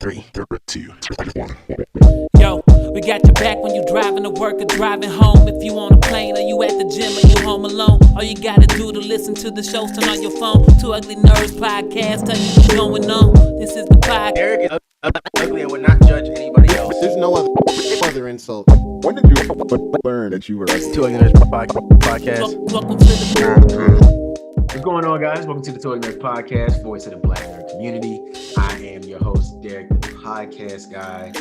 3, 2, 1. Yo, we got your back when you driving to work or driving home. If you on a plane or you at the gym or you home alone, all you gotta do to listen to the shows, turn on your phone. Two Ugly Nerds podcast, tell you what's going on. This is the podcast. Eric is ugly and would not judge anybody else. There's no other insult. When did you learn that you were ugly? Two Ugly Nerds podcast. Welcome to the What's going on, guys? Welcome to the Two Ugly Nerds podcast, voice of the Black nerd community. I am your host, Derek, the podcast guy,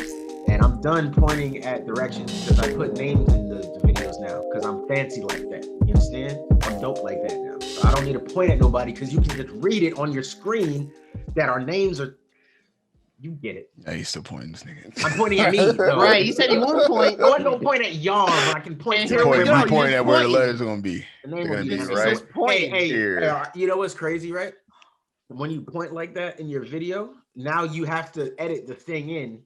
and I'm done pointing at directions because I put names in the videos now because I'm fancy like that. You understand? I'm dope like that now. So I don't need to point at nobody because you can just read it on your screen that our names are. You get it. Yeah, he's still pointing this nigga. I'm pointing at me. Though. Right, he said he won't point. I wasn't gonna point at y'all, but I can point to Point everybody. at where the letters are gonna be. The name They're will gonna be be there. right So, hey, here. you know what's crazy, right? When you point like that in your video, now you have to edit the thing in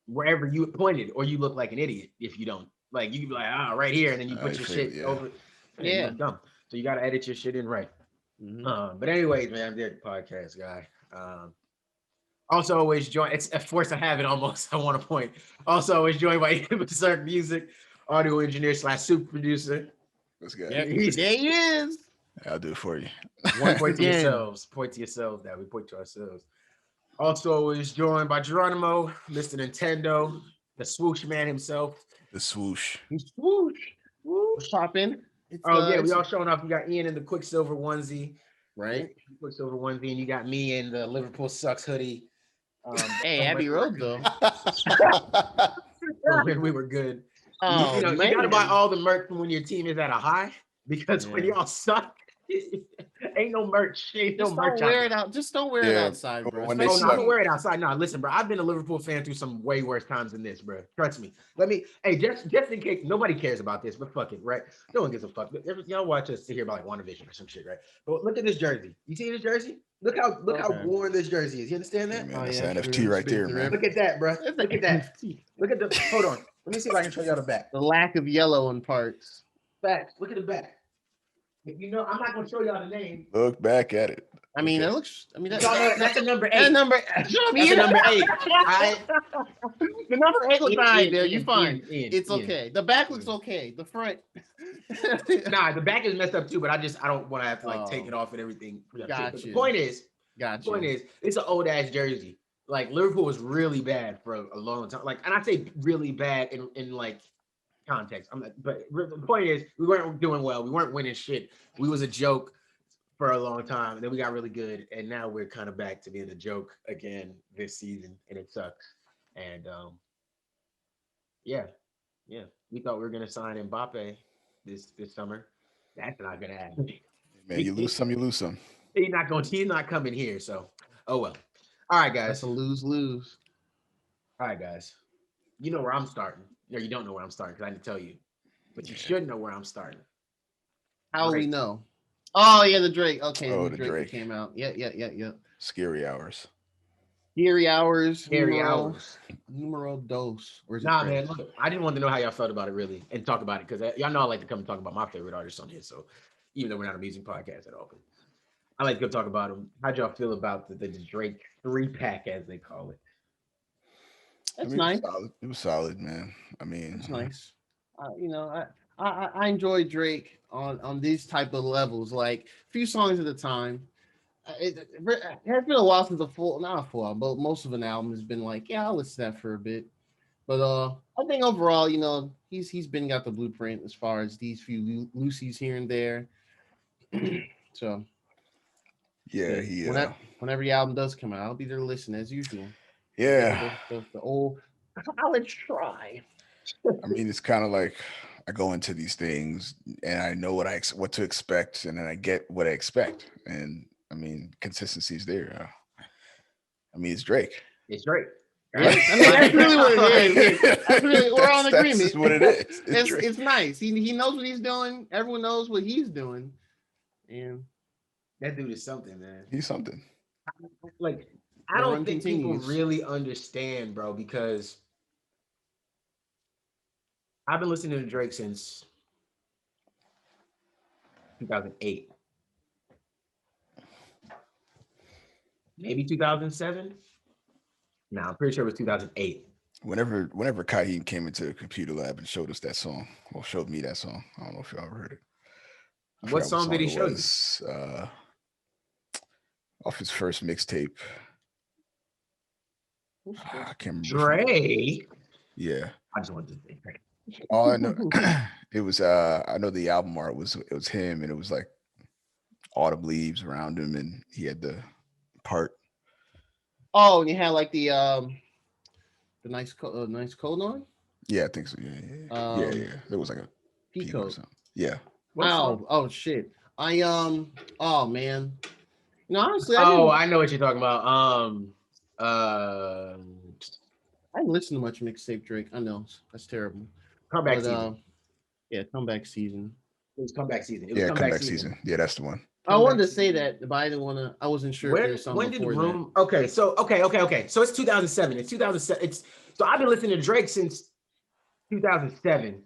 wherever you pointed, or you look like an idiot if you don't. Like you can be like, right here, and then you put your shit over. Yeah, you look dumb. So you gotta edit your shit in right. Mm-hmm. But anyways, man, I'm the podcast guy. Also always join. It's a force of habit almost. I want to point. Also always joined by Berserk Music, audio engineer / super producer. This guy. There he is. I'll do it for you. Point to yourselves. Point to yourselves. That we point to ourselves. Also always joined by Geronimo, Mr. Nintendo, the swoosh man himself. The swoosh. Swoosh. What's popping? Yeah, we all showing off. You got Ian in the Quicksilver onesie, right. Quicksilver onesie, and you got me in the Liverpool Sucks hoodie. Hey, Abbey Road though. When we were good. Oh, you gotta buy all the merch from when your team is at a high, because when y'all suck, ain't no merch. Ain't no merch. Don't wear it out. Just don't wear it outside, bro. When No, don't wear it outside. No, listen, bro. I've been a Liverpool fan through some way worse times than this, bro. Trust me. Just in case nobody cares about this, but fuck it, right? No one gives a fuck. Y'all watch us to hear about like WandaVision or some shit, right? But look at this jersey. You see this jersey? Look how worn this jersey is. You understand that? Yeah, man, that's an NFT right there, man. Look at that, bro. Look at that. Look at the. Hold on. Let me see if I can show y'all the back. The lack of yellow in parts. Back. Look at the back. I'm not gonna show y'all the name. Look back at it. I mean, it looks. I mean, That's a number 8. That number. That's a number 8. The number 8 looks fine there. You Ian, fine. Ian, It's Ian. okay. The back looks okay. The front. Nah, the back is messed up too, but I don't want to have to take it off and everything. Got But you. the point is, Gotcha. it's an old ass jersey. Like Liverpool was really bad for a long time. Like, and I say really bad in like context. But the point is, we weren't doing well. We weren't winning shit. We was a joke for a long time, and then we got really good, and now we're kind of back to being a joke again this season, and it sucks. And yeah, we thought we were gonna sign Mbappe this summer. That's not gonna happen. Man, you lose some, you lose some. He's not coming here. So, oh well. All right, guys. That's a lose-lose. All right, guys. You know where I'm starting. No, you don't know where I'm starting because I didn't tell you, but you should know where I'm starting. How do we know? Oh yeah, the Drake. Okay, Oh, the the Drake Drake. came out. Yeah. Scary hours. Scary hours. Scary hours. Numero dos. Where's Nah, man. Look, I didn't want to know how y'all felt about it really and talk about it because y'all know I like to come and talk about my favorite artists on here. So even though we're not a music podcast at all, but I like to go talk about them. How'd y'all feel about the Drake 3-pack as they call it? That's nice. It was solid, man. I mean, It's nice. I enjoy Drake on these type of levels, like a few songs at a time. It has been a while since not a full album, but most of an album has been like, yeah, I'll listen to that for a bit. But I think overall, he's been got the blueprint as far as these few loosies here and there. So yeah, whenever the album does come out, I'll be there to listen as usual. Yeah. The old college try. I mean, it's kind of like I go into these things and I know what to expect, and then I get what I expect. And I mean, consistency is there. I mean, it's Drake. It's Drake. Yeah, I mean, that's really what it is. That's really, we're on agreement. That's what it is. It's nice. He knows what he's doing. Everyone knows what he's doing. And that dude is something, man. He's something. Like, I don't think people really understand, bro, because I've been listening to Drake since 2008. Maybe 2007. Nah, I'm pretty sure it was 2008. Whenever Kaheem came into the computer lab and showed us that song, or showed me that song, I don't know if y'all ever heard it. I What forgot what song did song he it show you? was. Off his first mixtape. I can't remember. Dre. Yeah. I just wanted to say. All I know, it was. I know the album art was him, and it was like autumn leaves around him, and he had the part. Oh, and you had like the nice coat on. Yeah, I think so. Yeah. There was like a peak or Peacoat. something. Yeah. What song? Oh shit. Oh man. No, honestly, Oh, I know what you're talking about. Uh, I didn't listen to much mixtape Drake. I know that's terrible. Comeback But season. yeah, comeback season. It was comeback season. Yeah, comeback season. Yeah, that's the one. I wanted to say that, but I didn't want to. I wasn't sure if there was something When did before Room? Okay, so So it's 2007. It's 2007. So I've been listening to Drake since 2007.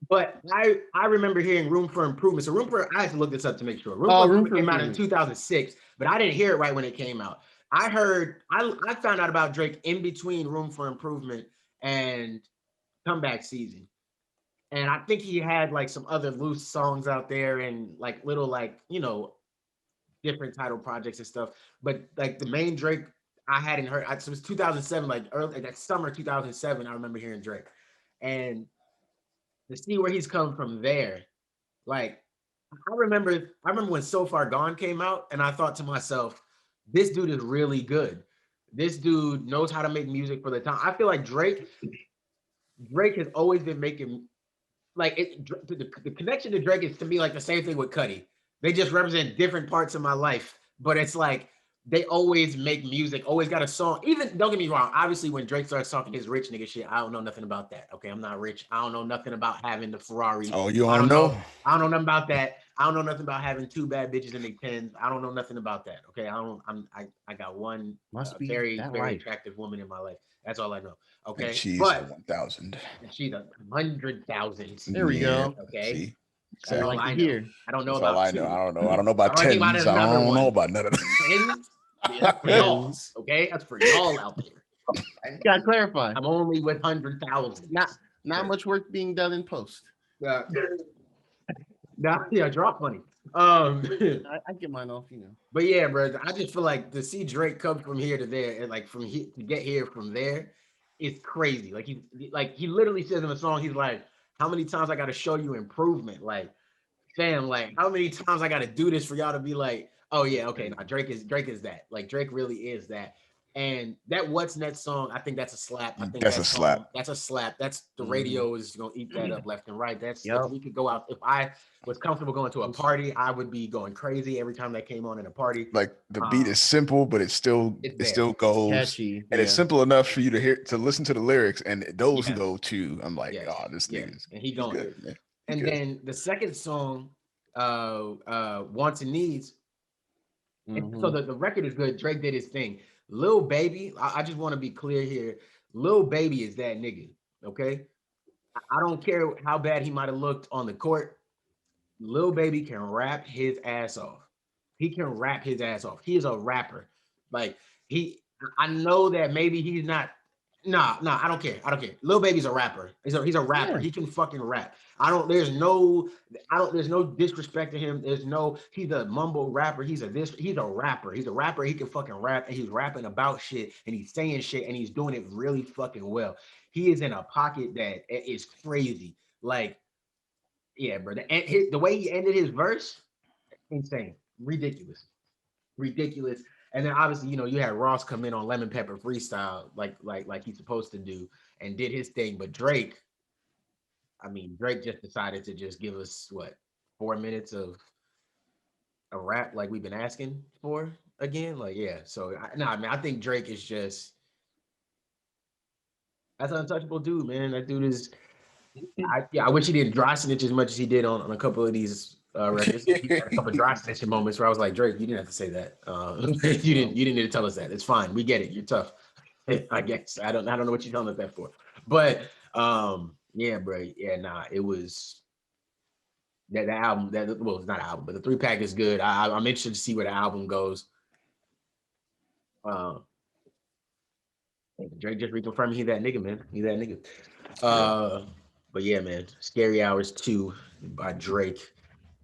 But I remember hearing Room for Improvement. So I have to look this up to make sure. Room for Improvement came out in 2006, but I didn't hear it right when it came out. I found out about Drake in between Room for Improvement and Comeback Season. And I think he had like some other loose songs out there and like little like, different title projects and stuff. But like the main Drake I hadn't heard. So it was 2007, like early that summer 2007. I remember hearing Drake. And to see where he's come from there, like I remember when So Far Gone came out, and I thought to myself, this dude is really good. This dude knows how to make music for the time. I feel like Drake has always been making like the connection to Drake is to me like the same thing with Cudi. They just represent different parts of my life, but it's like they always make music, always got a song. Even don't get me wrong, obviously when Drake starts talking his rich nigga shit, I don't know nothing about that. Okay, I'm not rich. I don't know nothing about having the Ferrari. Oh, you I don't know? I don't know nothing about that. I don't know nothing about having two bad bitches in their pens. I don't know nothing about that. Okay, I got one very attractive woman in my life. That's all I know. Okay, and she's but 1,000. she's 100,000. There we go. Okay. See? That's all I know. I don't know That's about all I two. know. I don't know. I don't know about I tens. I don't know about none of them. Tens? That's for y'all. Okay, that's for y'all out there. Gotta clarify. I'm only with 100,000. Not much work being done in post. Yeah, drop money. I get mine off, But yeah, bro, I just feel like to see Drake come from here to there, and like from here to get here from there, it's crazy. Like he literally says in the song, he's like, "How many times I got to show you improvement?" Like, fam, like how many times I got to do this for y'all to be like, "Oh yeah, okay, now Drake is that." Like Drake really is that. And that What's Next song, I think that's a slap. I think that's a slap. That's a slap. That's the radio is gonna eat that up left and right. That's Yep. if we could go out. If I was comfortable going to a party, I would be going crazy every time that came on in a party. Like the beat is simple, but it still goes catchy, and it's simple enough for you to listen to the lyrics, and those go too. I'm like, oh, this nigga's and he going. good, man. And then the second song, Wants and Needs. And so the record is good. Drake did his thing. Lil Baby, I just want to be clear here. Lil Baby is that nigga, okay? I don't care how bad he might have looked on the court. Lil Baby can rap his ass off. He can rap his ass off. He is a rapper. Like I know that maybe he's not. Nah, I don't care. Lil Baby's a rapper. He's a rapper. Yeah. He can fucking rap. There's no disrespect to him. He's a mumble rapper. He's a rapper. He's a rapper. He can fucking rap, and he's rapping about shit, and he's saying shit, and he's doing it really fucking well. He is in a pocket that is crazy. Like, yeah, bro. The way he ended his verse, insane. Ridiculous. And then obviously, you had Ross come in on Lemon Pepper Freestyle, like he's supposed to do, and did his thing. But Drake just decided to just give us 4 minutes of a rap like we've been asking for again. Like, yeah. So I think Drake is that's an untouchable dude, man. That dude is. I wish he didn't dry snitch as much as he did on a couple of these records. He had a couple of dry snitching moments where I was like, Drake, you didn't have to say that. You didn't need to tell us that. It's fine. We get it. You're tough. I guess. I don't know what you're telling us that for. But yeah, bro. Yeah, it was that album. It's not an album, but the 3-pack is good. I'm interested to see where the album goes. Drake just reconfirmed he that nigga, man. He that nigga. Yeah. But yeah, man. Scary Hours 2 by Drake.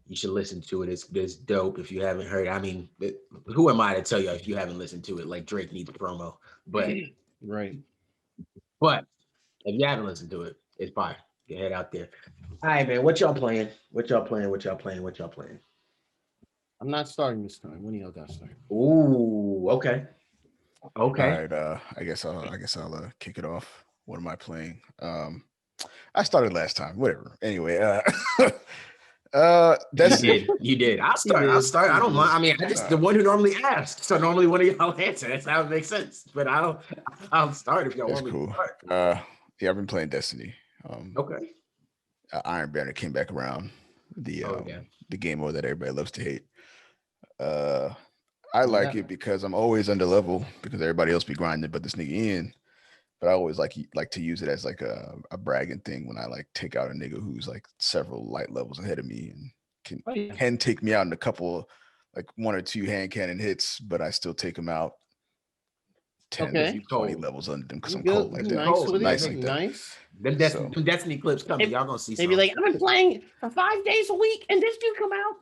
You should listen to it. It's dope if you haven't heard. I mean, who am I to tell you if you haven't listened to it? Like Drake needs a promo. But Right. but if you haven't listened to it, it's fire. Get head out there. All right, man. What y'all playing? What y'all playing? What y'all playing? What y'all playing? I'm not starting this time. When do y'all got started? Ooh, okay. All Okay. right. I guess I'll kick it off. What am I playing? I started last time. Whatever. Anyway, You that's did. You did. I'll start. I'll did. start. I He don't did. mind. I mean, I just the one who normally asks. So normally one of y'all answer. That's how it makes sense. But I'll start if y'all that's want me to cool. start. Yeah, I've been playing Destiny. Okay. Iron Banner came back around. Oh yeah. The game mode that everybody loves to hate. I like Yeah. it because I'm always under level because everybody else be grinding, but this nigga in. But I always like to use it as like a bragging thing when I like take out a nigga who's like several light levels ahead of me and Oh, yeah. can take me out in a couple like one or two hand cannon hits, but I still take him out 10, Okay. You 20 cold. levels under them because You I'm good? cold like You You that. nice cold. So with Yeah, nice it? like nigga. that. Nice. So Them Destiny clips coming. Y'all gonna see They'd be some. like, I've been playing for 5 days a week, and this dude come out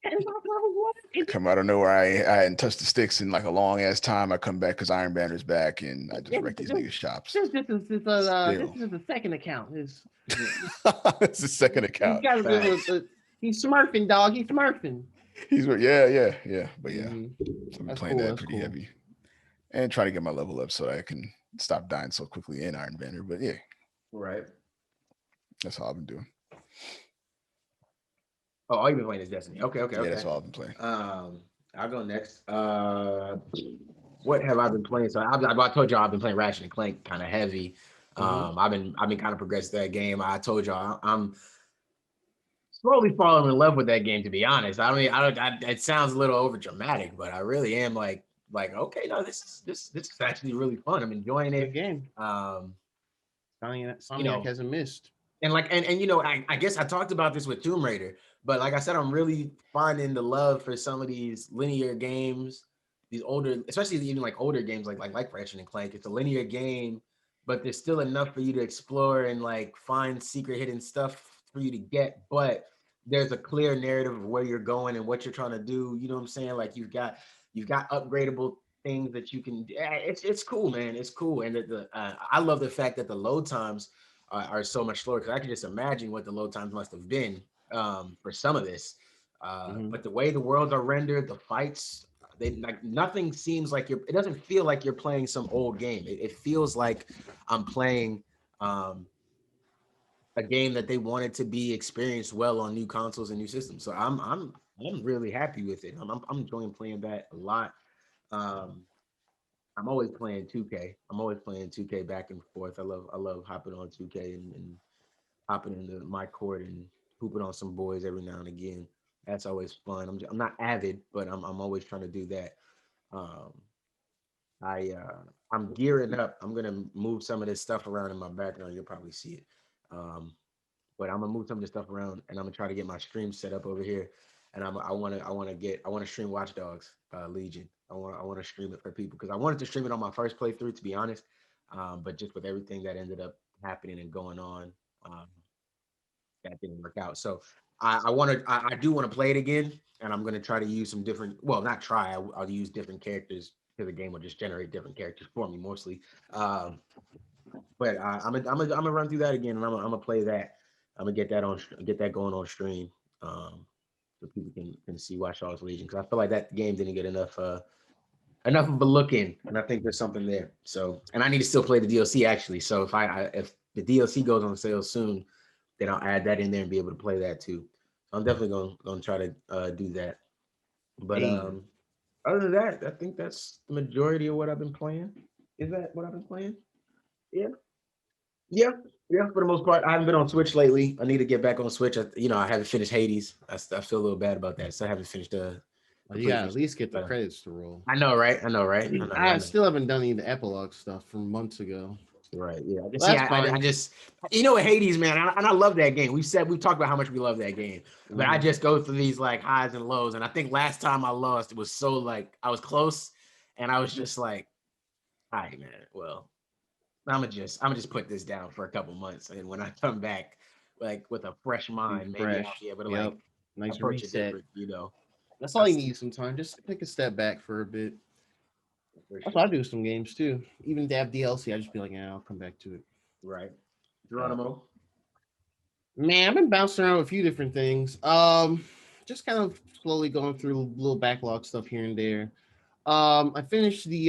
and my level one. I come out of nowhere. I hadn't touched the sticks in like a long ass time. I come back because Iron Banner's back and I just wreck these niggas' shops. This Still, is the second account. it's the second He's account. got Facts. he's smurfing, dog. He's smurfing. Yeah. But yeah, Mhm. so I've been That's playing cool. that That's pretty cool. heavy and trying to get my level up so I can stop dying so quickly in Iron Banner. But yeah, Right. that's all I've been doing. Oh, all you've been playing is Destiny. Okay. Okay. Yeah, that's Okay. all I've been playing. I'll go next. What have I been playing? So I told y'all I've been playing Ratchet and Clank kind of heavy. Mhm. I've been kind of progressing that game. I told y'all I'm slowly falling in love with that game. To be honest, I mean, it sounds a little over dramatic, but I really am like okay, no, this is actually really fun. I'm enjoying Good it. game. Um, Soniac, you Soniac know, hasn't missed. and like and you know, I guess I talked about this with Tomb Raider, but like I said, I'm really finding the love for some of these linear games, these older, especially even like older games like Ratchet and Clank. It's a linear game, but there's still enough for you to explore and like find secret hidden stuff for you to get. But there's a clear narrative of where you're going and what you're trying to do. You know what I'm saying? Like you've got upgradable things that you can. It's cool, man. It's cool, and I love the fact that the load times are so much slower because I can just imagine what the load times must have been for some of this. Mhm. But the way the worlds are rendered, the fights, they like nothing seems like you're. It doesn't feel like you're playing some old game. It feels like I'm playing a game that they wanted to be experienced well on new consoles and new systems. So I'm really happy with it. I'm enjoying playing that a lot. Um, I'm always playing 2K. I'm always playing 2K back and forth. I love hopping on 2K and hopping into my court and hooping on some boys every now and again. That's always fun. I'm not avid, but I'm always trying to do that. Um, I'm gearing up. I'm gonna move some of this stuff around in my background. You'll probably see it. Um, but I'm gonna move some of this stuff around, and I'm gonna try to get my stream set up over here. And I want to stream Watch Dogs Legion. I want to stream it for people because I wanted to stream it on my first playthrough, to be honest. But just with everything that ended up happening and going on, um, that didn't work out. So I do want to play it again, and I'm gonna try to use some different. Well, not try. I'll use different characters because the game will just generate different characters for me mostly. Um, but I'm gonna run through that again, and I'm gonna play that. I'm gonna get that going on stream, so people can see Watch Dogs Legion because I feel like that game didn't get enough of a look in, and I think there's something there. So, and I need to still play the DLC actually. So if the DLC goes on sale soon, then I'll add that in there and be able to play that too. So I'm definitely gonna try to do that. But Hey. other than that, I think that's the majority of what I've been playing. Is that what I've been playing? Yeah. Yeah, yeah. For the most part, I haven't been on Switch lately. I need to get back on Switch. I haven't finished Hades. I feel a little bad about that. So I haven't finished Well, you gotta completely. at least get the But credits to roll. I know, right? I know, right? I I know. still haven't done any of the epilogue stuff from months ago. Right. Yeah. Well, See, that's I fine. just, what, Hades, man, and I love that game. We've talked about how much we love that game, but I Mhm. just go through these like highs and lows. And I think last time I lost, it was so like I was close, and I was just like, all right, man. Well. I'm gonna just put this down for a couple months, and when I come back, like with a fresh mind, maybe I'll Refresh. be able to Yep. like Nice approach it reset. different. That's all you That's need sometimes. Just take a step back for a bit. for That's sure. what I do with some games too. Even if they have DLC, I just be like, yeah, I'll come back to it. Right, Yeah. Geronimo. Man, I've been bouncing around with a few different things. Just kind of slowly going through little backlog stuff here and there. I finished the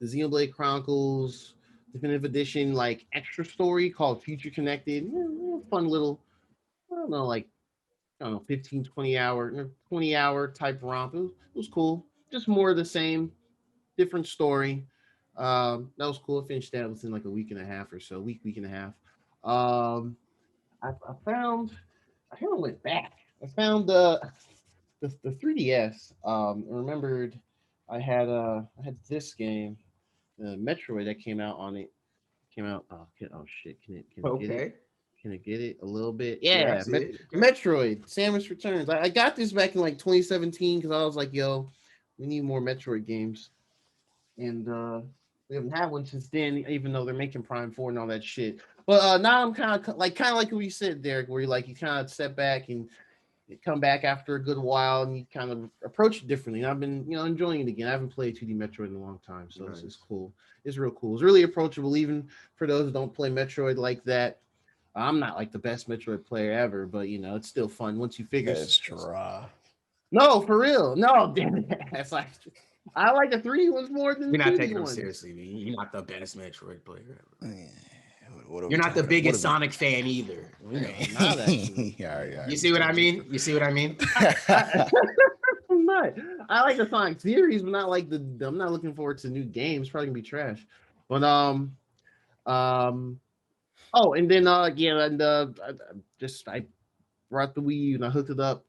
Xenoblade Chronicles Definitive Edition like extra story called Future Connected. Fun little, I don't know, like I don't know, 15, 20 hour type romp. It was cool. Just more of the same, different story. That was cool. I finished that within like a week and a half or so, week and a half. I found I kind of went back. I found the 3DS. I remembered I had this game, the Metroid that came out on it. Came out. Oh shit! Can it get it? Okay. Can it get it a little bit? Yeah, I Yeah, see it. Okay. Metroid: Samus Returns. I got this back in like 2017 because I was like, yo, we need more Metroid games, and we haven't had one since then. Even though they're making Prime 4 and all that shit. But now I'm kind of like what you said, Derek, where you kind of step back and you come back after a good while and you kind of approach it differently. And I've been, enjoying it again. I haven't played 2D Metroid in a long time, so it's Nice. cool. It's real cool. It's really approachable, even for those who don't play Metroid like that. I'm not like the best Metroid player ever, but it's still fun once you figure. It's dry. No, for real. No, damn it. That's like I like the 3D ones more than You're the not 2D taking them ones. seriously, man. You're not the best Metroid player ever. Yeah. What are we You're not the talking about? What are biggest Sonic fan either. Not actually. we? All right, You we see what I told you. mean? You see what I mean? I, I'm not. I like the Sonic series, but not like the. I'm not looking forward to new games. Probably gonna be trash. But um. Oh, and then yeah, and I brought the Wii U and I hooked it up.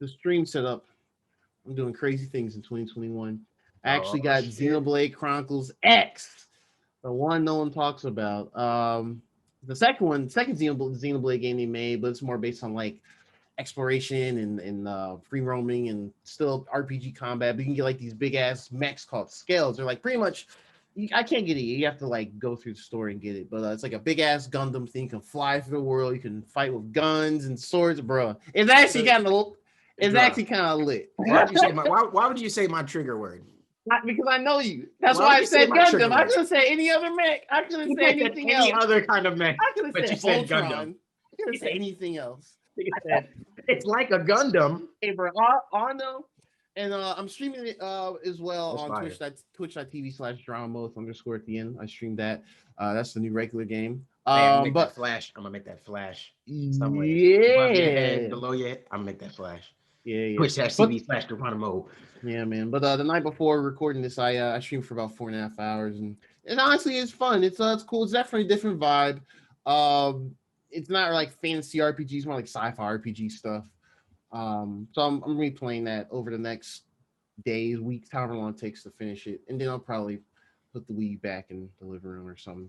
The stream setup. I'm doing crazy things in 2021. I actually Oh got shit. Xenoblade Chronicles X, the one no one talks about. The second Xenoblade game they made, but it's more based on like exploration and free roaming and still RPG combat. But you can get like these big ass mechs called scales. They're like pretty much. I can't get it. You have to like go through the story and get it. But it's like a big ass Gundam thing. You can fly through the world. You can fight with guns and swords, bro. It's Draw. actually kind of lit. Why would you say my trigger word? Because I know you. That's Why why would I you say said my trigger Gundam. I word? could have said any other mech. I could have You said could have said anything any else. other kind of mech, I could have but you said said Gundam. Voltron. I could have said anything else. You said, it's like a Gundam. Hey, bro, Arno, and I'm streaming it as well That's on fire. twitch.tv/drama _ at the end. I stream that. That's the new regular game. Hey, I'm gonna make that But flash. I'm gonna make that flash somewhere above your head, yeah, below your head. I'm gonna make that flash. yeah. But Twitch.tv/Geronimo. yeah, man. But the night before recording this, I streamed for about 4.5 hours, and honestly, it's fun. It's cool. It's definitely a different vibe. Um, it's not like fantasy RPGs, more like sci-fi RPG stuff. So I'm replaying that over the next days, weeks, however long it takes to finish it, and then I'll probably put the Wii back in the living room or something.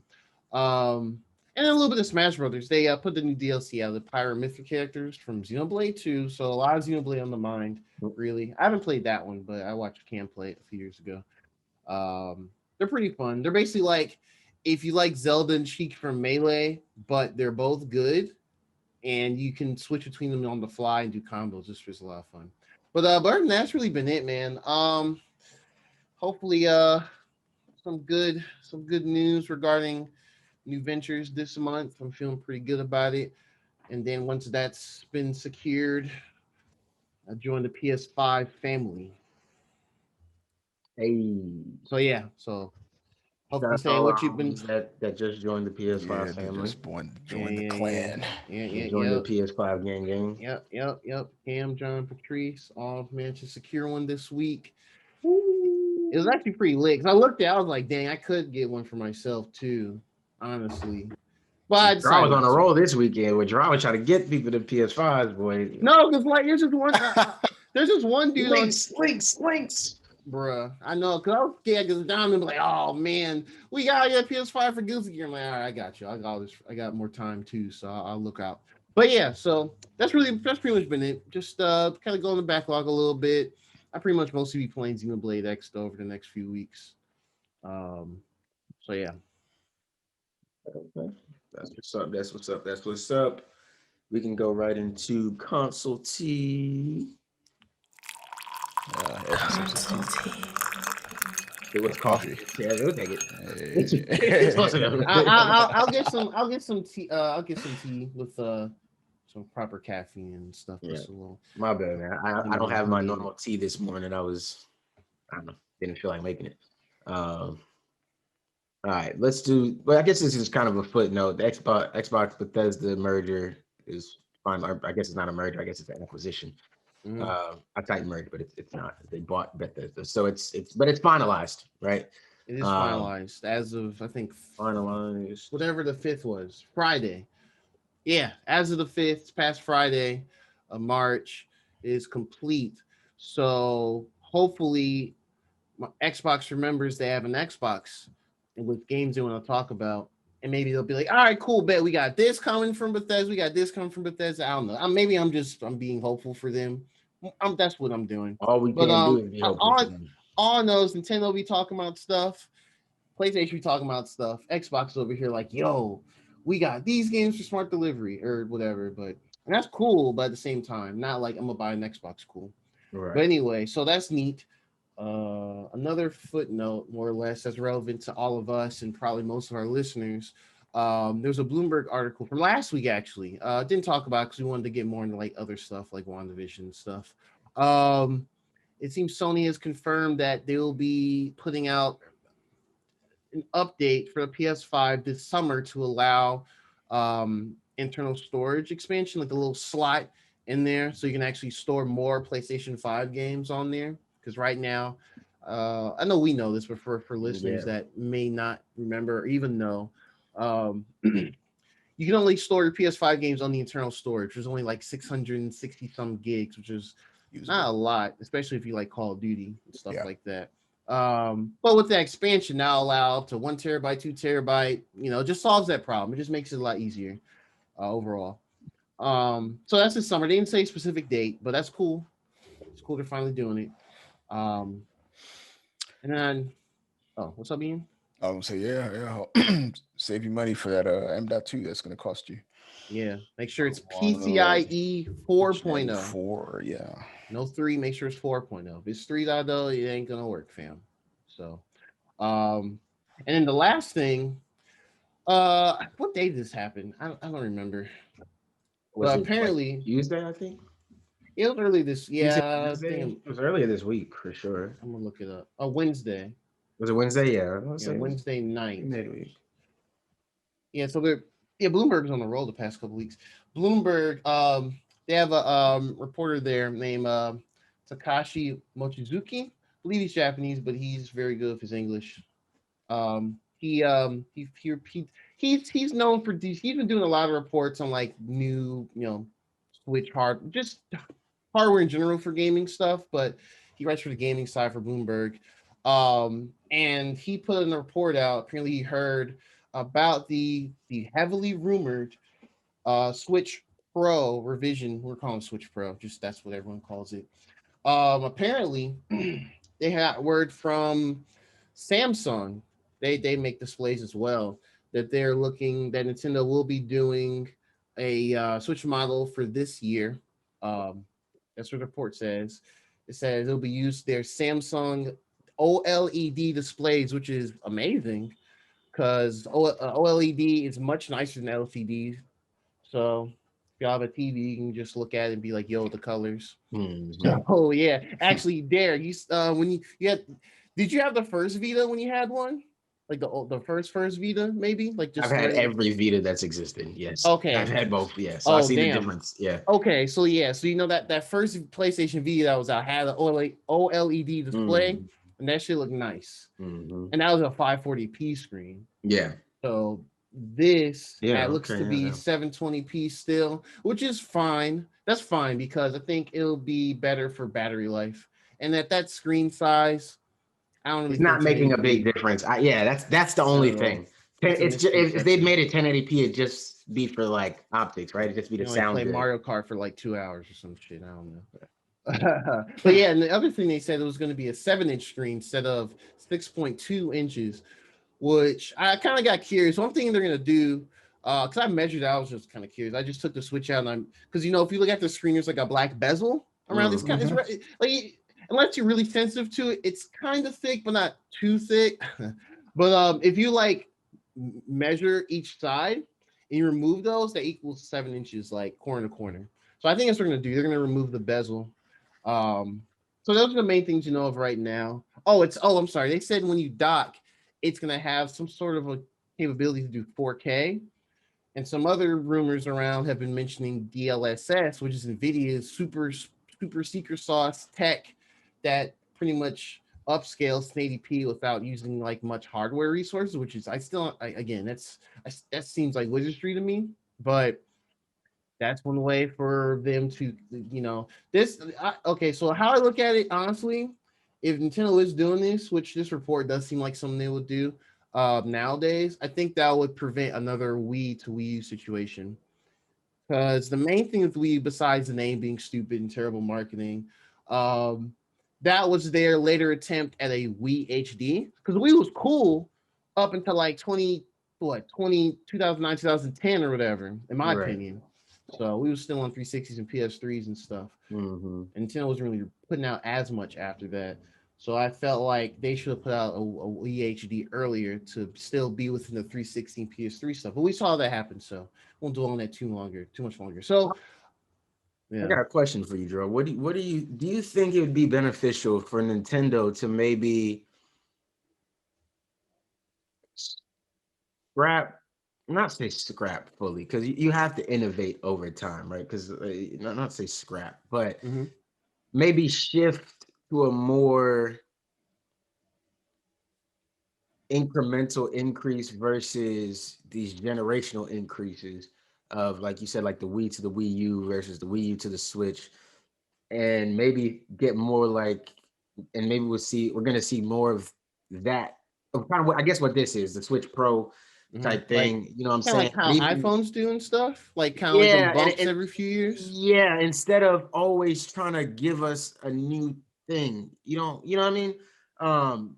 And then a little bit of Smash Brothers. They put the new DLC out, the Pyro Mythic characters from Xenoblade 2. So a lot of Xenoblade on the mind. Really, I haven't played that one, but I watched Cam play it a few years ago. They're pretty fun. They're basically like if you like Zelda and Sheik from Melee, but they're both good, and you can switch between them on the fly and do combos. It's just a lot of fun. But other than that's really been it, man. Hopefully some good news regarding new ventures this month. I'm feeling pretty good about it. And then once that's been secured, I joined the PS5 family. Hey, So yeah, so hope shout you out to saying all what our you've been. homies that just joined the PS5 Yeah, they family. just want to Yeah, join the yeah, clan. yeah, Join the yeah. PS5 gang. Yep. Cam, John, Patrice, all managed to secure one this week. It was actually pretty lit. Cause I looked at, I was like, dang, I could get one for myself too, honestly. But I Draw decided was on not a to. roll this weekend. Where Draw was trying to get people to PS5s, boy. No, because like there's just one. There's just one dude on. Links. Bruh, I know, cause I was scared because Don would be like, "Oh man, we got your PS5 for Goosey Gear." I'm like, "All right, I got you. I got all this. I got more time too, so I'll look out." But yeah, so that's pretty much been it. Just kind of go in the backlog a little bit. I pretty much mostly be playing Xenoblade X over the next few weeks. So yeah. Okay. That's what's up. That's what's up. That's what's up. We can go right into console T. As you said, some tea It was or coffee. Yeah, we'll take it. It's close Hey. enough. I'll get some. I'll get some tea. I'll get some tea with some proper caffeine and stuff. Yeah. Just a little. My bad, man. I don't have my normal tea this morning. I don't know, didn't feel like making it. All right, let's do. Well, I guess this is kind of a footnote. The Xbox Bethesda merger is fine. I guess it's not a merger. I guess it's an acquisition. I typed merge, but it's not. They bought Bethesda, so but it's finalized, right? It is finalized as of I think Finalized. whatever the 5th was, Friday. Yeah, as of the 5th, past Friday of March is complete. So hopefully, my Xbox remembers they have an Xbox and with games they want to talk about. And maybe they'll be like, all right, cool, bet we got this coming from Bethesda. We got this coming from Bethesda. I don't know. Maybe I'm being hopeful for them. That's what I'm doing. All we can do is be hopeful for them. All I know is Nintendo be talking about stuff. PlayStation be talking about stuff. Xbox over here like, yo, we got these games for smart delivery or whatever. But and that's cool, but at the same time, not like I'm gonna buy an Xbox cool. Right. But anyway, so that's neat. Another footnote, more or less, that's relevant to all of us and probably most of our listeners. There's a Bloomberg article from last week, actually. Didn't talk about because we wanted to get more into like other stuff like WandaVision and stuff. It seems Sony has confirmed that they will be putting out an update for the PS5 this summer to allow internal storage expansion, like a little slot in there, so you can actually store more PlayStation 5 games on there. Because right now, I know we know this, but for listeners that may not remember or even know, you can only store your PS5 games on the internal storage. There's only like 660 some gigs, which is not a lot, especially if you like Call of Duty and stuff like that. But with the expansion now allow up to 1 terabyte, 2 terabyte, it just solves that problem. It just makes it a lot easier overall. So that's this summer. They didn't say a specific date, but that's cool. It's cool they're finally doing it. And then, what's up, Ian? I would say, yeah. Save you money for that M.2 that's going to cost you. Yeah, make sure it's PCIe 4.0. 4, yeah. No 3, make sure it's 4.0. If it's 3.0, it ain't going to work, fam. So, and then the last thing, what day did this happen? I don't remember. Well, apparently Tuesday, I think. It was early this. Yeah, it was earlier this week for sure. I'm gonna look it up. Oh, Wednesday. Was it Wednesday? Yeah, Wednesday night. Midweek. Yeah, so Bloomberg's on the roll the past couple weeks. Bloomberg, they have a reporter there named Takashi Mochizuki. I believe he's Japanese, but he's very good with his English. He's known for he's been doing a lot of reports on like new, Switch hardware in general for gaming stuff, but he writes for the gaming side for Bloomberg. And he put in a report out. Apparently, he heard about the heavily rumored Switch Pro revision. We're calling it Switch Pro, just that's what everyone calls it. Apparently, they had word from Samsung. They make displays as well, that they're looking that Nintendo will be doing a Switch model for this year. That's what the report says. It says it'll be used their Samsung OLED displays, which is amazing because OLED is much nicer than LCD. So if you have a TV, you can just look at it and be like, "Yo, the colors." Mm-hmm. Oh yeah, actually, Derek, when you had, did you have the first Vita when you had one? Like the first Vita, maybe? Like just I've had every Vita that's existed. Yes. Okay. I've had both. Yes. So I see the difference. Yeah. Okay. So that first PlayStation Vita that was out had an OLED display, and that shit looked nice. Mm-hmm. And that was a 540p screen. Yeah. So this looks to be 720p still, which is fine. That's fine because I think it'll be better for battery life, and that screen size. It's not making a big difference. That's the only thing. It's just, if they'd made it 1080p, it'd just be for like optics, right? It'd just be the sound. Play Mario Kart for like 2 hours or some shit. I don't know. But yeah, and the other thing they said it was going to be a 7-inch screen instead of 6.2 inches. which I kind of got curious. One thing they're gonna do, because I measured, I was just kind of curious. I just took the Switch out, and I'm because if you look at the screen, there's like a black bezel around this kind. It's Mhm. like unless you're really sensitive to it, it's kind of thick, but not too thick. But if you like measure each side and you remove those, that equals 7 inches, like corner to corner. So I think that's what they're gonna do. They're gonna remove the bezel. Um, so those are the main things you know of right now. I'm sorry. They said when you dock, it's gonna have some sort of a capability to do 4K. And some other rumors around have been mentioning DLSS, which is NVIDIA's super secret sauce tech that pretty much upscales 1080p without using like much hardware resources. Which is again that seems like wizardry to me, but that's one way for them to okay. So how I look at it honestly, if Nintendo is doing this, which this report does seem like something they would do nowadays, I think that would prevent another Wii to Wii U situation. Because the main thing with Wii, besides the name being stupid and terrible marketing, um, that was their later attempt at a Wii HD. Because Wii was cool up until like 2009, 2010 or whatever, in my Right. opinion. So we was still on 360s and PS3s and stuff. Mm-hmm. And Nintendo wasn't really putting out as much after that. So I felt like they should have put out a Wii HD earlier to still be within the 316 PS3 stuff. But we saw that happen, so won't dwell on that too much longer. So I yeah. got a question for you, Joe. Do you think it would be beneficial for Nintendo to maybe scrap, not say scrap fully, because you have to innovate over time, right? Because not say scrap, but Mhm. maybe shift to a more incremental increase versus these generational increases of, like you said, like the Wii to the Wii U versus the Wii U to the Switch, and maybe get more like, and maybe we're gonna see more of that, of kind of what I guess what this is, the Switch Pro Mhm. type Like thing. You know what I'm kind of saying? like And how even iPhones do and stuff, like kind of like them yeah, bumps every few years. yeah, instead of always trying to give us a new thing, you know what I mean? Um,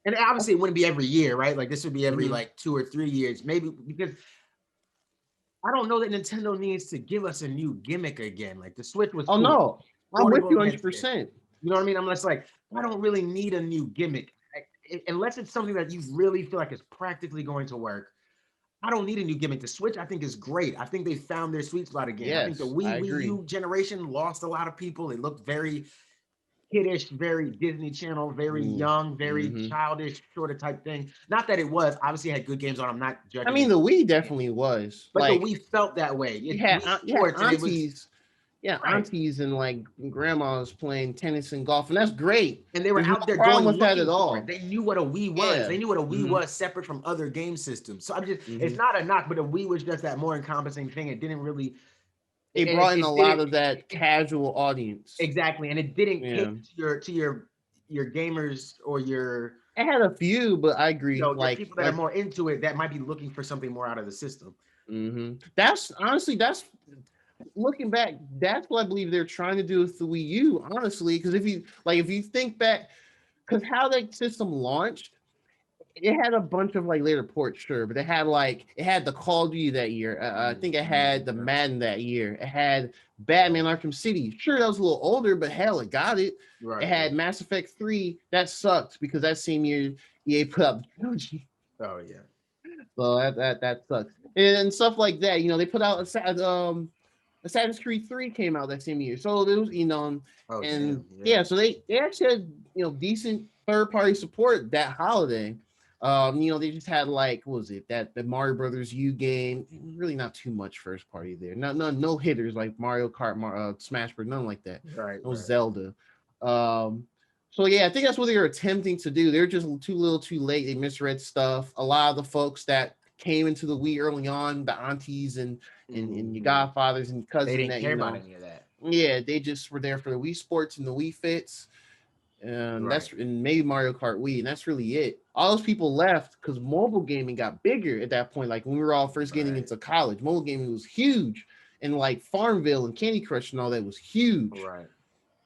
and obviously it wouldn't be every year, right? Like this would be every Mhm. like 2 or 3 years, maybe, because I don't know that Nintendo needs to give us a new gimmick again. Like the Switch was Oh cool, no, I'm with portable you 100%. headset. You know what I mean? I'm just like, I don't really need a new gimmick. Unless it's something that you really feel like is practically going to work. I don't need a new gimmick. The Switch, I think, is great. I think they found their sweet spot again. I think the Yes, I Wii agree. U generation lost a lot of people. It looked very kiddish, very Disney Channel, very young, very Mm-hmm. childish, sort of type thing. Not that it was. Obviously, it had good games on. I'm not I judging mean, it. the Wii definitely was But the like Wii felt that way. It's Wii you had Sports, and it was aunties, yeah, right. aunties and like grandmas playing tennis and golf, and that's great. And they were There's out no there problem going with that at looking for it. all. They knew what a Wii was. Yeah. They knew what a Wii Mm-hmm. was separate from other game systems. So I'm just, Mm-hmm. it's not a knock, but a Wii was just that more encompassing thing. It didn't really, They it, brought in a it lot didn't of that casual audience. exactly, and it didn't Yeah, cater to your gamers or your it had a few, but I agree. your people that are more into it that might be looking for something more out of the system. That's honestly that's looking back, that's what I believe they're trying to do with the Wii U. Honestly, because if you think back, because how that system launched, it had a bunch of like later ports, sure, but it had the Call of Duty that year. I think it had the Madden that year. It had Batman Arkham City. Sure, that was a little older, but hell, it got it. It Right. had Mass Effect 3. That sucked because that same year EA put out the trilogy. Oh yeah. So that sucks. And stuff like that. They put out Assassin's Creed 3 came out that same year. So there was, Oh and damn. yeah, Yeah. so they actually had, decent third party support that holiday. They just had like, what was it, that the Mario Brothers U game? Really not too much first party there. No hitters like Mario Kart, Smash Bros, nothing like that. Right. No Right. Zelda. So yeah, I think that's what they were attempting to do. They're just too little, too late. They misread stuff. A lot of the folks that came into the Wii early on, the aunties and your godfathers and They cousin didn't that care about any of that. yeah, they just were there for the Wii Sports and the Wii Fits, and Right. and maybe Mario Kart Wii, and that's really it. All those people left because mobile gaming got bigger at that point. Like when we were all first getting into college, mobile gaming was huge, and like Farmville and Candy Crush and all that was huge. Right.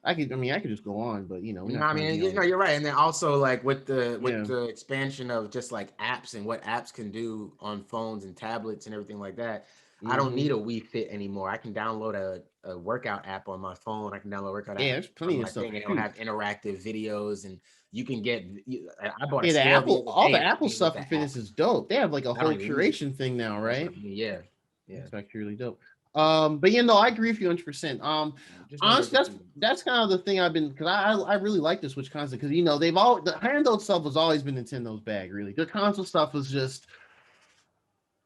I could just go on, but we're No, not I trying to mean, be on. you're right. And then also like with the Yeah, expansion of just like apps and what apps can do on phones and tablets and everything like that, I don't hmm need a Wii Fit anymore. I can download a workout app on my phone. I can download a workout yeah. app There's on plenty of my stuff. thing, and it'll Shoot, have interactive videos, and you can get. I bought a yeah. scale the other All day, the and it Apple came with stuff the for app. fitness is dope. They have like a I don't whole even use it. curation thing now, That's right? what I mean. Yeah, yeah. That's actually really dope. But no, I agree with you 100%. Just wonder if Honestly, it's that's kind of the thing I've been because I really like the Switch console because they've all the handheld stuff has always been Nintendo's bag. Really, the console stuff was just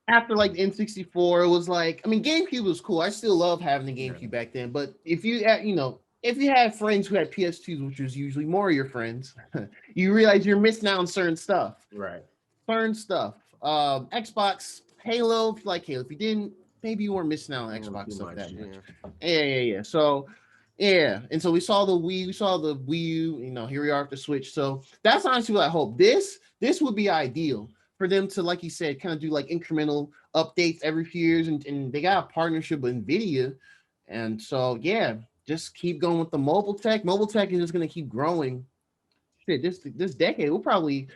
after like the N64. It was like GameCube was cool. I still love having the yeah. GameCube back then. But if you had friends who had PS2s, which was usually more of your friends, you realize you're missing out on certain stuff. Right. Certain stuff. Xbox, Halo, if you like Halo. If you didn't, maybe you weren't missing out on Xbox Too stuff much. that much. Yeah. Yeah. So, yeah. And so we saw the Wii, we saw the Wii U, here we are with the Switch. So that's honestly what I hope. This would be ideal for them to, like you said, kind of do like incremental updates every few years. And they got a partnership with NVIDIA. And so, yeah, just keep going with the mobile tech. Mobile tech is just going to keep growing. Shit, this decade, we'll probably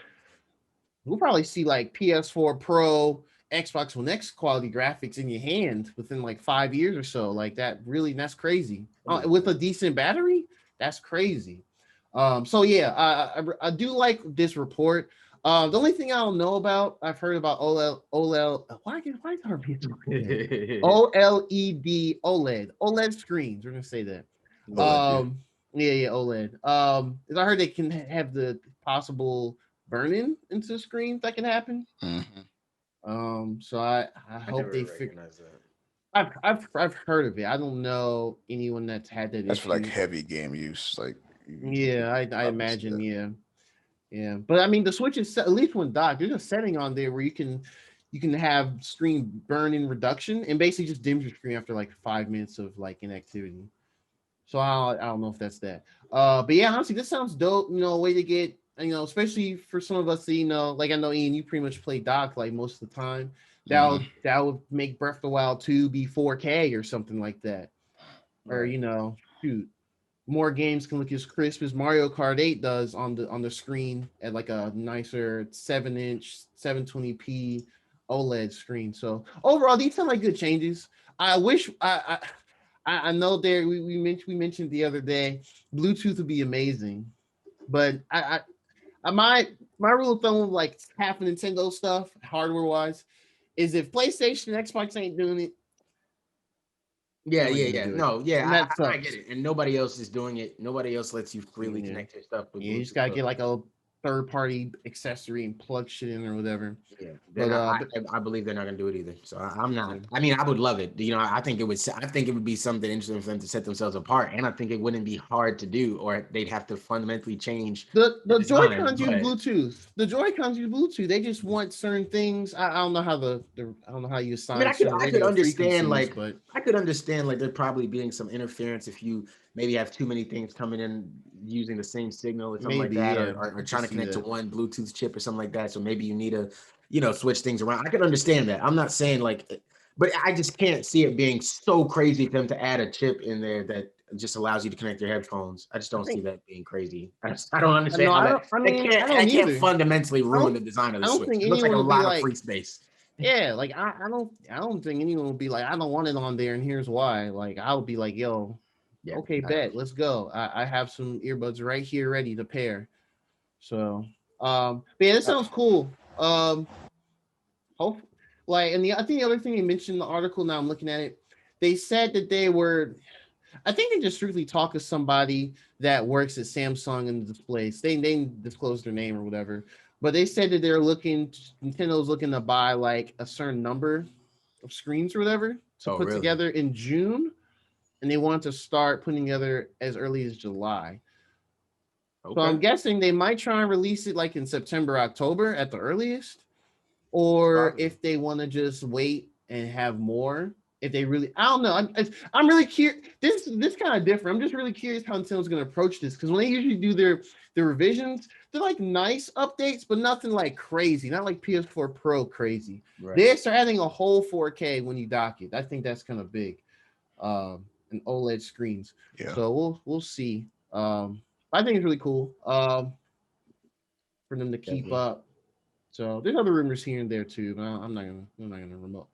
see like PS4 Pro, Xbox One X quality graphics in your hand within like 5 years or so. Like that, really, that's crazy. With a decent battery, that's crazy. So yeah, I do like this report. The only thing I don't know about, I've heard about OLED. Why is our OLED OLED screens? We're gonna say that. OLED, yeah. Yeah, OLED. I heard they can have the possible burn-in into the screen that can happen. Mm-hmm. So I I hope never they fix. recognized that. I've heard of it. I don't know anyone that's had that That's for like issue. heavy game use. Like, Yeah, I probably see imagine. that. Yeah. But the Switch is at least when docked, there's a setting on there where you can have screen burn-in reduction and basically just dims your screen after like 5 minutes of like inactivity. So I don't know if that's that. But yeah, honestly, this sounds dope. A way to get especially for some of us that like I know Ian, you pretty much play dock like most of the time. Mm-hmm. That would make Breath of the Wild 2 be 4K or something like that. Or Right. shoot, more games can look as crisp as Mario Kart 8 does on the screen at like a nicer 7-inch 720p OLED screen. So overall, these sound like good changes. I wish I know there we mentioned the other day Bluetooth would be amazing, but my rule of thumb of like half of Nintendo stuff hardware wise is if PlayStation and Xbox ain't doing it, Yeah, no one yeah, gonna yeah. do it, No, yeah, and that I get sucks. it. And nobody else is doing it. Nobody else lets you freely Yeah, connect your stuff with yeah, you just Bluetooth. gotta So get like a third party accessory and plug shit in or whatever. yeah, then But I believe they're not gonna do it either. So I'm yeah. not. I mean, I would love it. I think it would. I think it would be something interesting for them to set themselves apart, and I think it wouldn't be hard to do, or they'd have to fundamentally change the The Joy design. Cons use But Bluetooth. The Joy Cons use Bluetooth. They just want certain things. I don't know how I don't know how you I mean, assign certain I could radio understand frequencies, like but I could understand like there probably being some interference if you maybe have too many things coming in using the same signal or something like maybe that, yeah, or I can trying to see connect to that. one Bluetooth chip or something like that. So maybe you need to, switch things around. I could understand that. I'm not saying like, but I just can't see it being so crazy for them to add a chip in there that just allows you to connect your headphones. I just I don't see think that being crazy. I don't understand no, how I that don't. I mean, I that don't can't either. fundamentally I ruin don't. the design of I the don't Switch. think It looks like anyone a would be lot of like, free space. yeah, like I don't think anyone would be like, I don't want it on there, and here's why. Like I would be like, yo, Yeah, okay, I don't bet, let's go. I have some earbuds right here ready to pair. So, but yeah, this sounds cool. Hope like, and I think the other thing they mentioned in the article. Now I'm looking at it. They said that they were. I think they just strictly talked to somebody that works at Samsung and the displays. They didn't disclose their name or whatever, but they said that Nintendo's looking to buy like a certain number of screens or whatever to Oh, put really? together in June, and they want to start putting together as early as July. So Okay. I'm guessing they might try and release it like in September, October at the earliest, or Probably. if they want to just wait and have more. If they really, I don't know. I'm really curious. This kind of different. I'm just really curious how Nintendo's going to approach this because when they usually do their revisions, they're like nice updates, but nothing like crazy. Not like PS4 Pro crazy. Right. They start adding a whole 4K when you dock it. I think that's kind of big. And OLED screens. Yeah. So we'll see. I think it's really cool. For them to keep up. So there's other rumors here and there too, but I'm not gonna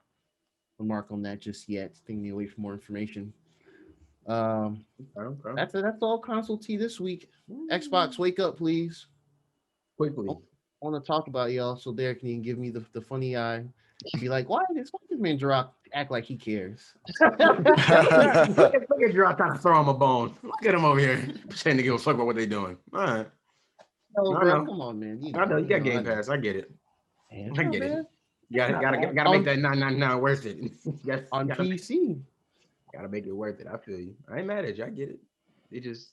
remark on that just yet. It's taking me away from more information. That's all console T this week. Xbox, wake up, please. Quickly. I want to talk about y'all so Derek can give me the funny eye. Be like, why this man drop act like he cares? Look at Gerard trying to throw him a bone. Look at him over here pretending to give a fuck about what they're doing. All right. No, bro, come on, man. I know you got Game Pass. I get it. Man, I get it. You gotta make that $9.99 worth it. On PC. Gotta make it worth it. I feel you. I ain't mad at you. I get it. They just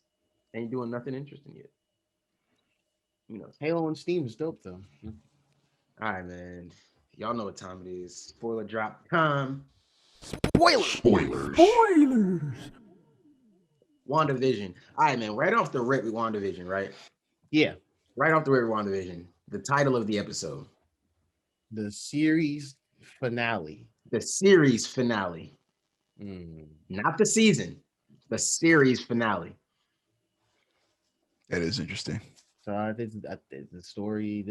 ain't doing nothing interesting yet. You know, Halo and Steam is dope though. All right, man. Y'all know what time it is. Spoiler drop time. Spoilers. WandaVision. All right, man. Right off the rip with WandaVision, right? Yeah. Right off the rip with WandaVision. The title of the episode. The series finale. The series finale. Not the season. The series finale. That is interesting. So this story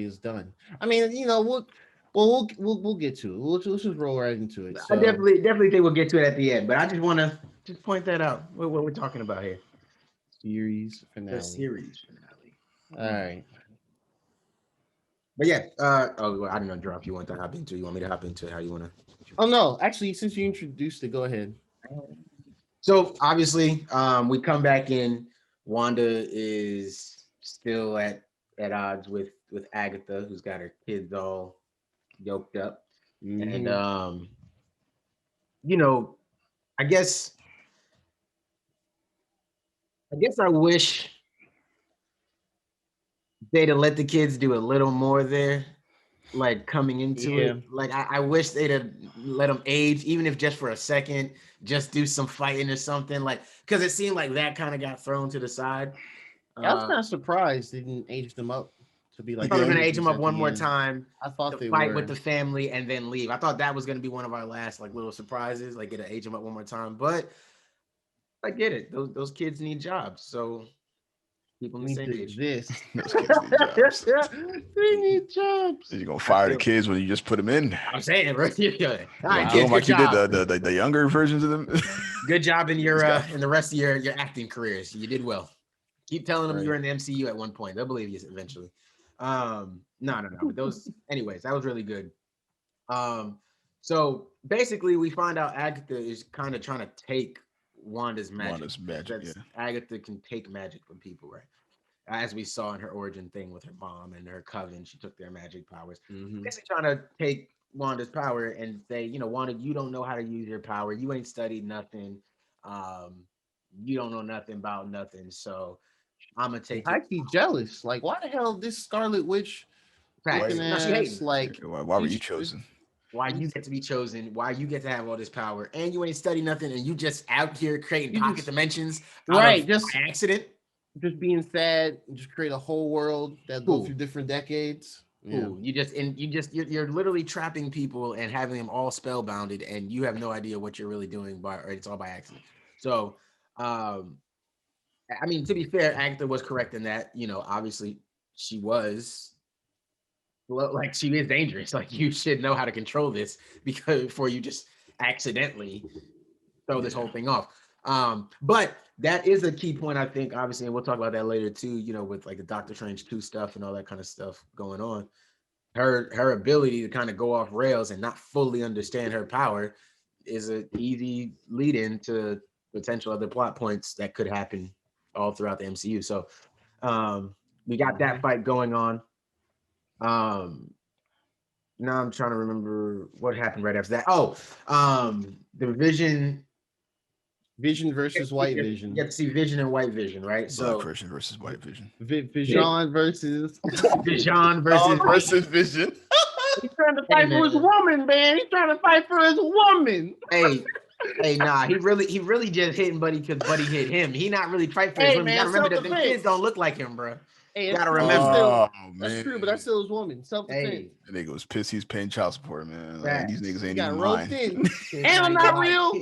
is done. I mean, you know, we'll get to it. Let's just roll right into it. So, I definitely think we'll get to it at the end, but I just want to point that out. What we're talking about here. Series finale. The series finale. All right. But yeah, I don't know, Drop. You want to hop into it? You want me to hop into it? How you want to? Oh no, actually, since you introduced it, go ahead. So obviously, we come back in. Wanda is still at odds with Agatha, who's got her kids all yoked up, and you know, I guess I wish they'd have let the kids do a little more there, like coming into it. Like I wish they'd have let them age, even if just for a second, just do some fighting or something. Like, because it seemed like that kind of got thrown to the side. I was kind of surprised they didn't age them up to be like. I thought they were gonna age them up one more time. I thought they fight were. with the family and then leave. I thought that was gonna be one of our last like little surprises, like get to age them up one more time. But I get it; those kids need jobs, so people need to exist. Those kids need jobs. They need jobs. You're gonna fire the kids when you just put them in. I'm saying, bro. All right, kids, like you did the younger versions of them. Good job in your in the rest of your acting careers. You did well. Keep telling them you were in the MCU at one point. They'll believe you eventually. No. But those, anyways, that was really good. So basically, we find out Agatha is kind of trying to take Wanda's magic. Agatha can take magic from people, right? As we saw in her origin thing with her mom and her coven, she took their magic powers. Basically trying to take Wanda's power and say, you know, Wanda, you don't know how to use your power. You ain't studied nothing. You don't know nothing about nothing. So I'm gonna take. I keep jealous. Like, why the hell this Scarlet Witch? Like, why were you chosen? Why you get to be chosen? Why you get to have all this power? And you ain't studied nothing, and you just out here creating pocket dimensions, right? Just by accident. Just being sad, and just create a whole world that goes through different decades. Yeah. You're literally trapping people and having them all spellbounded, and you have no idea what you're really doing, or it's all by accident. So, I mean, to be fair, Agatha was correct in that. You know, obviously, she was. Like, she is dangerous. Like, you should know how to control this before you just accidentally throw this whole thing off. But that is a key point, I think, obviously, and we'll talk about that later too, you know, with like the Doctor Strange 2 stuff and all that kind of stuff going on. Her ability to kind of go off rails and not fully understand her power is an easy lead in to potential other plot points that could happen all throughout the MCU. So we got that fight going on. Now I'm trying to remember what happened right after that. The Vision versus White Vision. You get to see Vision and White Vision, right? So Vision versus White Vision. Vision versus Vision versus Vision. He's trying to fight for his woman, man. He's trying to fight for his woman. Hey, nah, he really just hitting Buddy because Buddy hit him. He not really fighting for his woman. You gotta remember that them kids don't look like him, bro. Hey, you gotta remember. That's true, but that's still his woman. Self-defense. Hey. That nigga was pissed. He's paying child support, man. Like, these niggas ain't even roped in. And I'm not real.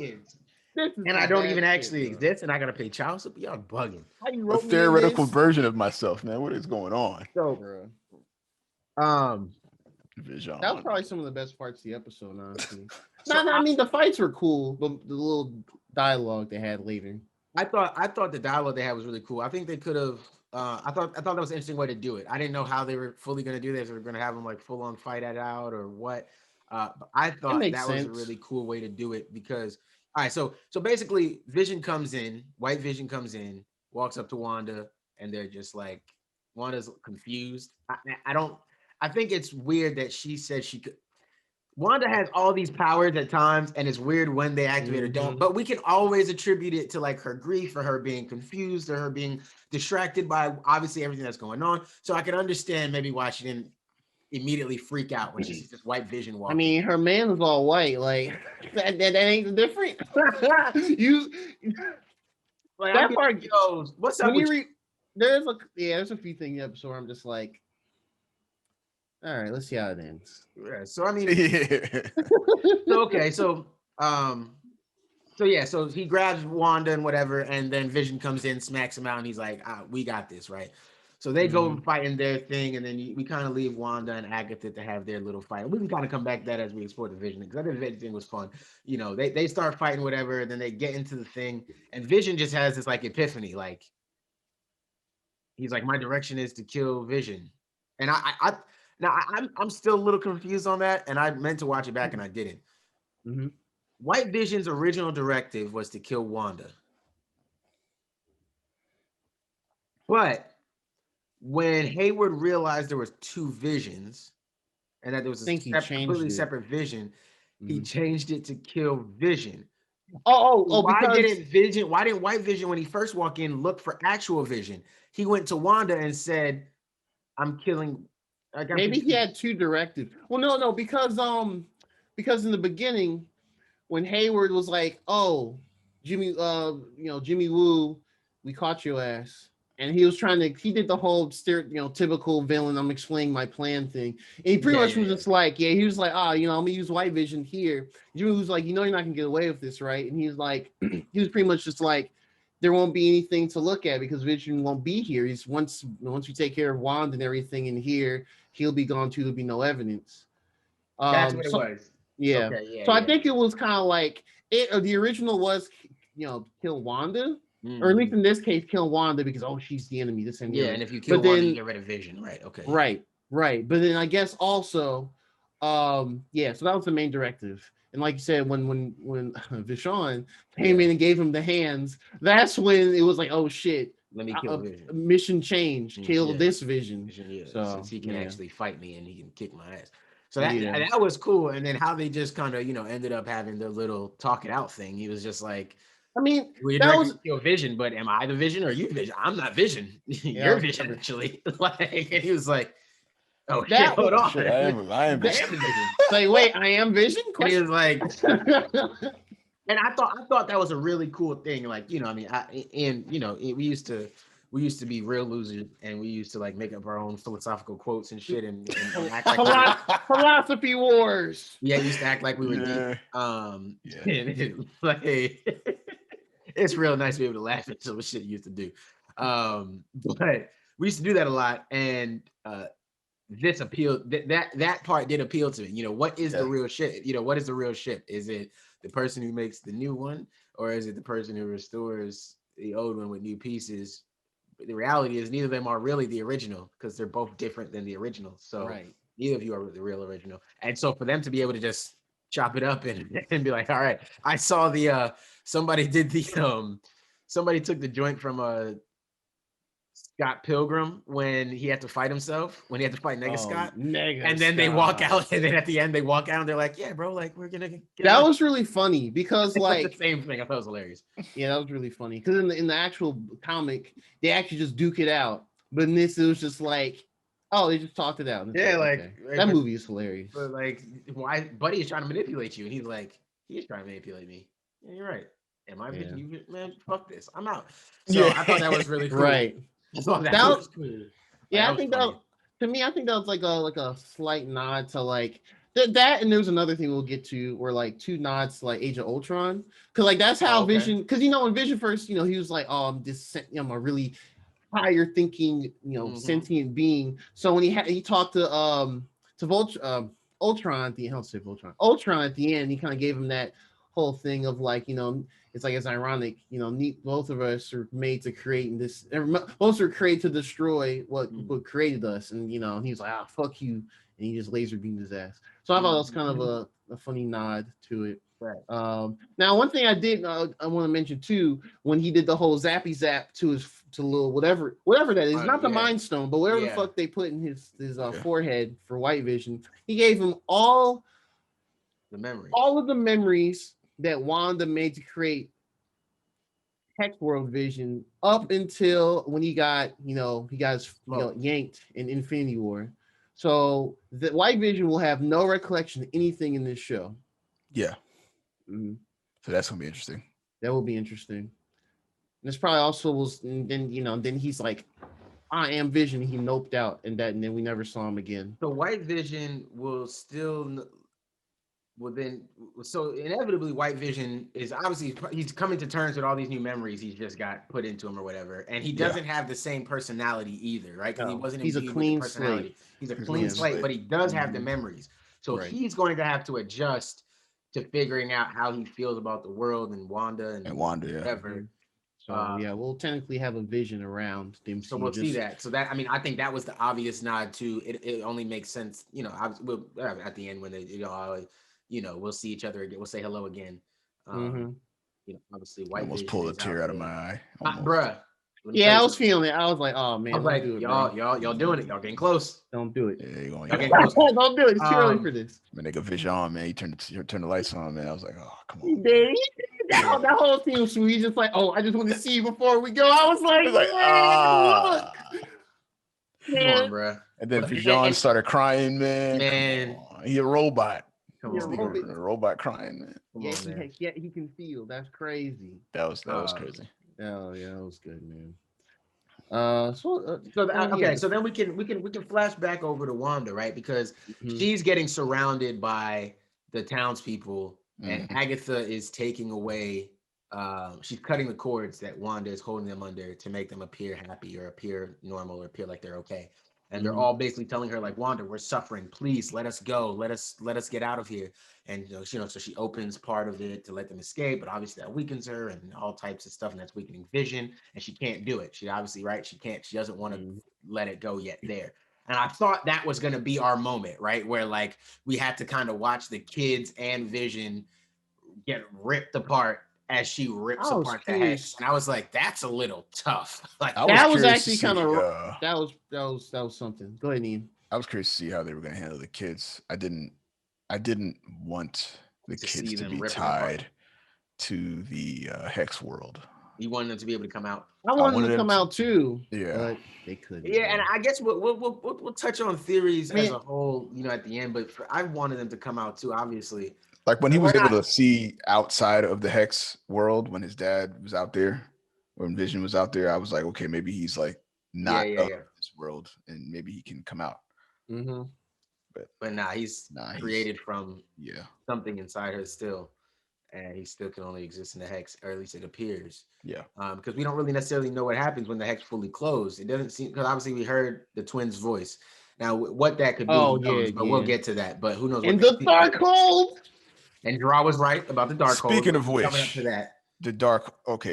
and I don't even actually exist, and I gotta pay child support. Y'all bugging. How you A wrote me in theoretical this? version of myself, man. What is going on? So, Bro. Vision. That was probably some of the best parts of the episode, honestly. So I mean the fights were cool, but the little dialogue they had later. I thought the dialogue they had was really cool. I think they could have. I thought that was an interesting way to do it. I didn't know how they were fully going to do this. If they were going to have them like full on fight it out or what. But I thought makes that was a sense. really cool way to do it because all right. So basically, Vision comes in. White Vision comes in, walks up to Wanda, and they're just like, Wanda's confused. I don't. I think it's weird that she said she could. Wanda has all these powers at times, and it's weird when they activate or don't. But we can always attribute it to like her grief, or her being confused, or her being distracted by obviously everything that's going on. So I can understand maybe why she didn't immediately freak out when she sees this white Vision walking. I mean, her man was all white. Like that ain't different. You like, that part. Yo, what's up? When you read, there's a few things in the episode where I'm just like, all right, let's see how it ends. Yeah, so I mean, so he grabs Wanda and whatever, and then Vision comes in, smacks him out, and he's like, "We got this, right?" So they go fighting their thing, and then we kind of leave Wanda and Agatha to have their little fight. We can kind of come back to that as we explore the Vision, because I think the Vision thing was fun. You know, they start fighting whatever, and then they get into the thing, and Vision just has this like epiphany, like he's like, "My direction is to kill Vision," and I'm still a little confused on that, and I meant to watch it back and I didn't. Mm-hmm. White Vision's original directive was to kill Wanda. But when Hayward realized there was two visions and that there was a completely separate vision, he changed it to kill Vision. Why didn't White Vision, when he first walked in, look for actual Vision? He went to Wanda and said, "I'm killing." Maybe he had two directives. Well, no, because in the beginning, when Hayward was like, "Oh, Jimmy, Jimmy Woo, we caught your ass," and he was he did the whole typical villain, "I'm explaining my plan" thing, and he pretty much was just like, he was like, I'm gonna use White Vision here. Jimmy Woo's like, you're not gonna get away with this, right? And he's like, he was pretty much just like, there won't be anything to look at because Vision won't be here. He's once we take care of Wanda and everything in here, he'll be gone too. There'll be no evidence. That's what it was. Yeah. Okay, I think it was kind of like it. Or the original was, kill Wanda, or at least in this case, kill Wanda because she's the enemy. This and and if you kill Wanda, you get rid of Vision, right? Okay. Right. But then I guess also, so that was the main directive. And like you said, when Vishon came in and gave him the hands, that's when it was like, oh shit, let me kill Vision. Mission changed. Kill this Vision. So he can actually fight me and he can kick my ass. So that was cool. And then how they just kind of ended up having their little talk it out thing. He was just like, I mean, that was your Vision, but am I the Vision or you Vision? I'm not Vision. You're Vision actually. And he was like, oh shit, hold on. Shit, I am Vision. Like, wait, I am Vision? And he was like, and I thought that was a really cool thing. Like, we used to be real losers, and we used to like make up our own philosophical quotes and shit, and act like philosophy wars. Yeah, we used to act like we were deep. It's real nice to be able to laugh at some shit you used to do. But we used to do that a lot, and this appealed. That part did appeal to me. What is the real shit? What is the real ship? Is it the person who makes the new one, or is it the person who restores the old one with new pieces? The reality is neither of them are really the original, because they're both different than the original. So neither of you are the real original. And so for them to be able to just chop it up and be like, all right, I saw the somebody took the joint from Scott Pilgrim when he had to fight himself, when he had to fight Nega Scott. And then they walk out, and then at the end they walk out and they're like, yeah, bro, like we're gonna get that out. Was really funny because like the same thing. I thought it was hilarious. Yeah, that was really funny. Because in the actual comic, they actually just duke it out. But in this, it was just like, they just talked it out. Yeah, that movie is hilarious. But like, why Buddy is trying to manipulate you, and he's like, he's trying to manipulate me. Yeah, you're right. Am I you, man? Fuck this. I'm out. So I thought that was really cool. Right. That was cool. Yeah, I think that to me, I think that was like a slight nod to like That and there's another thing we'll get to, where like two nods to like Age of Ultron, because like that's how okay. Vision, because when Vision first, he was like, oh, I'm a really higher thinking, sentient being. So when he talked to Ultron at the end, I'll say Ultron at the end, he kind of gave him that whole thing of like, it's like, it's ironic, both of us are made to create, and this both are created to destroy what created us, and he's like, ah, fuck you, and he just laser beamed his ass. So I thought that was kind of a funny nod to it. Right. Now, one thing I want to mention too, when he did the whole zappy zap to little whatever that is, not the Mind Stone, but whatever the fuck they put in his forehead for White Vision, he gave him all of the memories that Wanda made to create Hex World Vision up until when he got yanked in Infinity War. So the White Vision will have no recollection of anything in this show. Yeah. Mm-hmm. So that's gonna be interesting. That will be interesting. And this probably also was. And then he's like, "I am Vision." He noped out, and then we never saw him again. So White Vision will so inevitably White Vision is obviously, he's coming to terms with all these new memories he's just got put into him or whatever, and he doesn't have the same personality either, right? Because he wasn't. He's a clean slate. He's a clean slate, but he does have the memories. So he's going to have to adjust to figuring out how he feels about the world and Wanda and whatever. So we'll technically have a Vision around them. So we'll see that. So that, I think that was the obvious nod to it. It only makes sense, at the end when they, we'll see each other again. We'll say hello again. Obviously, White almost pulled a tear out of my eye, bruh. Yeah, I was feeling it. I was like, oh man, I was like, y'all doing it. Y'all getting close. Don't do it. Yeah, don't do it. It's too early for this. My nigga Vision, man, he turned the lights on, man. I was like, oh, come on. That whole scene was sweet. Just like, oh, I just want to see you before we go. I was like, look. Come on, bro. And then Vision started crying, man. He a robot. Come on, a robot crying, man. Yeah, he can feel. That's crazy. That was crazy. Oh yeah, that was good, man. So then we can flash back over to Wanda, right? Because she's getting surrounded by the townspeople, and Agatha is taking away. She's cutting the cords that Wanda is holding them under to make them appear happy or appear normal or appear like they're okay. And they're all basically telling her, like, Wanda, we're suffering. Please let us go. Let us get out of here. And so she opens part of it to let them escape, but obviously that weakens her and all types of stuff, and that's weakening Vision. And she can't do it. She obviously, right? She can't. She doesn't want to let it go yet. There. And I thought that was going to be our moment, right? Where like we had to kind of watch the kids and Vision get ripped apart as she rips apart the Hex, and I was like, "That's a little tough." Like that was actually kind of that was something. Go ahead, Ian. I was curious to see how they were going to handle the kids. I didn't want the kids to be tied to the Hex world. You wanted them to be able to come out. I wanted them to come out too. Yeah, but they couldn't. Yeah, and I guess we'll touch on theories as a whole, at the end. But I wanted them to come out too, obviously. Like when he was able to see outside of the Hex world, when his dad was out there, when Vision was out there, I was like, okay, maybe he's like not of this world, and maybe he can come out. Mm-hmm. But he's created from something inside her still, and he still can only exist in the Hex, or at least it appears. Yeah. Because we don't really necessarily know what happens when the Hex fully closed. It doesn't seem, because obviously we heard the twins' voice. Now what that could be, but we'll get to that. But who knows? In the Darkhold. And Draw was right about the Darkhold. Speaking of which, coming up to that.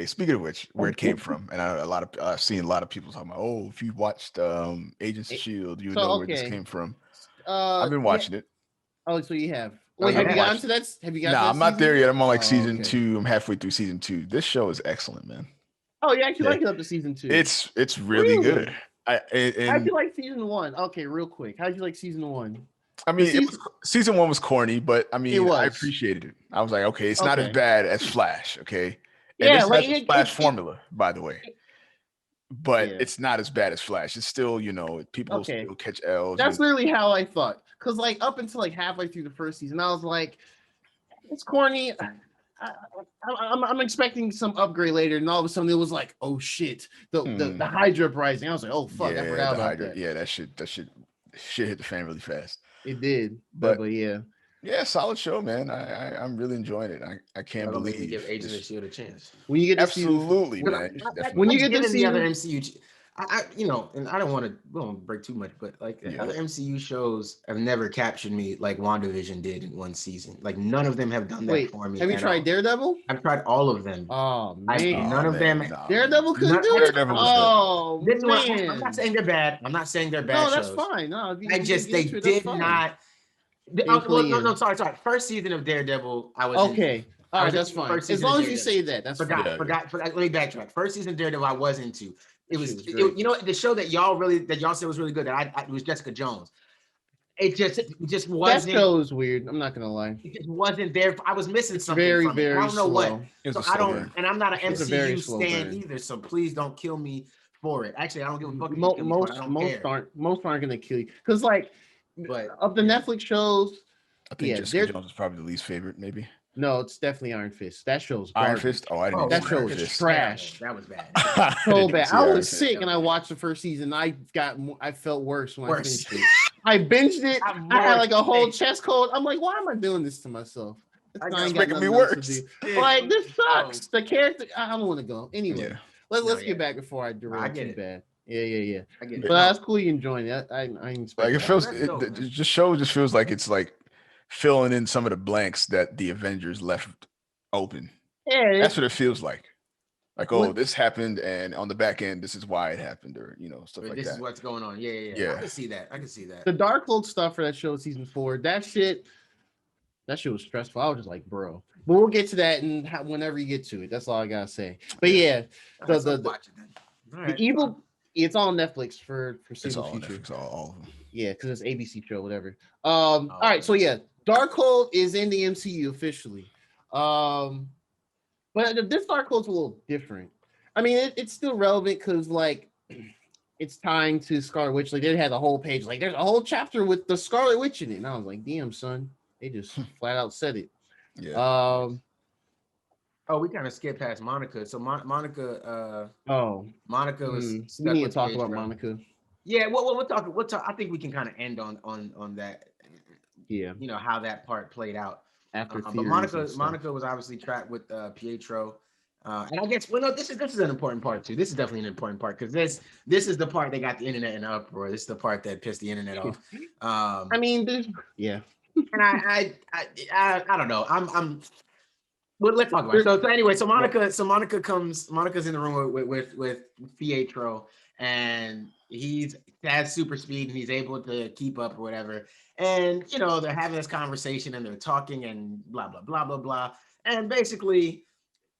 Speaking of which, where it came from, and I've seen a lot of people talking about, oh, if you watched Agents of S.H.I.E.L.D., you know where this came from. I've been watching it. Oh, so you have. Wait, have you gotten to that? Have you gotten I'm not there yet. I'm on like season 2. I'm halfway through season 2. This show is excellent, man. Oh, you actually like it up to season 2? It's really good. How'd you like season 1? Okay, real quick. How'd you like season 1? I mean, season 1 was corny, but I mean, I appreciated it. I was like, okay, it's not as bad as Flash, okay? And this has a Flash formula, by the way. But it's not as bad as Flash. It's still, people still catch L's. That's literally how I thought. Because like up until like halfway through the first season, I was like, it's corny. I'm expecting some upgrade later, and all of a sudden it was like, oh shit, the Hydra uprising. I was like, oh fuck, I forgot about that. Yeah, that shit hit the fan really fast. It did, but yeah. Yeah, solid show, man. I'm really enjoying it. I can't That'll make me believe give Agents of this. Shield a chance. When you get to see, Absolutely, Because man. You should When definitely. you get to given see- the other MCU, you know, and I don't want to, we don't break too much, but like the Yeah. other MCU shows have never captured me like WandaVision did in one season. Like none of them have done that wait, for me. have you at tried all. Daredevil? I've tried all of them. Oh I man, none of them. Nah, Daredevil couldn't None- do it. Daredevil was dope. Oh This one, man, I'm not saying they're bad. I'm not saying they're bad no, that's shows. fine. No, if you I can just get they into it, that's did fine. not. Didn't pull you in. Sorry. First season of Daredevil, I was Okay, all I right, was that's into the fine. first As season long of as you Daredevil. say that, that's fine. Forgot. Let me backtrack. First season of Daredevil, I was into. It was, shit was great. you know, the show that y'all said was really good. It was Jessica Jones. It just That wasn't. show is weird. I'm not gonna lie. It just wasn't there. I was missing something. Very, from it. very I don't know what. slow. It was So a I slow don't, burn. and I'm not an It's a very MCU slow stan burn. either. So please don't kill me for it. Actually, I don't give a fuck if you kill me for it. I don't care. Most aren't gonna kill you because like But of the Netflix shows, I think yeah, Jessica they're- Jones is probably the least favorite, maybe. no, it's definitely Iron Fist. That show's Iron garbage. Fist. Oh, I didn't. Oh, even that see show Iron is Fist. trash. That was bad. I So didn't bad. see I Iron was Fist. sick and I watched the first season. I felt worse when Worse. I finished it. I binged it. I'm I had more like a whole sick. chest cold. I'm like, why am I doing this to myself? I ain't got- It's making me nothing else to worse. do. Like this sucks. The character. I don't want to go. Anyway, Yeah. let's yeah. get back before I derail get too it. bad. Yeah. I get it. But No, that's cool. You enjoying it. I ain't expect Like it that. feels. That's It, dope, it man. just show just feels like it's like filling in some of the blanks that the Avengers left open. Yeah, That's what it feels like. Like, oh, What- this happened, and on the back end, this is why it happened, or stuff like this that. is what's going on. Yeah. Yeah. I can see that. I can see that. the Darkhold stuff for that show season 4. That shit was stressful. I was just like, bro. But we'll get to that and whenever you get to it. That's all I gotta say. But yeah, All right, so the watch it then. All the right. evil. It's on Netflix for It's Single all Future. Netflix, all of them. Yeah, because it's ABC show, whatever. All right, so yeah, Darkhold is in the MCU officially. But this Darkhold's a little different. I mean, it's still relevant because like it's tying to Scarlet Witch. Like they had a whole page, like there's a whole chapter with the Scarlet Witch in it. And I was like, damn, son, they just flat out said it. Yeah. Oh, we kind of skipped past Monica. So Monica was we stuck need to with talk about Pietro. Monica. Yeah, we'll talk. I think we can kind of end on that. Yeah, You know how that part played out. after But theories Monica and stuff. was obviously trapped with Pietro. And I guess no, this is an important part too. This is definitely an important part because this is the part that got the internet in uproar. This is the part that pissed the internet off. I mean, yeah. And I don't know. Well, let's talk about it. So anyway, Monica's in the room with Pietro, and he has super speed and he's able to keep up or whatever. And they're having this conversation and they're talking and blah blah blah blah blah. And basically,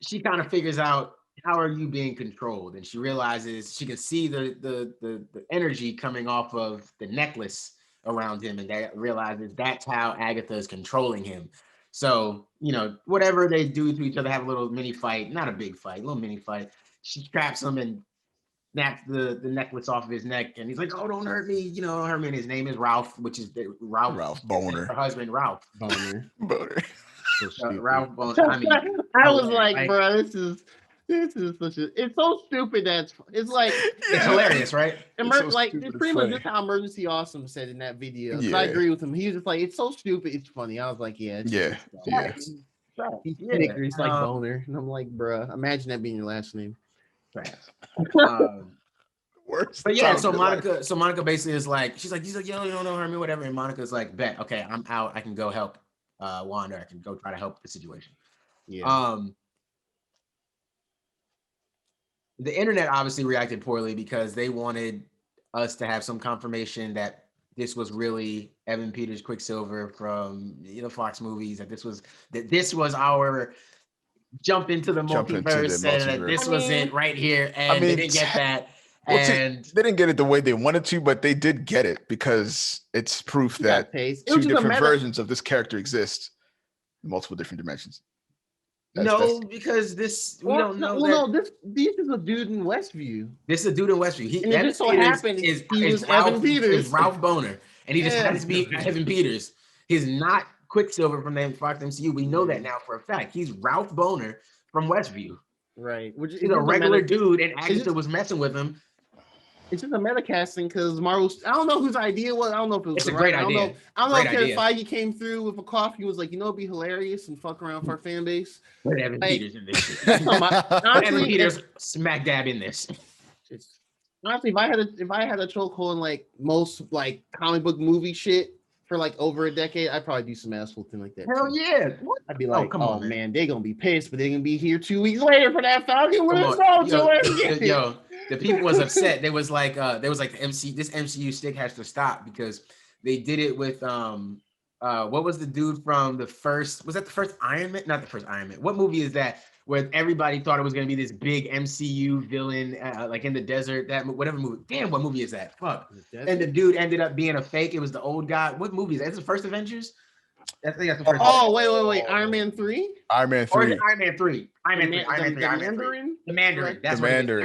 she kind of figures out how are you being controlled, and she realizes she can see the energy coming off of the necklace around him, and that realizes that's how Agatha is controlling him. So, whatever they do to each other, have a little mini fight, not a big fight, a little mini fight. She traps him and snaps the necklace off of his neck, and he's like, "Oh, don't hurt me!" Don't hurt me. And his name is Ralph, which is Ralph Boner. her husband, Ralph. Boner. Boner. So stupid. Ralph Boner. I mean, I was like, bro, this is such a. It's so stupid that it's like it's hilarious, right? It's so like stupid, it's it's pretty much funny. just how Emergency Awesome said in that video. 'Cause Yeah. I agree with him. He was just like, it's so stupid, it's funny. I was like, yeah, it's Yeah. Yeah. He's Yeah. He's like Boner, and I'm like, bro, imagine that being your last name. Worst. But yeah, time so of your life. Monica basically is like, she's like, yo, you don't hurt me, whatever. And Monica's like, bet, okay, I'm out. I can go help Wanda. I can go try to help the situation. Yeah. The internet obviously reacted poorly because they wanted us to have some confirmation that this was really Evan Peters Quicksilver from Fox movies, that this was our jump into the Jump into the multiverse, and that multiverse. this was it right here. And I mean, they didn't get that. Well, And they didn't get it the way they wanted to, but they did get it because it's proof He got that taste. It two was just a different matter. versions of this character exist in multiple different dimensions. Because we Well, don't know. no, this is a dude in Westview. This is a dude in Westview. And it just so happened he was Evan Peters. Is Ralph Boner, and he just Yeah. happens to be Evan Peters. He's not Quicksilver from the Fox MCU. We know that now for a fact. He's Ralph Boner from Westview. Right. Which He's a regular dude, and Is Agatha it- was messing with him. It's just a meta casting because Marvel's. I don't know whose idea it was. I don't know if it was It's the a great writer. idea. I don't know if Great Kevin idea. Feige came through with a coffee and was like, it'd be hilarious and fuck around for our fan base. Put Evan Like, Peters in this shit. Evan honestly, Peters smack dab in this. honestly, if I had a chokehold in like most like comic book movie shit for like over a decade, I'd probably do some asshole thing like that. Hell too. yeah. What? I'd be like, come oh on, man, they're gonna be pissed, but they're gonna be here 2 weeks later for that Falcon Winter Come Soldier. on. Yo, the people was upset. They was like the this MCU stick has to stop because they did it with what was the dude from the first, was that the first Iron Man? Not the first Iron Man. What movie is that where everybody thought it was going to be this big MCU villain like in the desert, that whatever movie. Damn, what movie is that? Fuck. And the dude ended up being a fake. It was the old guy. What movie is that? Is it the first Avengers? I think that's the first. Oh, wait. Iron Man 3? Iron Man Or 3. is it Iron Man 3? Iron Man 3. Iron Man 3. The Mandarin. That's The what Mandarin,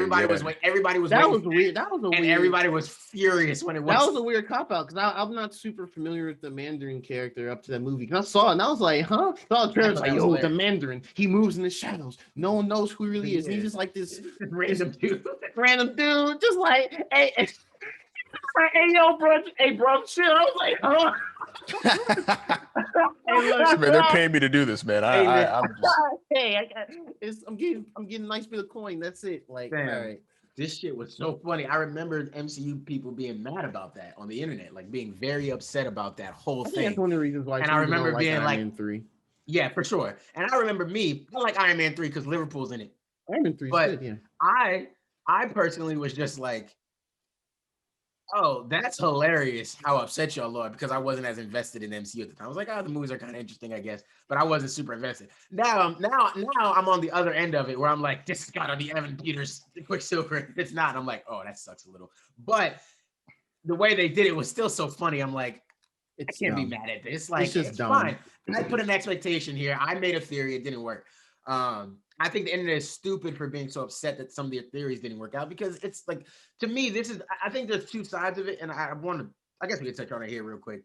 everybody was That waiting. was weird. That was a And weird. everybody was furious when it was. That was a weird cop out because I'm not super familiar with the Mandarin character up to that movie. Cause I saw it and I was like, huh? I saw the trailer, like, yo, the Mandarin. He moves in the shadows. No one knows who he really is. And he's just like this random dude. Just like, hey, hey, yo, bro, shit. I was like, huh? Hey, look, Man, they're paying me to do this, man. I'm just... I'm getting a nice bit of coin. That's it. Like, Damn. all right. This shit was so funny. I remember MCU people being mad about that on the internet, like being very upset about that whole I think thing. that's one of the reasons why. And I remember being Iron like, Man 3. Yeah, for sure. And I remember I like Iron Man 3 because Liverpool's in it. Iron Man 3 is good, yeah. I personally was just like, oh, that's hilarious how upset y'all are, because I wasn't as invested in MCU at the time. I was like, oh, the movies are kind of interesting, I guess, but I wasn't super invested. Now I'm on the other end of it where I'm like, this has got to be Evan Peters, Quicksilver. It's not. I'm like, oh, that sucks a little. But the way they did it was still so funny. I'm like, I can't be mad at this. Like, it's fine. I put an expectation here. I made a theory. It didn't work. I think the internet is stupid for being so upset that some of their theories didn't work out, because it's like, to me, I think there's two sides of it. And I guess we can touch on it here real quick.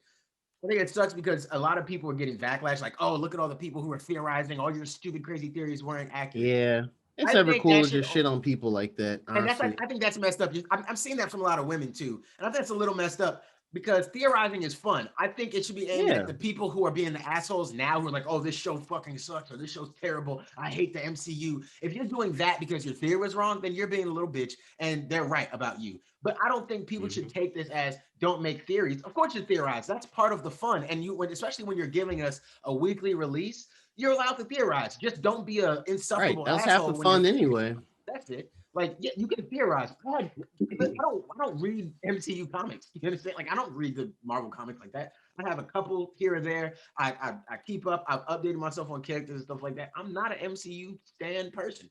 I think it sucks because a lot of people are getting backlash. Like, oh, look at all the people who are theorizing. All your stupid, crazy theories weren't accurate. Yeah. It's never cool to just shit on people like that. Honestly. And that's like, I think that's messed up. I'm seeing that from a lot of women too. And I think that's a little messed up, because theorizing is fun. I think it should be aimed at the people who are being the assholes now, who are like, oh, this show fucking sucks, or this show's terrible. I hate the MCU. If you're doing that because your theory was wrong, then you're being a little bitch and they're right about you. But I don't think people should take this as don't make theories. Of course you theorize. That's part of the fun. And especially when you're giving us a weekly release, you're allowed to theorize. Just don't be a insufferable asshole. That's half the fun anyway. That's it. Like, yeah, you can theorize. I don't read MCU comics. You understand? Like, I don't read the Marvel comics like that. I have a couple here or there. I keep up. I've updated myself on characters and stuff like that. I'm not an MCU stan person.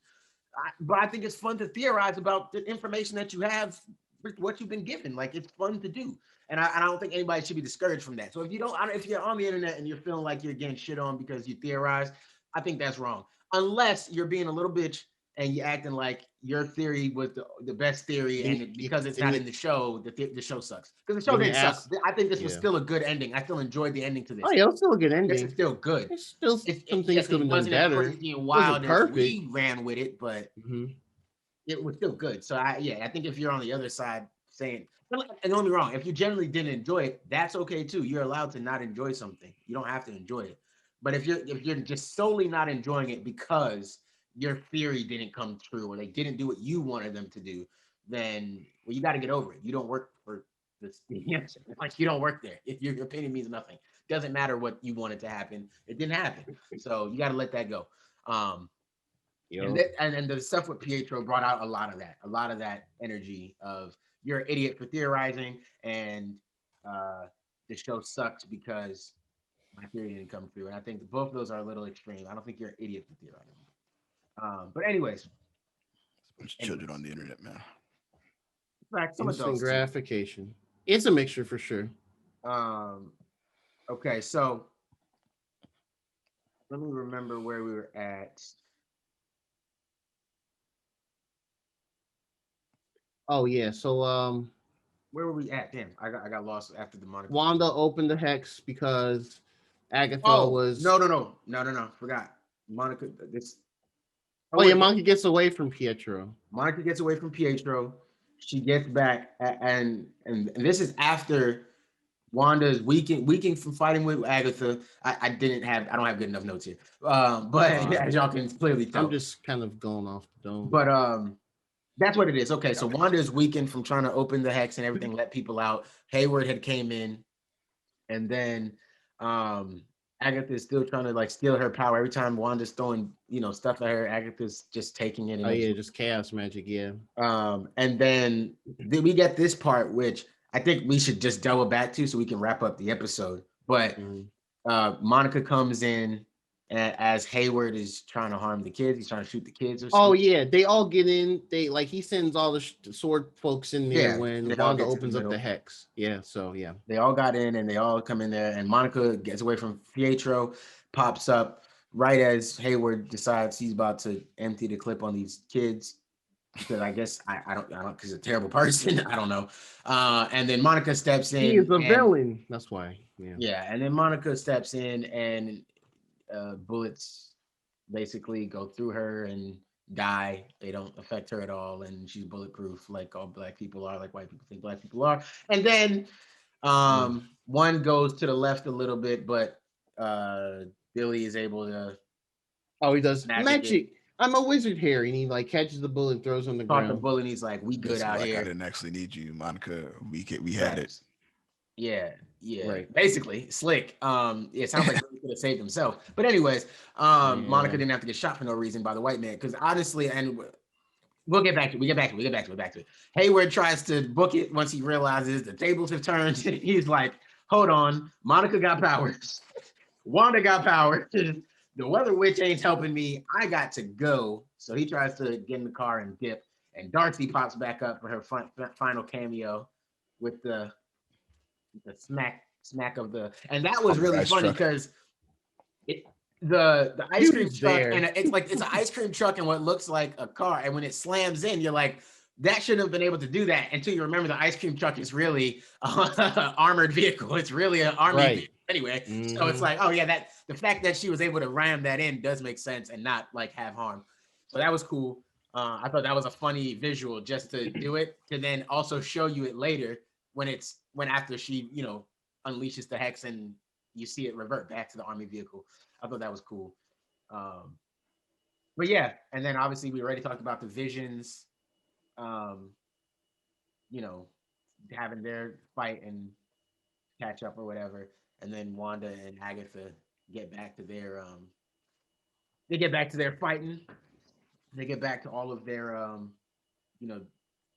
But I think it's fun to theorize about the information that you have with what you've been given. Like, it's fun to do. And I don't think anybody should be discouraged from that. So if you're on the internet and you're feeling like you're getting shit on because you theorize, I think that's wrong. Unless you're being a little bitch and you're acting like your theory was the best theory, and because it's not in the show, the show sucks. Because the show didn't suck. I think this was still a good ending. I still enjoyed the ending to this. Oh yeah, it was still a good ending. It's still good. It's still some things could have done better. Crazy and wild as we ran with it, but it was still good. So I think if you're on the other side saying, and don't be wrong, if you generally didn't enjoy it, that's okay too. You're allowed to not enjoy something. You don't have to enjoy it. But if you're just solely not enjoying it because your theory didn't come true, or they didn't do what you wanted them to do, then you got to get over it. You don't work for this. Like, you don't work there. If your opinion means nothing, doesn't matter what you wanted to happen. It didn't happen. So you got to let that go. And the stuff with Pietro brought out a lot of that energy of, you're an idiot for theorizing, and the show sucked because my theory didn't come through. And I think both of those are a little extreme. I don't think you're an idiot for theorizing. But anyways, bunch of children on the internet, man. Instant gratification. It's a mixture for sure. Okay, so let me remember where we were at. Oh yeah, so where were we at? Damn, I got lost after the Monica. Wanda opened the hex because Agatha was no. Forgot Monica. Monica gets away from Pietro. Monica gets away from Pietro. she gets back and this is after Wanda's weakening from fighting with Agatha. I don't have good enough notes here. But as y'all can clearly tell. I'm just kind of going off the dome. But that's what it is. Okay, so Wanda is weakened from trying to open the hex and everything, let people out. Hayward had came in, and then Agatha is still trying to like steal her power. Every time Wanda's throwing, stuff at her, Agatha's just taking it. And just chaos magic, yeah. And then we get this part, which I think we should just double back to so we can wrap up the episode. But Monica comes in as Hayward is trying to harm the kids. He's trying to shoot the kids or something. Oh yeah, they all get in. He sends all the sword folks in there when Wanda opens up the hex. Yeah, so yeah. They all got in and they all come in there, and Monica gets away from Pietro, pops up right as Hayward decides he's about to empty the clip on these kids. Because I guess I don't because he's a terrible person. I don't know. And then Monica steps in. He is a villain. That's why. Yeah. Yeah, and then Monica steps in and bullets basically go through her and die. They don't affect her at all, and she's bulletproof like all black people are, like white people think black people are. And then one goes to the left a little bit, but Billy is able to. Oh, he does magic. I'm a wizard here, and he like catches the bullet and throws on the ground. The bullet, and he's like, "We good out here." I didn't actually need you, Monica. We had it. Yeah, right. Basically, slick. It sounds like he could have saved himself. But anyways, Monica didn't have to get shot for no reason by the white man. Because honestly, and we'll get back to it. Hayward tries to book it once he realizes the tables have turned. He's like, hold on, Monica got powers. Wanda got powers. The Weather Witch ain't helping me. I got to go. So he tries to get in the car and dip. And Darcy pops back up for her final cameo with the smack of the, and that was really funny because the ice cream truck and it's an ice cream truck and what looks like a car, and when it slams in, you're like, that shouldn't have been able to do that until you remember the ice cream truck is really an armored vehicle. It's really an army vehicle anyway. So it's like, oh yeah, that the fact that she was able to ram that in does make sense and not like have harm. So that was cool. I thought that was a funny visual just to do it, to then also show you it later when after she, unleashes the hex and you see it revert back to the army vehicle. I thought that was cool. But yeah, and then obviously we already talked about the visions, having their fight and catch up or whatever. And then Wanda and Agatha get back to their fighting. They get back to all of their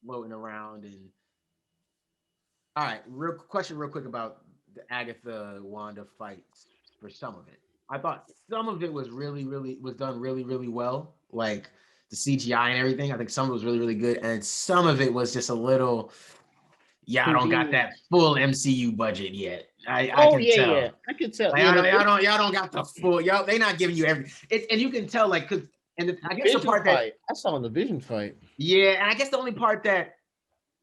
floating around. And all right, real quick about the Agatha Wanda fights. For some of it, I thought some of it was done really well, like the CGI and everything. I think some of it was really good, and some of it was just a little. I don't got that full MCU budget yet. I can tell. Yeah, I can tell. Like, y'all don't got the full. They not giving you every. And you can tell, like, because I guess the part that I saw in the Vision fight. Yeah, and I guess the only part that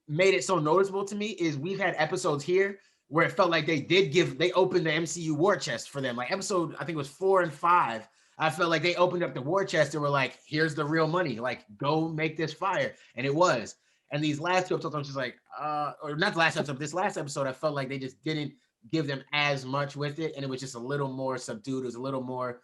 made it so noticeable to me is we've had episodes here where it felt like they opened the MCU war chest for them. Like episode, I think it was 4 and 5. I felt like they opened up the war chest and were like, here's the real money. Like, go make this fire. And it was. And these last 2 episodes, I was just like, or not the last episode, this last episode, I felt like they just didn't give them as much with it. And it was just a little more subdued. It was a little more.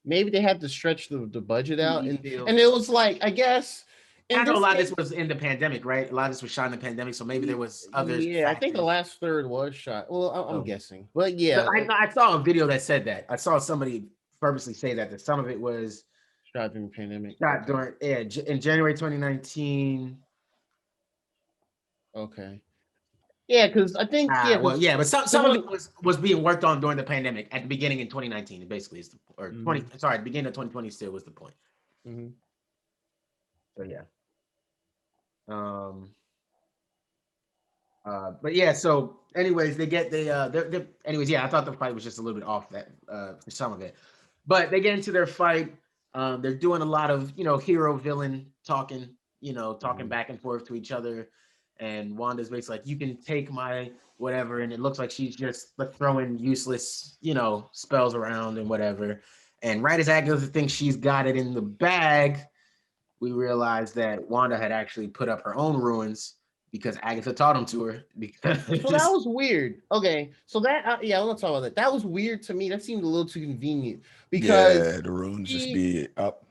Maybe they had to stretch the budget out. And it was like, I guess. I know a lot of this was in the pandemic, right? A lot of this was shot in the pandemic, so maybe there was other. Yeah, factors. I think the last third was shot. Well, I'm guessing, but yeah, I saw a video that said that. I saw somebody purposely say that some of it was shot during the pandemic. Shot during in January 2019. Okay. Yeah, because I think but some of it was being worked on during the pandemic at the beginning in 2019. Basically, is the beginning of 2020 still was the point. Mm-hmm. So yeah. But yeah, so anyways, I thought the fight was just a little bit off that for some of it. But they get into their fight. They're doing a lot of, hero villain talking, talking back and forth to each other. And Wanda's basically like, you can take my whatever, and it looks like she's just throwing useless, spells around and whatever. And right as Agatha thinks she's got it in the bag, we realized that Wanda had actually put up her own ruins because Agatha taught him to her. Because So that was weird. Okay, so that yeah, I want to talk about that. That was weird to me. That seemed a little too convenient because Yeah, the runes just she be up.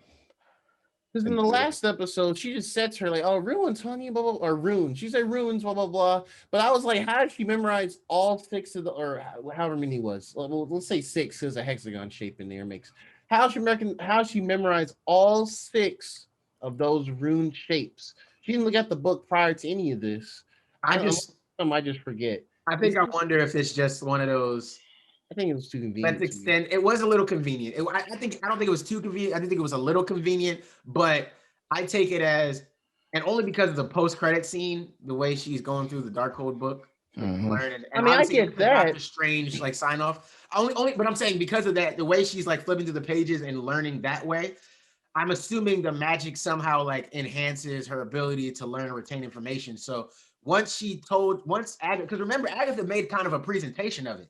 because in And the last episode she just said to her like, "Oh, runes, honey," blah blah, or runes. She said runes, blah blah blah. But I was like, how did she memorize all six of the or however many it was? Well, let's say six because a hexagon shape in there makes. How she memorized all six of those rune shapes? She didn't look at the book prior to any of this. I just I just forget. I think I wonder if it's just one of those. I think it was too Let's convenient. extend. It was a little convenient. I don't think it was too convenient. I think it was a little convenient, but I take it as, and only because of the post-credit scene, the way she's going through the Darkhold book, learn, and I mean, I obviously get that. Doctor Strange like sign off. Only, but I'm saying because of that, the way she's like flipping through the pages and learning that way, I'm assuming the magic somehow like enhances her ability to learn and retain information. So once Agatha, because remember Agatha made kind of a presentation of it.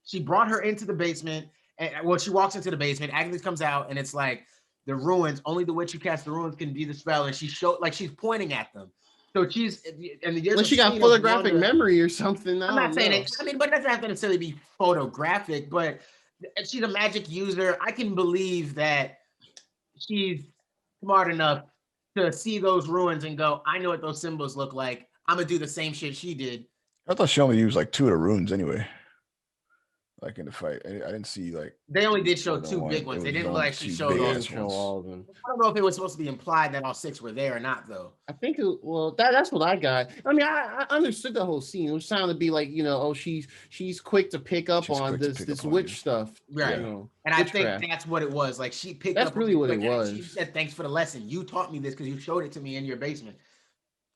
She brought her into the basement, and she walks into the basement. Agatha comes out, and it's like the ruins. Only the witch who casts the ruins can do the spell, and she's pointing at them. So she's and Well, she got photographic memory or something. I'm not saying it. I mean, but it doesn't have to necessarily be photographic. But she's a magic user. I can believe that she's smart enough to see those ruins and go, I know what those symbols look like. I'm gonna do the same shit she did. I thought she only used like 2 of the runes anyway. Like in the fight, I didn't see like they only did show 2 big ones. They didn't like she showed all of them. I don't know if it was supposed to be implied that all 6 were there or not, though. I think that's what I got. I mean, I understood the whole scene. It was trying to be like, oh, she's quick to pick up on this witch stuff, right? And I think that's what it was. Like she picked up. That's really what it was. She said, "Thanks for the lesson. You taught me this because you showed it to me in your basement.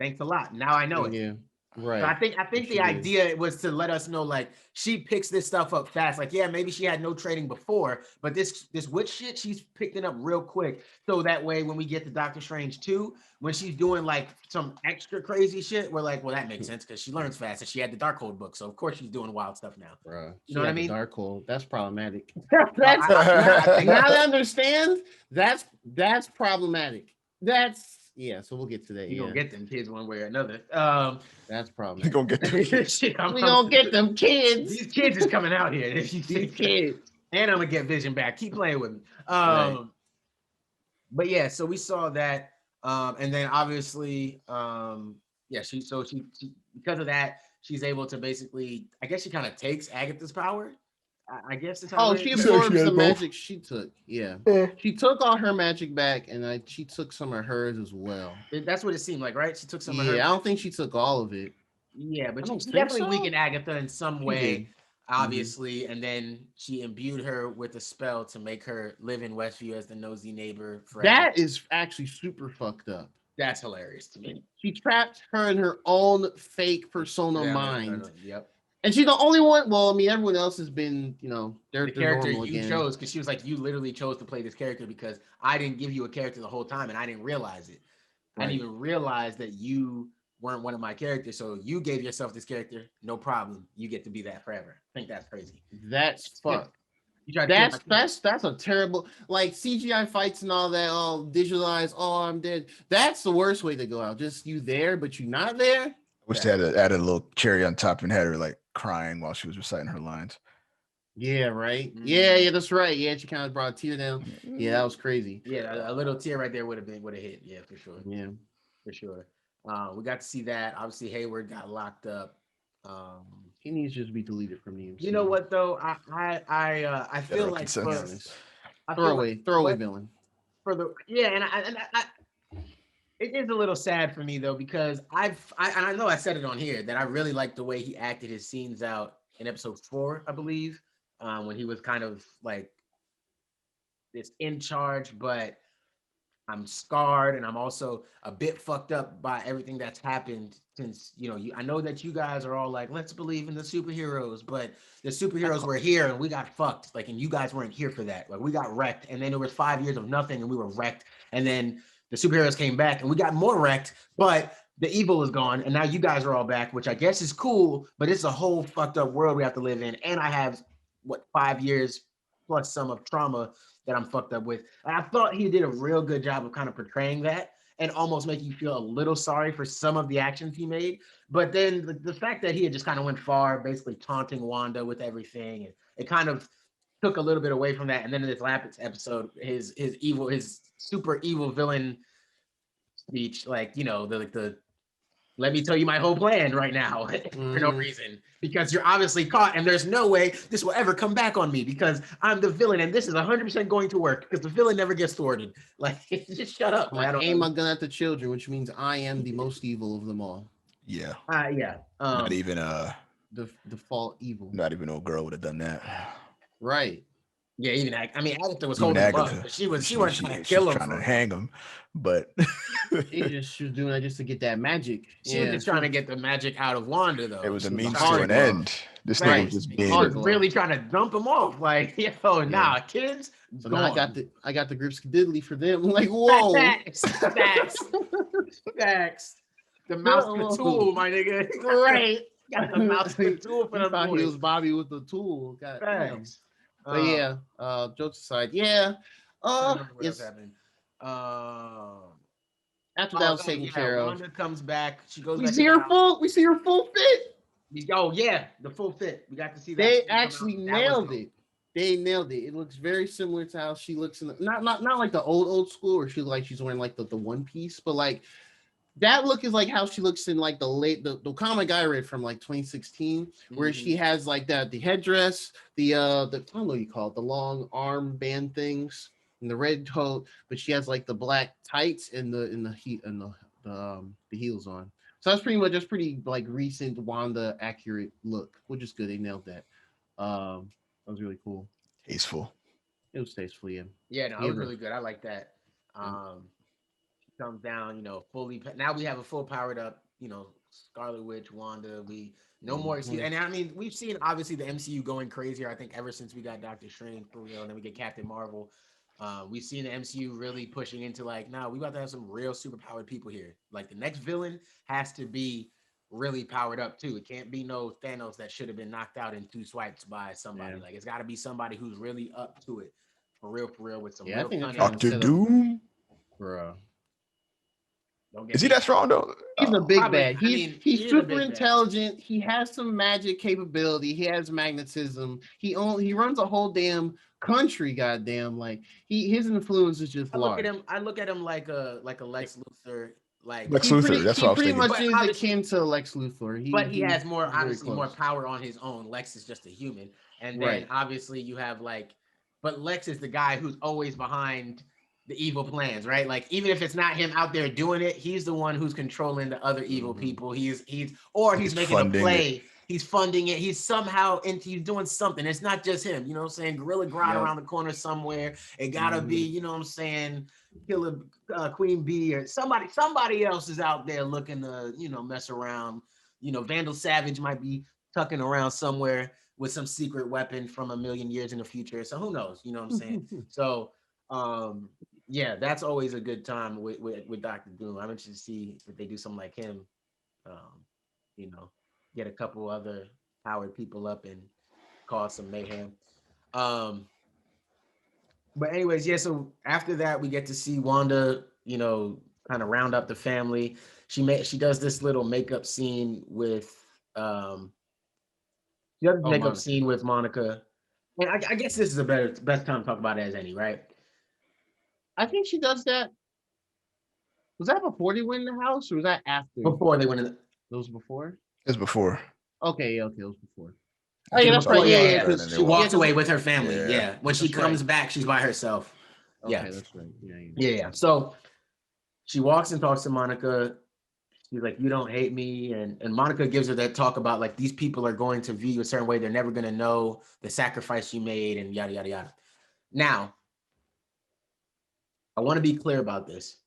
Thanks a lot. Now I know it." Yeah. Right. So I think the idea was to let us know, like, she picks this stuff up fast. Like, yeah, maybe she had no training before, but this witch shit, she's picked it up real quick. So that way, when we get to Doctor Strange 2, when she's doing like some extra crazy shit, we're like, well, that makes sense because she learns fast and she had the Darkhold book. So of course she's doing wild stuff now. Bruh, you know what I mean? Darkhold, that's problematic. Now I understand. That's problematic. Yeah, so we'll get to that. You're gonna get them kids one way or another. That's probably we gonna get them kids. We gonna get them kids. These kids is coming out here. These kids. And I'm gonna get Vision back. Keep playing with me. Right. But yeah, so we saw that, and then obviously, she because of that, she's able to basically, I guess she kind of takes Agatha's power. I guess it's how she absorbs the magic she took. Yeah. She took all her magic back, and she took some of hers as well. That's what it seemed like, right? She took some of her. Yeah, I don't think she took all of it. Yeah, but she definitely weakened Agatha in some way, obviously, and then she imbued her with a spell to make her live in Westview as the nosy neighbor forever. That is actually super fucked up. That's hilarious to me. She trapped her in her own fake persona mind. Yep. And she's the only one. Well, I mean, everyone else has been, they're the character you again. chose, because she was like, you literally chose to play this character because I didn't give you a character the whole time and I didn't realize it. Right. I didn't even realize that you weren't one of my characters. So you gave yourself this character, no problem. You get to be that forever. I think that's crazy. That's fuck. That's a terrible, like, CGI fights and all that, all visualize, I'm dead. That's the worst way to go out. Just you there, but you not there. I wish they had added a little cherry on top and had her like crying while she was reciting her lines. Yeah, right. Yeah, that's right. Yeah, she kind of brought a tear down. Yeah, that was crazy. Yeah, a little tear right there would have hit. Yeah, for sure. Yeah, for sure. We got to see that. Obviously, Hayward got locked up. He needs to just be deleted from the MCU. You know what though? I feel like throw away villain. And I it is a little sad for me though, because I know I said it on here that I really like the way he acted his scenes out in episode 4, I believe, when he was kind of like this in charge, but I'm scarred and I'm also a bit fucked up by everything that's happened since, I know that you guys are all like, let's believe in the superheroes, but the superheroes were here and we got fucked. Like, and you guys weren't here for that. Like, we got wrecked, and then there was 5 years of nothing and we were wrecked. And then the superheroes came back and we got more wrecked, but the evil is gone. And now you guys are all back, which I guess is cool, but it's a whole fucked up world we have to live in. And I have 5 years plus some of trauma that I'm fucked up with. And I thought he did a real good job of kind of portraying that. and almost make you feel a little sorry for some of the actions he made. But then the fact that he had just kind of went far, basically taunting Wanda with everything, and it kind of took a little bit away from that. And then in this last episode, his super evil villain speech, like, you know, the let me tell you my whole plan right now for no reason, because you're obviously caught and there's no way this will ever come back on me because I'm the villain and this is 100% going to work because the villain never ggets thwarted. Like, just shut up. I aim my gun at the children, which means I am the most evil of them all. Yeah. Yeah. Not even the default evil. Not even no girl would have done that. Right. Yeah, even Agatha was holding him up, but she wasn't trying to kill him. Trying to hang him, but she was doing that just to get that magic. She was just trying to get the magic out of Wanda, though. It was a means to an end. This nigga was just being really trying to dump him off. Like, nah, kids. So now I got the grips diddly for them. Like, whoa. Facts. The mouse the tool, my nigga. Great. Got the mouse the tool for them. He was Bobby with the tool. Facts. But yeah, jokes aside, yeah. It's happening. After that was taken care of, Wanda comes back. She goes. We see her full fit. Oh yeah, the full fit. We got to see that. They actually nailed it. They nailed it. It looks very similar to how she looks in the not like the old school where she's wearing like the one piece, but like that look is like how she looks in like the comic I read from like 2016, where she has like the headdress, the I don't know what you call it, the long arm band things, and the red coat, but she has like the black tights and the heels on. So that's pretty like recent Wanda accurate look, which is good. They nailed that. That was really cool. Tasteful. It was tasteful, yeah. Yeah, no, it was really good. I like that. Comes down, fully. Now we have a full powered up, Scarlet Witch, Wanda. We no more excuse. And I mean, we've seen obviously the MCU going crazier. I think ever since we got Doctor Strange for real, and then we get Captain Marvel. We've seen the MCU really pushing into like, we about to have some real super powered people here. Like the next villain has to be really powered up too. It can't be no Thanos that should have been knocked out in 2 swipes by somebody. Like it's got to be somebody who's really up to it for real with some real cunning. Dr. Doom, bro. Is he that strong though? He's a big bad. He's super intelligent. He has some magic capability. He has magnetism. He runs a whole damn country. Goddamn, like his influence is just large. I look at him like a Lex Luthor. Like Lex Luthor. That's what I was thinking. He pretty much is akin to Lex Luthor. But he has more more power on his own. Lex is just a human, and then obviously you have but Lex is the guy who's always behind the evil plans, right? Like even if it's not him out there doing it, he's the one who's controlling the other evil people. He's making a play. He's funding it. He's somehow he's doing something. It's not just him, you know what I'm saying? Gorilla Grodd around the corner somewhere. It gotta be, you know what I'm saying? Killer Queen Bee or somebody else is out there looking to, mess around. Vandal Savage might be tucking around somewhere with some secret weapon from a million years in the future. So who knows? You know what I'm saying? So yeah, that's always a good time with Dr. Doom. I'm interested to see if they do something like him. Get a couple other powered people up and cause some mayhem. But anyways, yeah. So after that, we get to see Wanda, kind of round up the family. She does this little makeup scene with scene with Monica. And I guess this is the best time to talk about it as any, right? I think she does that. Was that before they went in the house, or was that after? Before they went in. It was before. It was before. Okay, it was before. Oh yeah, that's right. Yeah. She walks away with her family. Yeah. When she comes back, she's by herself. Okay, that's right. Yeah. So she walks and talks to Monica. She's like, "You don't hate me," and Monica gives her that talk about like these people are going to view you a certain way. They're never going to know the sacrifice you made, and yada yada yada. Now, I want to be clear about this.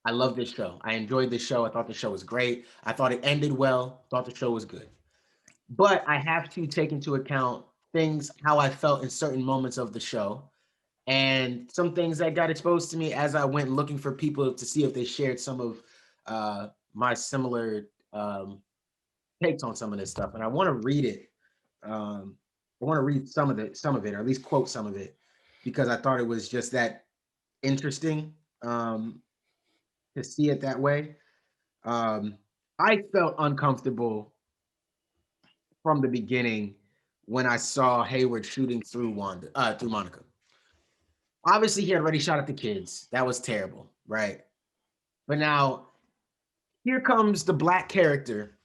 I love this show. I enjoyed this show. I thought the show was great. I thought it ended well. Thought the show was good. But I have to take into account how I felt in certain moments of the show, and some things that got exposed to me as I went looking for people to see if they shared some of my similar takes on some of this stuff. And I want to read it. I want to read some of it, or at least quote some of it, because I thought it was just that interesting. to see it that way. I felt uncomfortable from the beginning when I saw Hayward shooting through Monica. Obviously, he had already shot at the kids. That was terrible, right? But now here comes the black character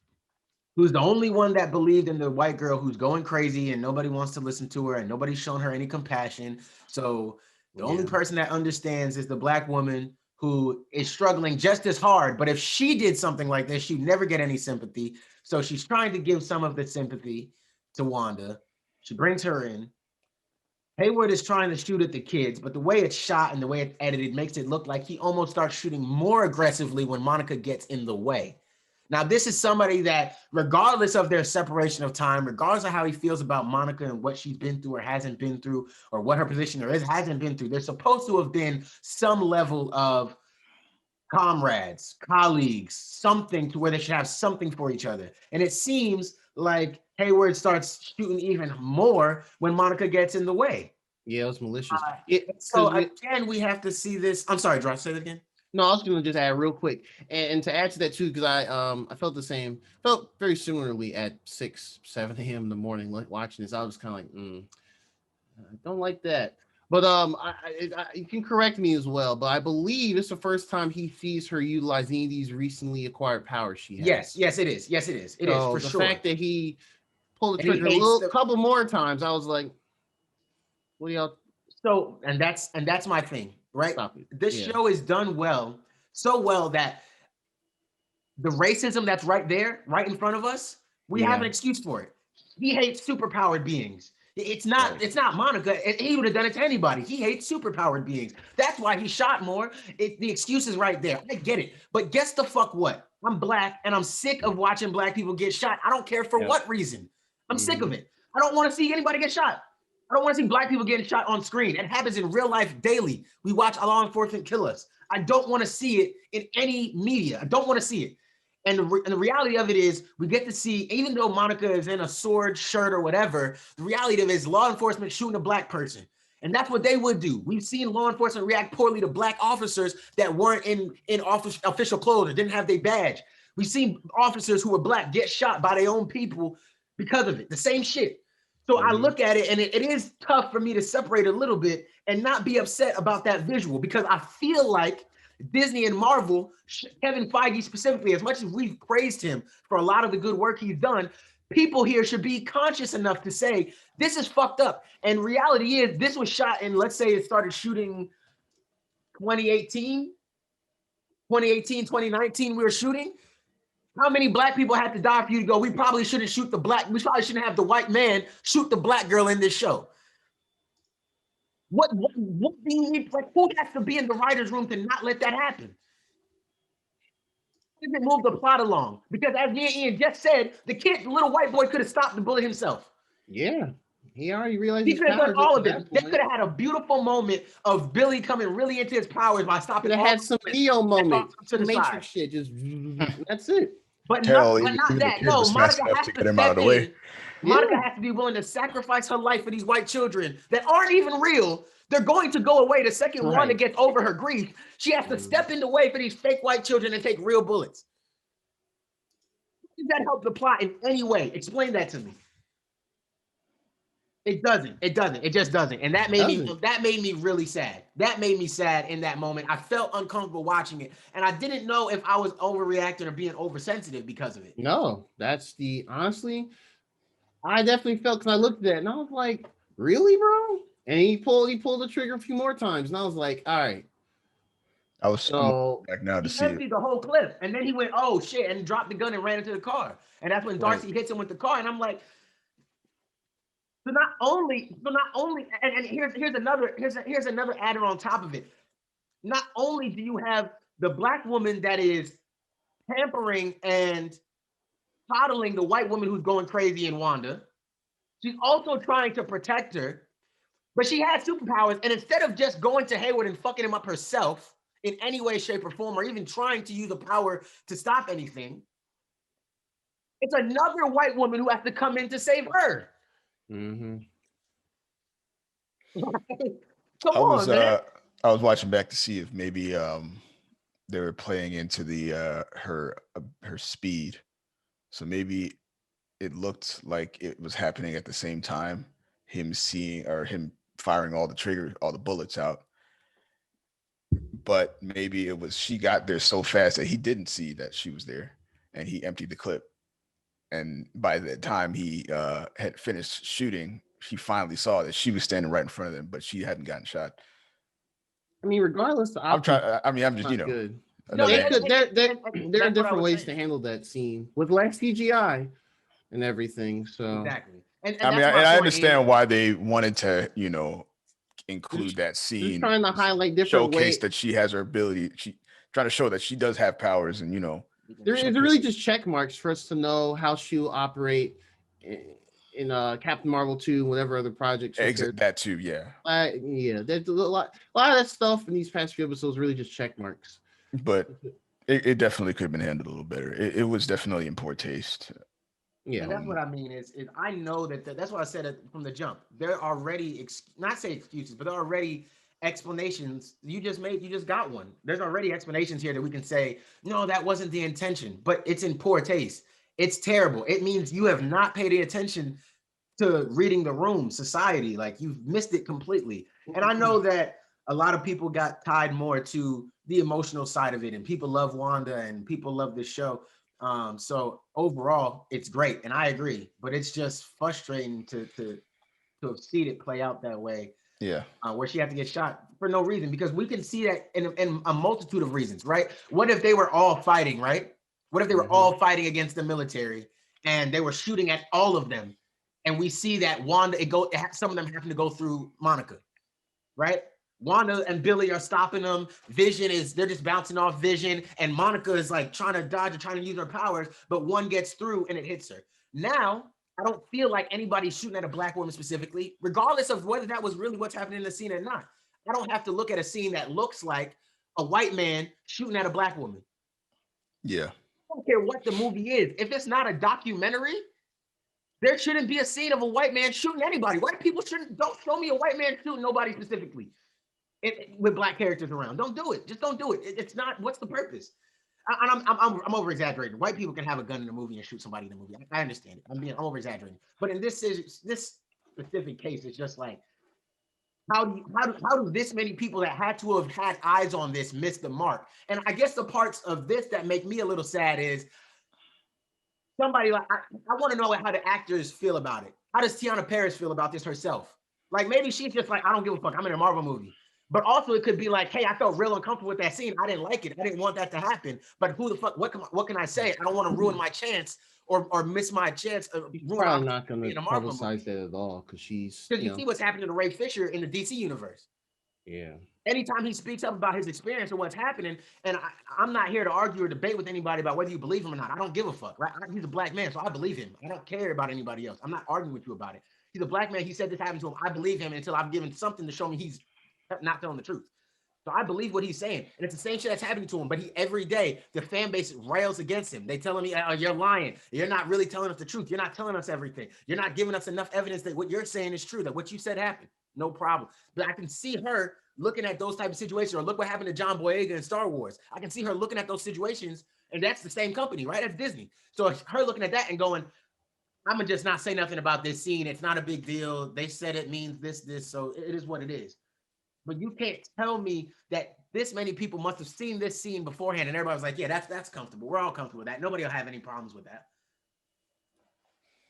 who's the only one that believed in the white girl who's going crazy and nobody wants to listen to her and nobody's shown her any compassion. So the only person that understands is the black woman who is struggling just as hard. But if she did something like this, she'd never get any sympathy. So she's trying to give some of the sympathy to Wanda. She brings her in. Hayward is trying to shoot at the kids, but the way it's shot and the way it's edited makes it look like he almost starts shooting more aggressively when Monica gets in the way. Now, this is somebody that, regardless of their separation of time, regardless of how he feels about Monica and what she's been through or hasn't been through, or what her position or hasn't been through, there's supposed to have been some level of comrades, colleagues, something to where they should have something for each other. And it seems like Hayward starts shooting even more when Monica gets in the way. Yeah, it was malicious. So again, we have to see this. I'm sorry, Josh, say that again. No, I was gonna just add real quick, and to add to that too, because I felt the same, felt very similarly at 6-7 a.m. in the morning watching this. I was kind of like, I don't like that. But you can correct me as well. But I believe it's the first time he sees her utilize any of these recently acquired powers she has. Yes, it is. Yes, it is. It is for the sure. fact that he pulled the And he trigger hates couple more times, I was like, what do y'all? So, and that's my thing, right? Stop it. This show is done well, so well that the racism that's right there, right in front of us, we have an excuse for it. He hates superpowered beings. It's not Monica. He would have done it to anybody. He hates superpowered beings. That's why he shot more. The excuse is right there. I get it. But guess the fuck what? I'm black and I'm sick of watching black people get shot. I don't care for what reason. I'm sick of it. I don't want to see anybody get shot. I don't want to see black people getting shot on screen. It happens in real life daily. We watch law enforcement kill us. I don't want to see it in any media. I don't want to see it. And the reality of it is we get to see, even though Monica is in a sword shirt or whatever, the reality of it is law enforcement shooting a black person. And that's what they would do. We've seen law enforcement react poorly to black officers that weren't in official clothes or didn't have their badge. We've seen officers who were black get shot by their own people because of it. The same shit. So I look at it and it is tough for me to separate a little bit and not be upset about that visual, because I feel like Disney and Marvel, Kevin Feige specifically, as much as we've praised him for a lot of the good work he's done, people here should be conscious enough to say, this is fucked up. And reality is, this was shot in, let's say it started shooting 2018, 2019, we were shooting. How many black people had to die for you to go, we probably shouldn't have the white man shoot the black girl in this show? What do you need? Like, who has to be in the writer's room to not let that happen? How does it move the plot along? Because as me and Ian just said, the little white boy could have stopped the bullet himself. Yeah. He already realized he could have done all of it. They could have had a beautiful moment of Billy coming really into his powers by stopping. They had some Neo moment to the Matrix shit. Just that's it. But not that. No, Monica has to get him out of the way. Monica has to be willing to sacrifice her life for these white children that aren't even real. They're going to go away the second Wanda gets over her grief. She has to step in the way for these fake white children and take real bullets. Does that help the plot in any way? Explain that to me. It doesn't. It just doesn't. And that made me really sad. That made me sad in that moment. I felt uncomfortable watching it. And I didn't know if I was overreacting or being oversensitive because of it. No, honestly, I definitely felt, because I looked at it and I was like, really, bro? And he pulled the trigger a few more times. And I was like, all right. I was so back now to see it. The whole clip. And then he went, oh shit, and dropped the gun and ran into the car. And that's when Darcy hits him with the car. And I'm like, So not only, and here's another adder on top of it. Not only do you have the black woman that is pampering and coddling the white woman who's going crazy in Wanda, she's also trying to protect her, but she has superpowers. And instead of just going to Hayward and fucking him up herself in any way, shape, or form, or even trying to use the power to stop anything, it's another white woman who has to come in to save her. Mm-hmm. Come on, man. I was watching back to see if maybe they were playing into the her speed. So maybe it looked like it was happening at the same time, him seeing or him firing all the bullets out. But maybe it was she got there so fast that he didn't see that she was there, and he emptied the clip. And by the time he had finished shooting, he finally saw that she was standing right in front of him, but she hadn't gotten shot. I mean, regardless, the I'm optics trying. I mean, I'm just not good. No, another. They and- could. There and are that's what I different was ways to saying. handle that scene with less CGI and everything. So Exactly. And I mean, that's my and I point understand is, why they wanted to, include that scene, trying to highlight different showcase ways. that she has her ability. She trying to show that she does have powers, and There is really just check marks for us to know how she will operate in Captain Marvel 2, whatever other projects. that too. Yeah, Yeah, there's a lot of that stuff in these past few episodes really just check marks. but it definitely could have been handled a little better. It was definitely in poor taste. Yeah, and that's what I mean is I know that's what I said from the jump. There are already not say excuses, but there are already explanations. You just got one. There's already explanations here that we can say, no, that wasn't the intention, but it's in poor taste. It's terrible. It means you have not paid any attention to reading the room, society. Like you've missed it completely. And I know that a lot of people got tied more to the emotional side of it, and people love Wanda and people love this show. So overall, it's great, and I agree. But it's just frustrating to have seen it play out that way. Yeah, Where she had to get shot for no reason, because we can see that in a multitude of reasons, right? What if they were all fighting, right? What if they were all fighting against the military and they were shooting at all of them? And we see that Wanda, some of them having to go through Monica, right? Wanda and Billy are stopping them. They're just bouncing off Vision, and Monica is like trying to dodge or trying to use her powers, but one gets through and it hits her. Now, I don't feel like anybody's shooting at a black woman specifically, regardless of whether that was really what's happening in the scene or not. I don't have to look at a scene that looks like a white man shooting at a black woman. yeah. I don't care what the movie is. If it's not a documentary, there shouldn't be a scene of a white man shooting anybody. White people don't show me a white man shooting nobody specifically with black characters around. Don't do it. Just don't do it. It's not, what's the purpose? I'm over exaggerating. White people can have a gun in a movie and shoot somebody in a movie. I understand it. I'm over exaggerating. But in this specific case, it's just like, how do this many people that had to have had eyes on this miss the mark? And I guess the parts of this that make me a little sad is somebody like, I want to know how the actors feel about it. How does Tiana Paris feel about this herself? Like maybe she's just like, I don't give a fuck. I'm in a Marvel movie. But also it could be like, hey, I felt real uncomfortable with that scene. I didn't like it. I didn't want that to happen. But who the fuck, what can I say? I don't want to ruin my chance or miss my chance. Probably not going to publicize that at all because she's. Because you see what's happening to Ray Fisher in the DC universe. Yeah. Anytime he speaks up about his experience or what's happening, and I'm not here to argue or debate with anybody about whether you believe him or not. I don't give a fuck, right? He's a black man, so I believe him. I don't care about anybody else. I'm not arguing with you about it. He's a black man. He said this happened to him. I believe him until I've given something to show me he's not telling the truth. So I believe what he's saying. And it's the same shit that's happening to him. But every day, the fan base rails against him. They telling me, oh, you're lying. You're not really telling us the truth. You're not telling us everything. You're not giving us enough evidence that what you're saying is true, that what you said happened. No problem. But I can see her looking at those type of situations, or look what happened to John Boyega in Star Wars. I can see her looking at those situations, and that's the same company, right? That's Disney. So her looking at that and going, I'm gonna just not say nothing about this scene. It's not a big deal. They said it means this, so it is what it is. But you can't tell me that this many people must have seen this scene beforehand, and everybody's like, yeah, that's comfortable. We're all comfortable with that. Nobody will have any problems with that.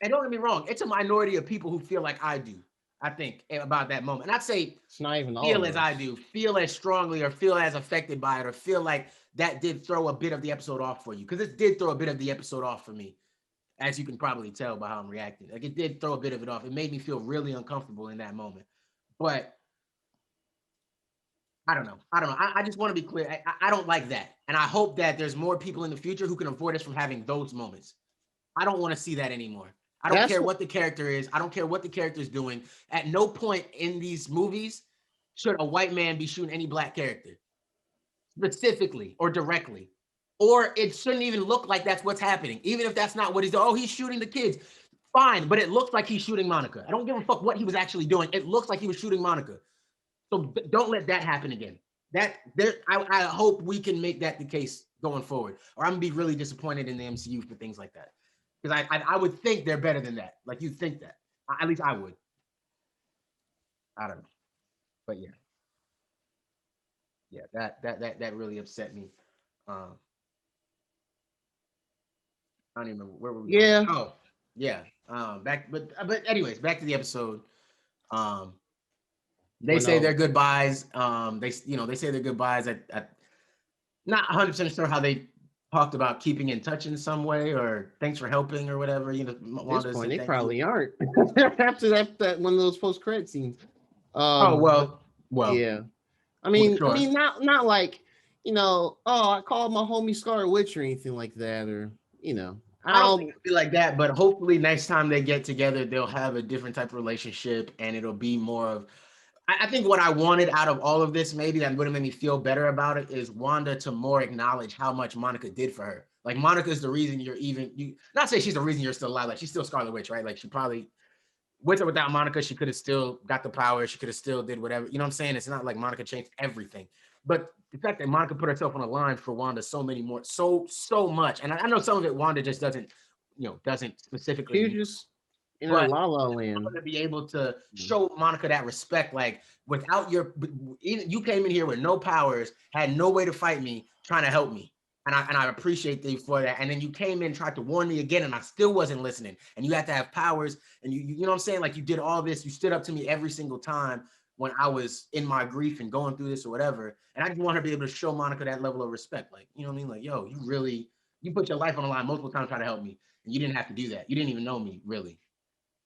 And don't get me wrong, it's a minority of people who feel like I do, I think, about that moment. And I'd say it's not even feel as I do, feel as strongly or feel as affected by it, or feel like that did throw a bit of the episode off for you. Because it did throw a bit of the episode off for me, as you can probably tell by how I'm reacting. Like, it did throw a bit of it off. It made me feel really uncomfortable in that moment. But I don't know. I just want to be clear. I don't like that. And I hope that there's more people in the future who can avoid us from having those moments. I don't want to see that anymore. I don't care what the character is. I don't care what the character is doing. At no point in these movies should a white man be shooting any black character, specifically or directly. Or it shouldn't even look like that's what's happening. Even if that's not what he's doing. Oh, he's shooting the kids. Fine, but it looks like he's shooting Monica. I don't give a fuck what he was actually doing. It looks like he was shooting Monica. So don't let that happen again. I hope we can make that the case going forward, or I'm gonna be really disappointed in the MCU for things like that. Because I would think they're better than that. Like you think that. At least I would. I don't know. But yeah, that really upset me. Um, I don't even remember where were we going. Yeah, Oh, yeah. But anyways, back to the episode. Um, they when say their goodbyes. They say their goodbyes. At not 100% sure how they talked about keeping in touch in some way or thanks for helping or whatever. at this Wanda point said they thank you. probably aren't. After that one of those post credit scenes. Oh But well, yeah, I sure. mean, not like oh, I called my homie Scarlet Witch or anything like that, or I don't think it'll be like that, but hopefully next time they get together, they'll have a different type of relationship, and it'll be more of. I think what I wanted out of all of this, maybe that would have made me feel better about it, is Wanda to more acknowledge how much Monica did for her. Like Monica is the reason you not say she's the reason you're still alive. Like she's still Scarlet Witch, right? Like she probably with or without Monica, she could have still got the power. She could have still did whatever. You know what I'm saying? It's not like Monica changed everything. But the fact that Monica put herself on the line for Wanda so much. And I know some of it Wanda just doesn't specifically she was need, just in her but la la land. to be able to show Monica that respect, like without you came in here with no powers, had no way to fight me, trying to help me. And I appreciate you for that. And then you came in, tried to warn me again, and I still wasn't listening. And you had to have powers, and you know what I'm saying? Like you did all this, you stood up to me every single time when I was in my grief and going through this or whatever. And I just want her to be able to show Monica that level of respect. Like, you know what I mean? Like, yo, you put your life on the line multiple times trying to help me. And you didn't have to do that. You didn't even know me, really.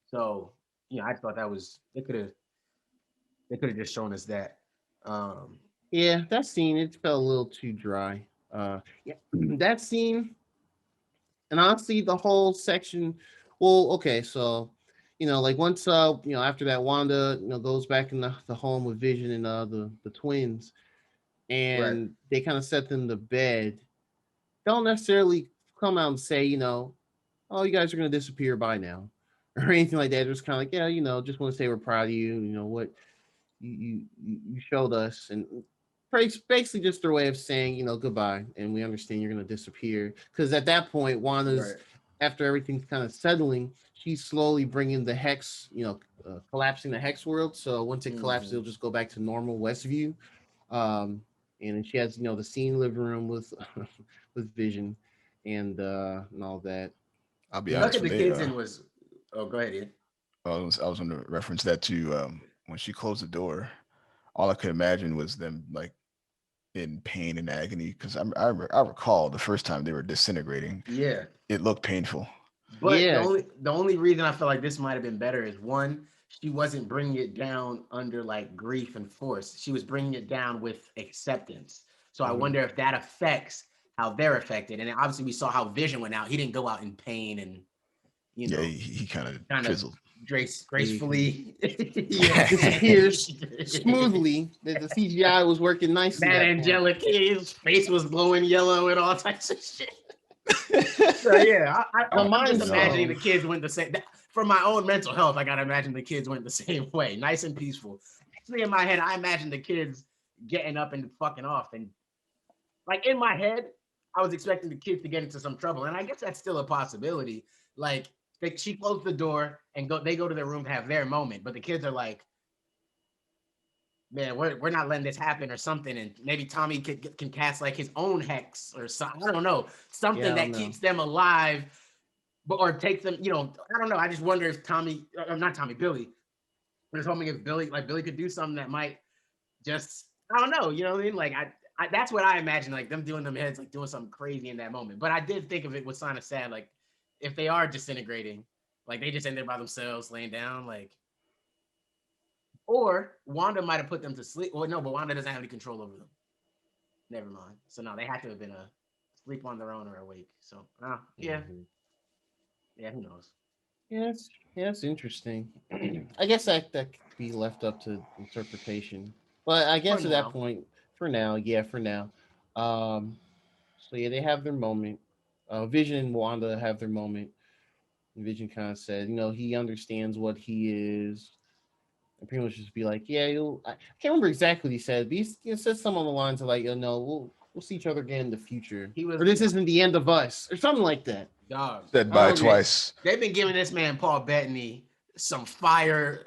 So, I thought that was they could have just shown us that. Um, Yeah, that scene it felt a little too dry. Yeah, that scene, and honestly, the whole section. Well, okay, so like once after that, Wanda goes back in the home with Vision and the twins, right. and they kind of set them to bed. Don't necessarily come out and say oh, you guys are gonna disappear by now, or anything like that. Just kind of like, yeah, just want to say we're proud of you. What you showed us, and basically just their way of saying goodbye, and we understand you're gonna disappear. Because at that point, Wanda's Right. after everything's kind of settling, she's slowly bringing the hex, collapsing the hex world. So once it collapses, Mm-hmm. it'll just go back to normal Westview. Um, and then she has the scene living room with with Vision and all that. I'll be The honest tucking when the they kids in was. Oh, go ahead, Ian. I was going to reference that to when she closed the door. All I could imagine was them like in pain and agony because I recall the first time they were disintegrating. Yeah. It looked painful. But the Yeah, only reason I feel like this might have been better is one, she wasn't bringing it down under like grief and force. She was bringing it down with acceptance. So I mhm. wonder if that affects how they're affected. And then obviously we saw how Vision went out. He didn't go out in pain and you Yeah, know he kind of kind of fizzled. He kind of gracefully. Yeah. disappears smoothly. The CGI was working nicely That that point. angelic, his face was glowing yellow and all types of shit. So yeah, The I'm Mind just imagining No, the Stone. kids went the same. For my own mental health, I gotta imagine the kids went the same way, nice and peaceful. Actually, in my head, I imagine the kids getting up and fucking off, and like in my head, I was expecting the kids to get into some trouble, and I guess that's still a possibility. Like she closed the door and they go to their room to have their moment, but the kids are like, man, we're not letting this happen or something. And maybe Tommy can cast like his own hex or something. I don't know, something Yeah, I don't that know. keeps them alive, but or takes them. I don't know. I just wonder if Tommy, or not Tommy, Billy. I'm just hoping if Billy could do something that might just, I don't know. You know what I mean? Like that's what I imagine. Like them doing them heads, like doing something crazy in that moment. But I did think of it was kind of sad. Like if they are disintegrating, like they just end there by themselves, laying down, like. Or Wanda might have put them to sleep. Well, no, but Wanda doesn't have any control over them. Never mind. So no, they had to have been a sleep on their own or awake. So yeah, Mhm. yeah, who knows? Yeah, it's interesting. I guess that could be left up to interpretation. But I For guess at that now, point, for now, yeah, for now. Um, so yeah, they have their moment. Vision and Wanda have their moment. Vision kind of said, he understands what he is, and pretty much just be like, yeah, I can't remember exactly what he said, but he said some on the lines of like, we'll see each other again in the future, or this isn't the end of us, or something like that. Dog. Said bye twice. They've been giving this man Paul Bettany some fire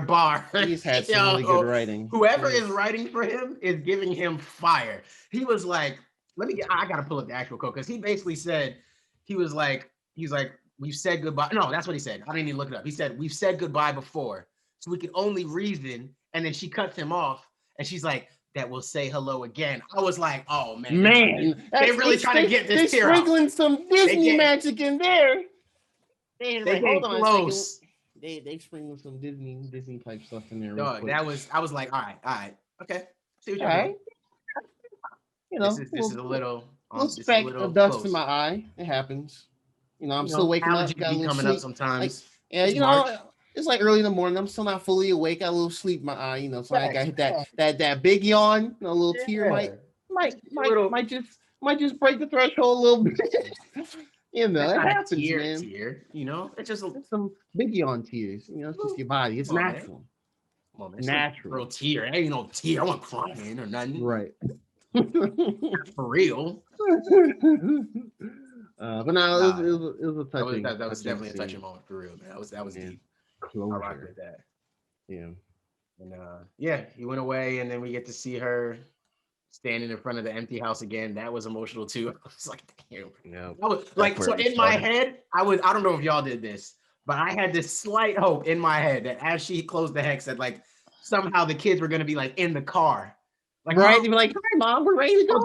bar. He's had some really good writing. Whoever is writing for him is giving him fire. He was like, I gotta pull up the actual quote because he basically said, he's like, we've said goodbye. No, that's what he said. I didn't even look it up. He said, we've said goodbye before, so we could only reason. And then she cuts him off, and she's like, that will say hello again. I was like, oh man, they really trying to get this tear sprinkling some Disney magic in there. They like, hold on close. They sprinkle some Disney type stuff in there. Dog, I was like, all right, okay. See what you're doing. You know, this is a little speck of dust in my eye. It happens. You know, I'm still waking up. Got a little coming sleep. up sometimes. Like, yeah, it's like early in the morning. I'm still not fully awake. Got a little sleep in my eye. You know, so I got hit that big yawn. A little tear might just break the threshold a little bit. You know, it happens, man. Tear, you know, it's just some big yawn tears. You know, it's just your body. It's natural. Well, man, natural. Real tear. Ain't no tear. I wasn't crying or nothing. Right. For real. But no, it was a touching. That was definitely a touching moment for real, man. That was deep. Closure. I rock with that. Yeah. And he went away, and then we get to see her standing in front of the empty house again. That was emotional too. I was like, damn. Yeah. I was like, so in my head, I don't know if y'all did this, but I had this slight hope in my head that as she closed the hex, that like somehow the kids were gonna be like in the car. Like, right, they'd be like, "Hi, Mom, we're ready to go."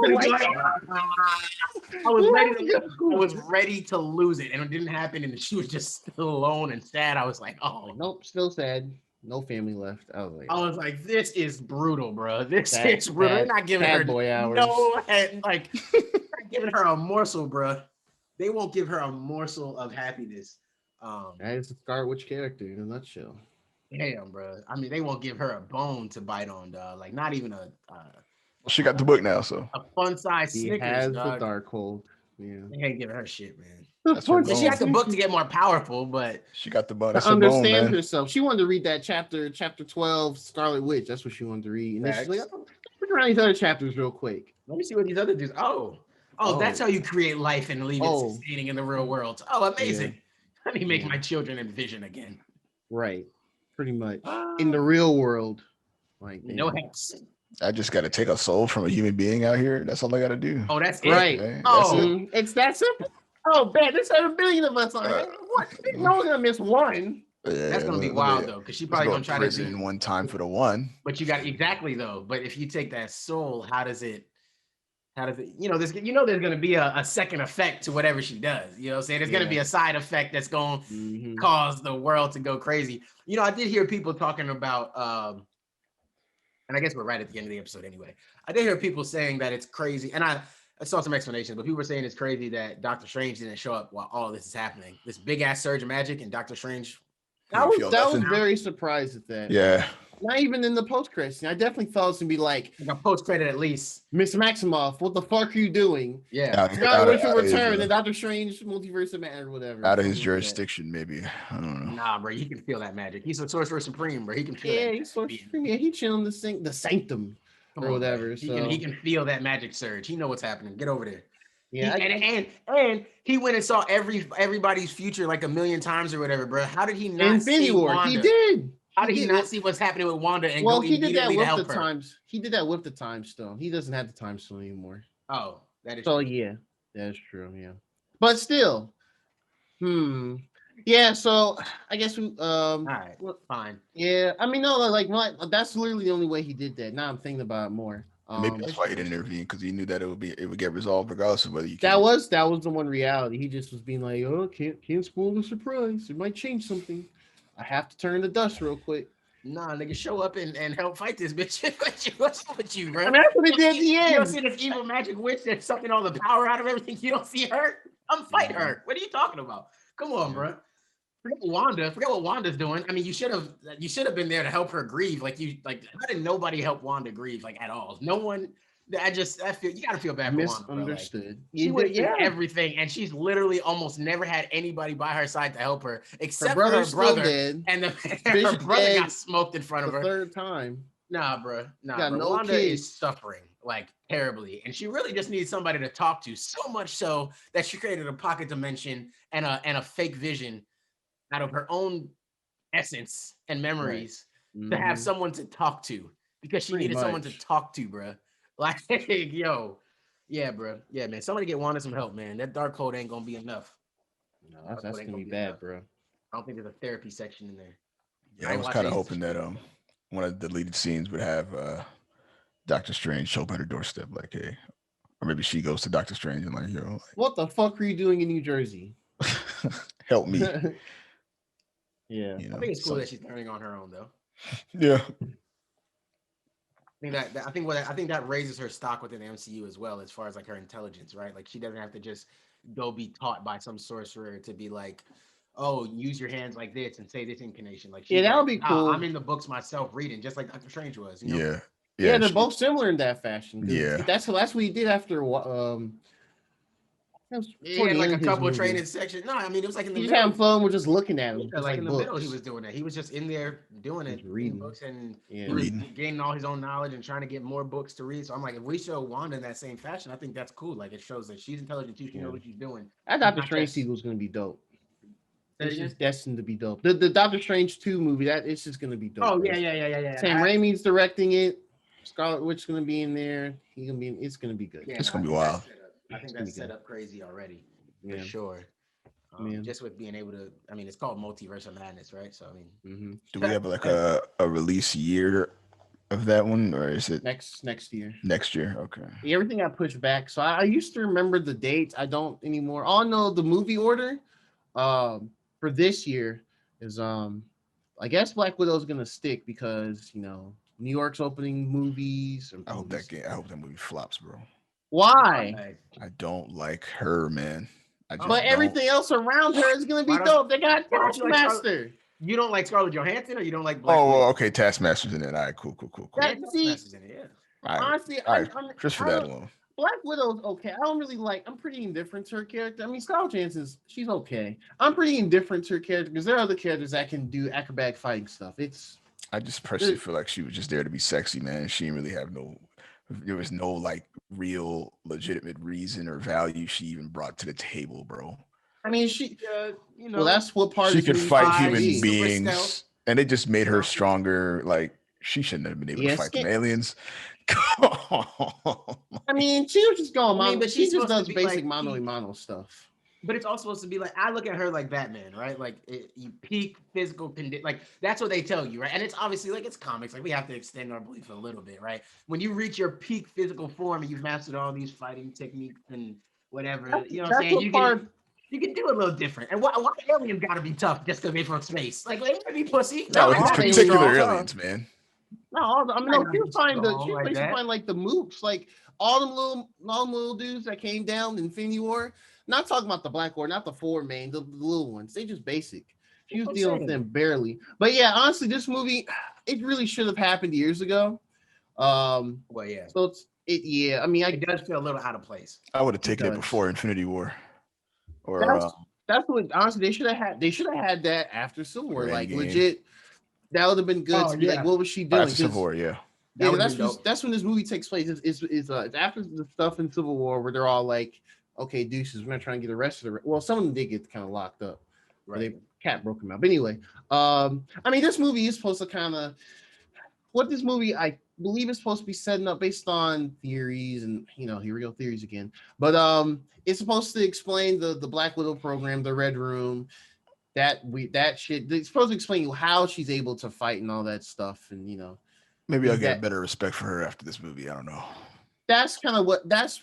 I was ready to lose it, and it didn't happen. And she was just still alone and sad. I was like, "Oh, nope, still sad. No family left." I was like, "This is brutal, bro. This is brutal. They're not giving her boy hours. No, like, not giving her a morsel, bro. They won't give her a morsel of happiness." That is the Scarlet Witch character in a nutshell. Damn, bro. I mean, they won't give her a bone to bite on, dog. Like, not even a. She got the book now, so a fun size Snickers. Has dog. the Darkhold. Yeah, they ain't giving her shit, man. She got the book to get more powerful, but she got the bone. To understand herself. She wanted to read that chapter 12, Scarlet Witch. That's what she wanted to read. And then she's like, look around these other chapters real quick. Let me see what these other dudes. Oh, that's how you create life and leave it sustaining in the real world. Oh, amazing. Yeah. Let me make my children envision again. Right. Pretty much. In the real world. Like no hex. I just got to take a soul from a human being out here. That's all I got to do. Oh, that's right. It. It's that simple. Oh, man, there's 7 billion of us on it. What? No one's gonna miss one. Yeah, that's gonna be wild though, because she probably gonna try to do one time for the one. But you got exactly though. But if you take that soul, how does it? There's gonna be a second effect to whatever she does. You know what I'm saying? There's gonna be a side effect that's gonna cause the world to go crazy. You know, I did hear people talking about and I guess we're right at the end of the episode anyway. I did hear people saying that it's crazy, and I saw some explanations, but people were saying it's crazy that Doctor Strange didn't show up while all this is happening. This big ass surge of magic, and Doctor Strange. I was very surprised at that. Yeah. Not even in the post credits. I definitely thought it's gonna be like a post credit at least. Mr. Maximoff, what the fuck are you doing? Yeah. Scarlet Witch will return, and Doctor Strange multiverse of matter, whatever. Out of his jurisdiction, maybe. I don't know. Nah, bro, he can feel that magic. He's a sorcerer supreme, bro. He can feel. Yeah, he's sorcerer supreme. Yeah, he chilling the sanctum or whatever. He can feel that magic surge. He know what's happening. Get over there. Yeah, and he went and saw everybody's future like a million times or whatever, bro. How did he not Infinity see War? Wanda? He did. How did he not see what's happening with Wanda and go he did that with the times. He did that with the time stone. He doesn't have the time stone anymore. Oh, that is so true. Yeah, that's true. Yeah, but still, yeah. So I guess we. All right, fine. Yeah, I mean, no, like that's literally the only way he did that. Now I'm thinking about it more. Maybe that's why he didn't intervene, because he knew that it would get resolved regardless of whether you. That was the one reality. He just was being like, "Oh, can't spoil the surprise. It might change something. I have to turn the dust real quick." Nah, nigga, show up and help fight this bitch. What's up with you, bro? I mean, that's what he did at the end. You don't see this evil magic witch that's sucking all the power out of everything. You don't see her? Come fight her. What are you talking about? Come on, bro. Forget what Wanda's doing. I mean, you should have been there to help her grieve. How did nobody help Wanda grieve like at all? No one I feel you gotta feel bad for Wanda, bro. Like, Misunderstood. she went through Yeah. everything, and she's literally almost never had anybody by her side to help her, except for her brother's still brother. dead. And her Vision's brother dead got smoked in front of The her. third time. Nah, bro. Got no Wanda kids. is suffering like terribly, and she really just needs somebody to talk to. So much so that she created a pocket dimension and a fake vision out of her own essence and memories to have Mhm. someone to talk to, because she Pretty needed someone to much. talk to, bro. Like, yo, yeah, bro, yeah, man. Somebody get Wanda some help, man. That dark code ain't gonna be enough. No, Dark that's code ain't gonna gonna be be enough. bad, bro. I don't think there's a therapy section in there. Yeah, I was kind of hoping that one of the deleted scenes would have Doctor Strange show up at her doorstep, like, hey, or maybe she goes to Doctor Strange and like, yo, What the fuck are you doing in New Jersey? help me. Yeah. You know, I think it's cool that she's turning on her own, though. Yeah. I think that raises her stock within the MCU as well, as far as like her intelligence, right? Like, she doesn't have to just go be taught by some sorcerer to be like, oh, use your hands like this and say this incantation. Like, she's Yeah, that would like, be cool. I'm in the books myself reading, just like Doctor Strange was. You know? Yeah. Yeah, they're both similar in that fashion. Yeah. That's what he did after He had like a couple of training sections. No, I mean, it was like in the he just middle. had fun. We're just looking at him. Yeah, Just like in the middle, books. he was doing that. He was just in there doing it, reading books, and Yeah. he was gaining all his own knowledge and trying to get more books to read. So I'm like, if we show Wanda in that same fashion, I think that's cool. Like, it shows that she's intelligent too. She knows what she's doing. I thought the Strange sequel was going to be dope. It's just destined to be dope. The Doctor Strange 2 movie, that it's just going to be dope. Oh, yeah. Sam Raimi's directing it. Scarlet Witch going to be in there. It's going to be good. Yeah, it's going to be wild. I think that's set up crazy already, for Yeah. sure. Just with being able to, I mean, it's called Multiverse of Madness, right? So, I mean, do we have like a release year of that one, or is it next year? Next year, okay. Everything got pushed back, so I used to remember the dates. I don't anymore. All I know, the movie order, for this year is I guess Black Widow is gonna stick because New York's opening movies. I hope that movie flops, bro. Why? I don't like her, man. But everything else around her is gonna be dope. They got Taskmaster. You don't like Scarlett Johansson, or you don't like Black Widow? Okay, Taskmaster's in it. All right, cool. Taskmaster's in it, yeah. Honestly, all right, just for that alone. Black Widow's okay. I don't really like. I'm pretty indifferent to her character. I mean, Scarlett Johansson's she's okay. I'm pretty indifferent to her character because there are other characters that can do acrobatic fighting stuff. I just personally feel like she was just there to be sexy, man. She didn't really have there was no like real legitimate reason or value she even brought to the table, bro. I mean, well, that's what part she could fight human beings, and it just made her stronger. Like, she shouldn't have been able to fight them aliens. I mean, she was just going mono, but she just does basic mono stuff. But it's also supposed to be like, I look at her like Batman, right? Like, you peak physical condition, like that's what they tell you, right? And it's obviously like it's comics, like we have to extend our belief a little bit, right? When you reach your peak physical form and you've mastered all these fighting techniques and whatever, you know what I'm saying? You can do it a little different. And why aliens gotta be tough just because they're from space? Like, they gotta be pussy. No, it's particular aliens, man. No, I mean, she was find like the mooks, like all them little dudes that came down in Infinity War. Not talking about the Black War, not the four main, the little ones. They just basic. She was dealing with them barely. But yeah, honestly, this movie, it really should have happened years ago. Well, yeah. So I mean, it does feel a little out of place. I would have taken it before Infinity War. Or that's what honestly they should have had. They should have had that after Civil War, like legit. That would have been good to be like, what was she doing? After Civil War, yeah. Yeah, that's when this movie takes place. It's after the stuff in Civil War where they're all like, okay, deuces, we're not trying to get arrested. Well, some of them did get kind of locked up. Right. Cat broke them out. But anyway, I mean, this movie is supposed to kind of what this movie I believe is supposed to be setting up based on theories and here we go theories again. But it's supposed to explain the Black Widow program, the Red Room. That shit. It's supposed to explain you how she's able to fight and all that stuff, and maybe I'll get better respect for her after this movie. I don't know. That's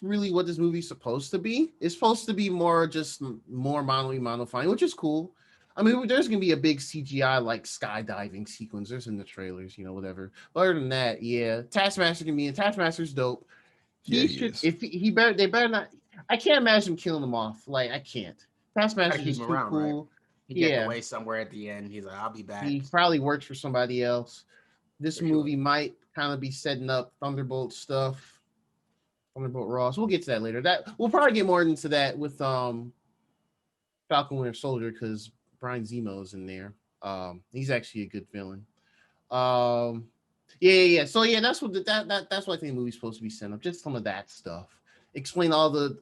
really what this movie's supposed to be. It's supposed to be more mono fighting, which is cool. I mean, there's gonna be a big CGI like skydiving sequence. There's in the trailers, whatever. But other than that, yeah, Taskmaster can be in. Taskmaster's dope. They better not. I can't imagine him killing them off. Like, I can't. Taskmaster's just too cool. Right? He gets away somewhere at the end. He's like, I'll be back. He probably works for somebody else. This movie might kind of be setting up Thunderbolt stuff. Thunderbolt Ross. We'll get to that later. That we'll probably get more into that with Falcon Winter Soldier because Brian Zemo is in there. He's actually a good villain. Yeah. So yeah, that's what that's what I think the movie's supposed to be set up. Just some of that stuff. Explain all the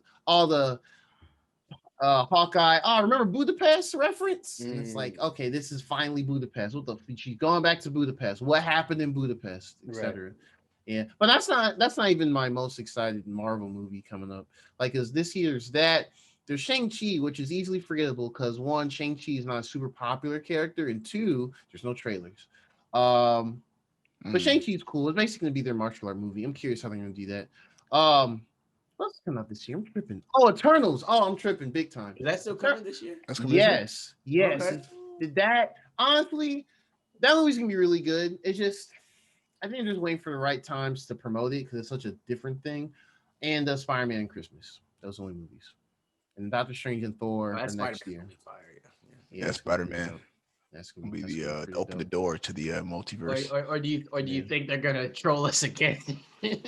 Hawkeye. Oh, remember Budapest reference? And it's like, okay, this is finally Budapest. What the? She's going back to Budapest. What happened in Budapest, etc. Right. Yeah, but that's not even my most excited Marvel movie coming up. Like, cause this year's that. There's Shang-Chi, which is easily forgettable because one, Shang-Chi is not a super popular character, and two, there's no trailers. But Shang-Chi is cool. It's basically gonna be their martial art movie. I'm curious how they're gonna do that. What's coming out this year? I'm tripping. Oh, Eternals. Oh, I'm tripping big time. Is that still coming this year? Yes. Okay. Did that honestly? That movie's gonna be really good. It's just, I think I'm just waiting for the right times to promote it because it's such a different thing. And Spider-Man and Christmas. Those only movies. And Doctor Strange and Thor for next year. Yeah, Spider-Man. That's gonna be the open the door to the multiverse. Or do you think they're gonna troll us again?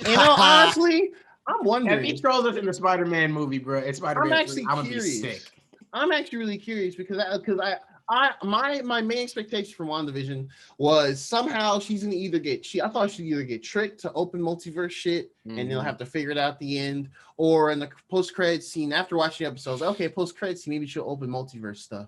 Honestly, I'm wondering. If he trolls us in the Spider-Man movie, bro, it's Spider-Man. I'm actually I'm curious. Gonna be sick. I'm actually really curious because my main expectation from WandaVision was somehow she's gonna I thought she'd either get tricked to open multiverse shit and they'll have to figure it out at the end, or in the post-credit scene after watching the episodes, okay, post-credit scene, maybe she'll open multiverse stuff.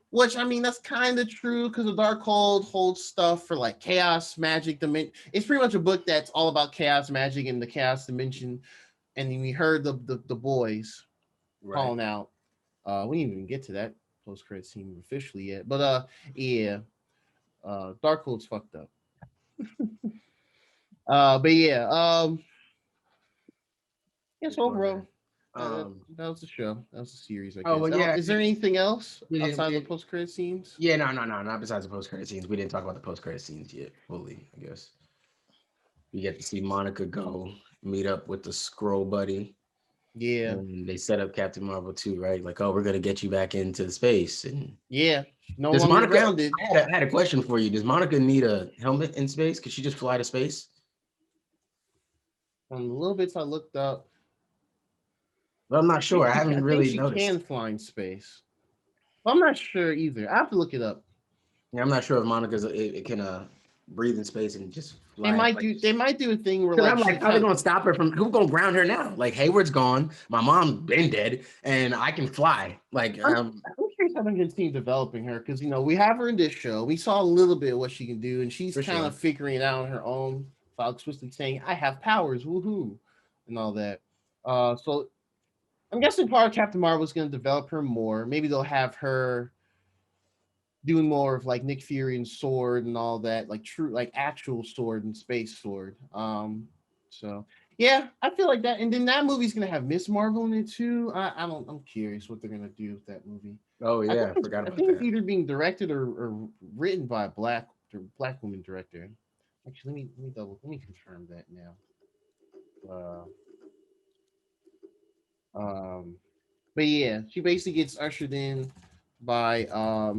Which, I mean, that's kind of true because the Darkhold holds stuff for like chaos, magic, dimension. It's pretty much a book that's all about chaos, magic, and the chaos dimension. And then we heard the boys calling out. We didn't even get to that post-credit scene officially yet, but yeah, Darkhold's fucked up. But yeah, yes, overall. That was the show. That was the series. I guess. Oh, well, yeah. Is there anything else outside of the post-credit scenes? Yeah, no, not besides the post-credit scenes. We didn't talk about the post-credit scenes yet fully, I guess. We get to see Monica go meet up with the Skrull buddy. Yeah. And they set up Captain Marvel too, right? Like, oh, we're gonna get you back into space. And yeah, no does longer Monica, grounded. I had a question for you. Does Monica need a helmet in space? Could she just fly to space? From the little bits I looked up. Well, I'm not sure. I haven't really noticed. She can fly in space. I'm not sure either. I have to look it up. Yeah, I'm not sure if Monica's it can breathe in space and just fly. They might do a thing where I'm like, how are they gonna stop her from? Who's gonna ground her now? Like, Hayward's gone, my mom's been dead, and I can fly. Like, I'm curious how they're gonna continue developing her because we have her in this show. We saw a little bit of what she can do, and she's kind of figuring it out on her own. Without explicitly saying, "I have powers, woohoo," and all that. So I'm guessing part of Captain Marvel is going to develop her more. Maybe they'll have her doing more of like Nick Fury and sword and all that, like true, like actual sword and space sword. So yeah, I feel like that. And then that movie's going to have Miss Marvel in it too. I'm curious what they're going to do with that movie. Oh yeah, I forgot about that. I think it's either being directed or written by a black woman director. Actually, let me confirm that now. But yeah, she basically gets ushered in by a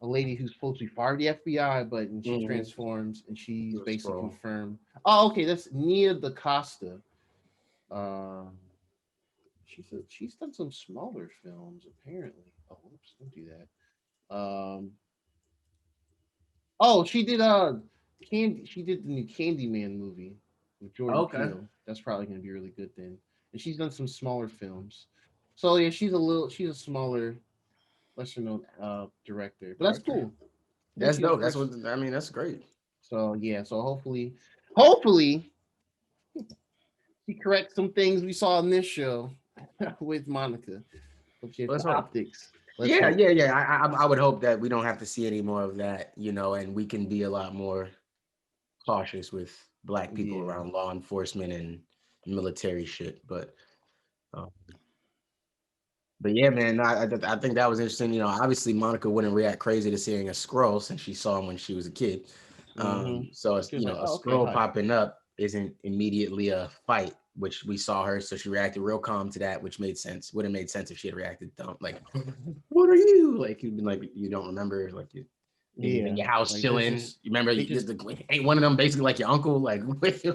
lady who's supposed to be fired the FBI, but she transforms and she's basically confirmed. Oh, okay, that's Nia DaCosta. She's done some smaller films apparently. Oh, whoops, don't do that. Oh, she did she did the new Candyman movie with Jordan Peele. That's probably gonna be really good then. And she's done some smaller films. So yeah, she's a smaller, lesser known director. But that's cool. That's dope. That's great. So yeah, so hopefully she corrects some things we saw in this show with Monica. Let's optics. Yeah. I would hope that we don't have to see any more of that, and we can be a lot more cautious with Black people around law enforcement and military shit. But yeah, man, I think that was interesting. Obviously Monica wouldn't react crazy to seeing a Skrull since she saw him when she was a kid. So a Skrull popping up isn't immediately a fight, which we saw her, so she reacted real calm to that, which made sense. Would have made sense if she had reacted dumb, like, "What are you?" Like you'd been like, "You don't remember?" Like you. In your house like chilling. You remember ain't one of them basically like your uncle? Like what do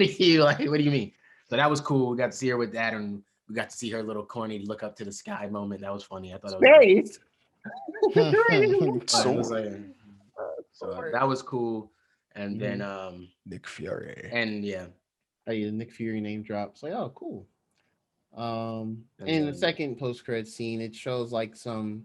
you like? What do you mean? So that was cool. We got to see her with that, and we got to see her little corny look up to the sky moment. That was funny. I thought that was Space. Sword. so that was cool. And then Nick Fury. and yeah. Oh yeah, Nick Fury name drops. Like, oh, cool. In the second post-credit scene, it shows like some.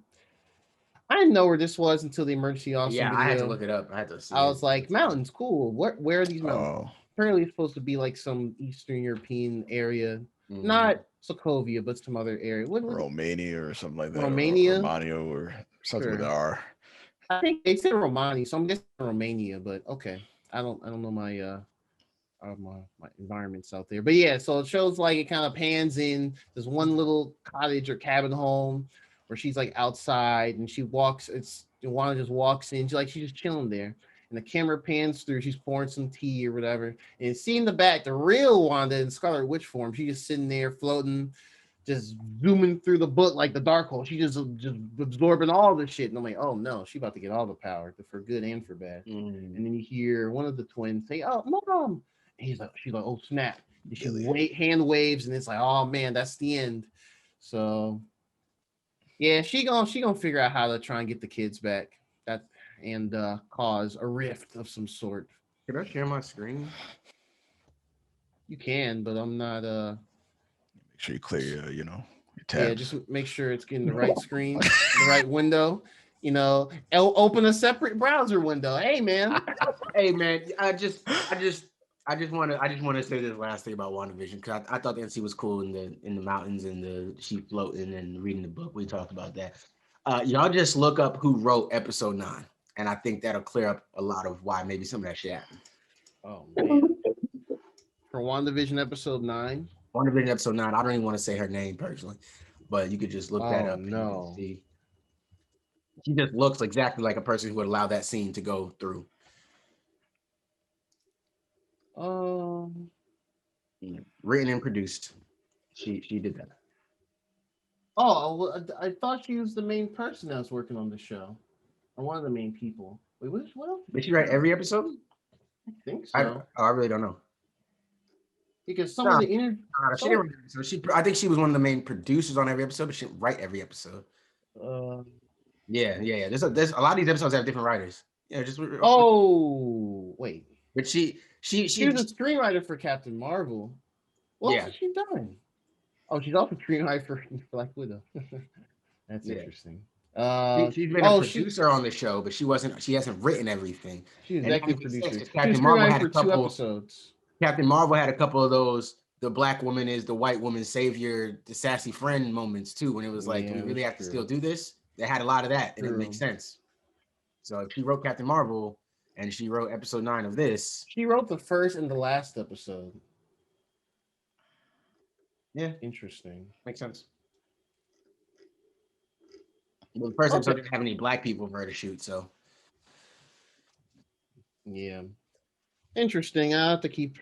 I didn't know where this was until the emergency awesome Yeah, video. I had to look it up. I had to see. I was like, mountains, cool. Where are these mountains? Oh, Apparently, it's supposed to be like some Eastern European area, Mhm. not Sokovia, but some other area. What Romania or something like that. Romania? Or Romania or something with Sure. the R. I think they said Romania, so I'm guessing Romania. But okay, I don't know my my environments out there. But yeah, so it shows like it kind of pans in. There's one little cottage or cabin home where she's like outside and she walks. It's Wanda just walks in. She's just chilling there. And the camera pans through. She's pouring some tea or whatever. And seeing the back, the real Wanda in Scarlet Witch form, she's just sitting there floating, just zooming through the book like the dark hole. She just absorbing all the shit. And I'm like, oh no, she about to get all the power for good and for bad. And then you hear one of the twins say, "Oh, mom." And she's like, "Oh snap!" And she hand waves, and it's like, "Oh man, that's the end." So, yeah, she gonna figure out how to try and get the kids back, and cause a rift of some sort. Can I share my screen? You can, but I'm not. Make sure you clear your tabs. Yeah, just make sure it's getting the right screen, the right window. Open a separate browser window. Hey man. Hey man, I just want to say this last thing about WandaVision because I thought the NC was cool in the mountains and the sheep floating and reading the book. We talked about that. Y'all just look up who wrote episode 9, and I think that'll clear up a lot of why maybe some of that shit happened. Oh man. For WandaVision episode 9. WandaVision episode 9. I don't even want to say her name personally, but you could just look that up. No. And see. She just looks exactly like a person who would allow that scene to go through. Written and produced. She did that. Oh, well, I thought she was the main person that was working on the show, or one of the main people. Wait, what else? Did she write every episode? I think so. I really don't know. Because some of the interviews. She didn't write every episode. I think she was one of the main producers on every episode, but she didn't write every episode. Yeah. There's a lot of these episodes have different writers. Yeah, just. Oh wait. But she was a screenwriter for Captain Marvel. What has she done? Oh, she's also screenwriter for Black Widow. That's interesting. She's been a producer on the show, but she hasn't written everything. She's executive producer. Captain Marvel had a couple 2 episodes. Captain Marvel had a couple of those. The black woman is the white woman's savior, the sassy friend moments too. When it was like, do we really have to still do this? They had a lot of that, and it makes sense. So if she wrote Captain Marvel and she wrote episode 9 of this, she wrote the first and the last episode. Yeah, interesting. Makes sense. Well, the first episode didn't have any black people for her to shoot, so yeah, interesting. I have to keep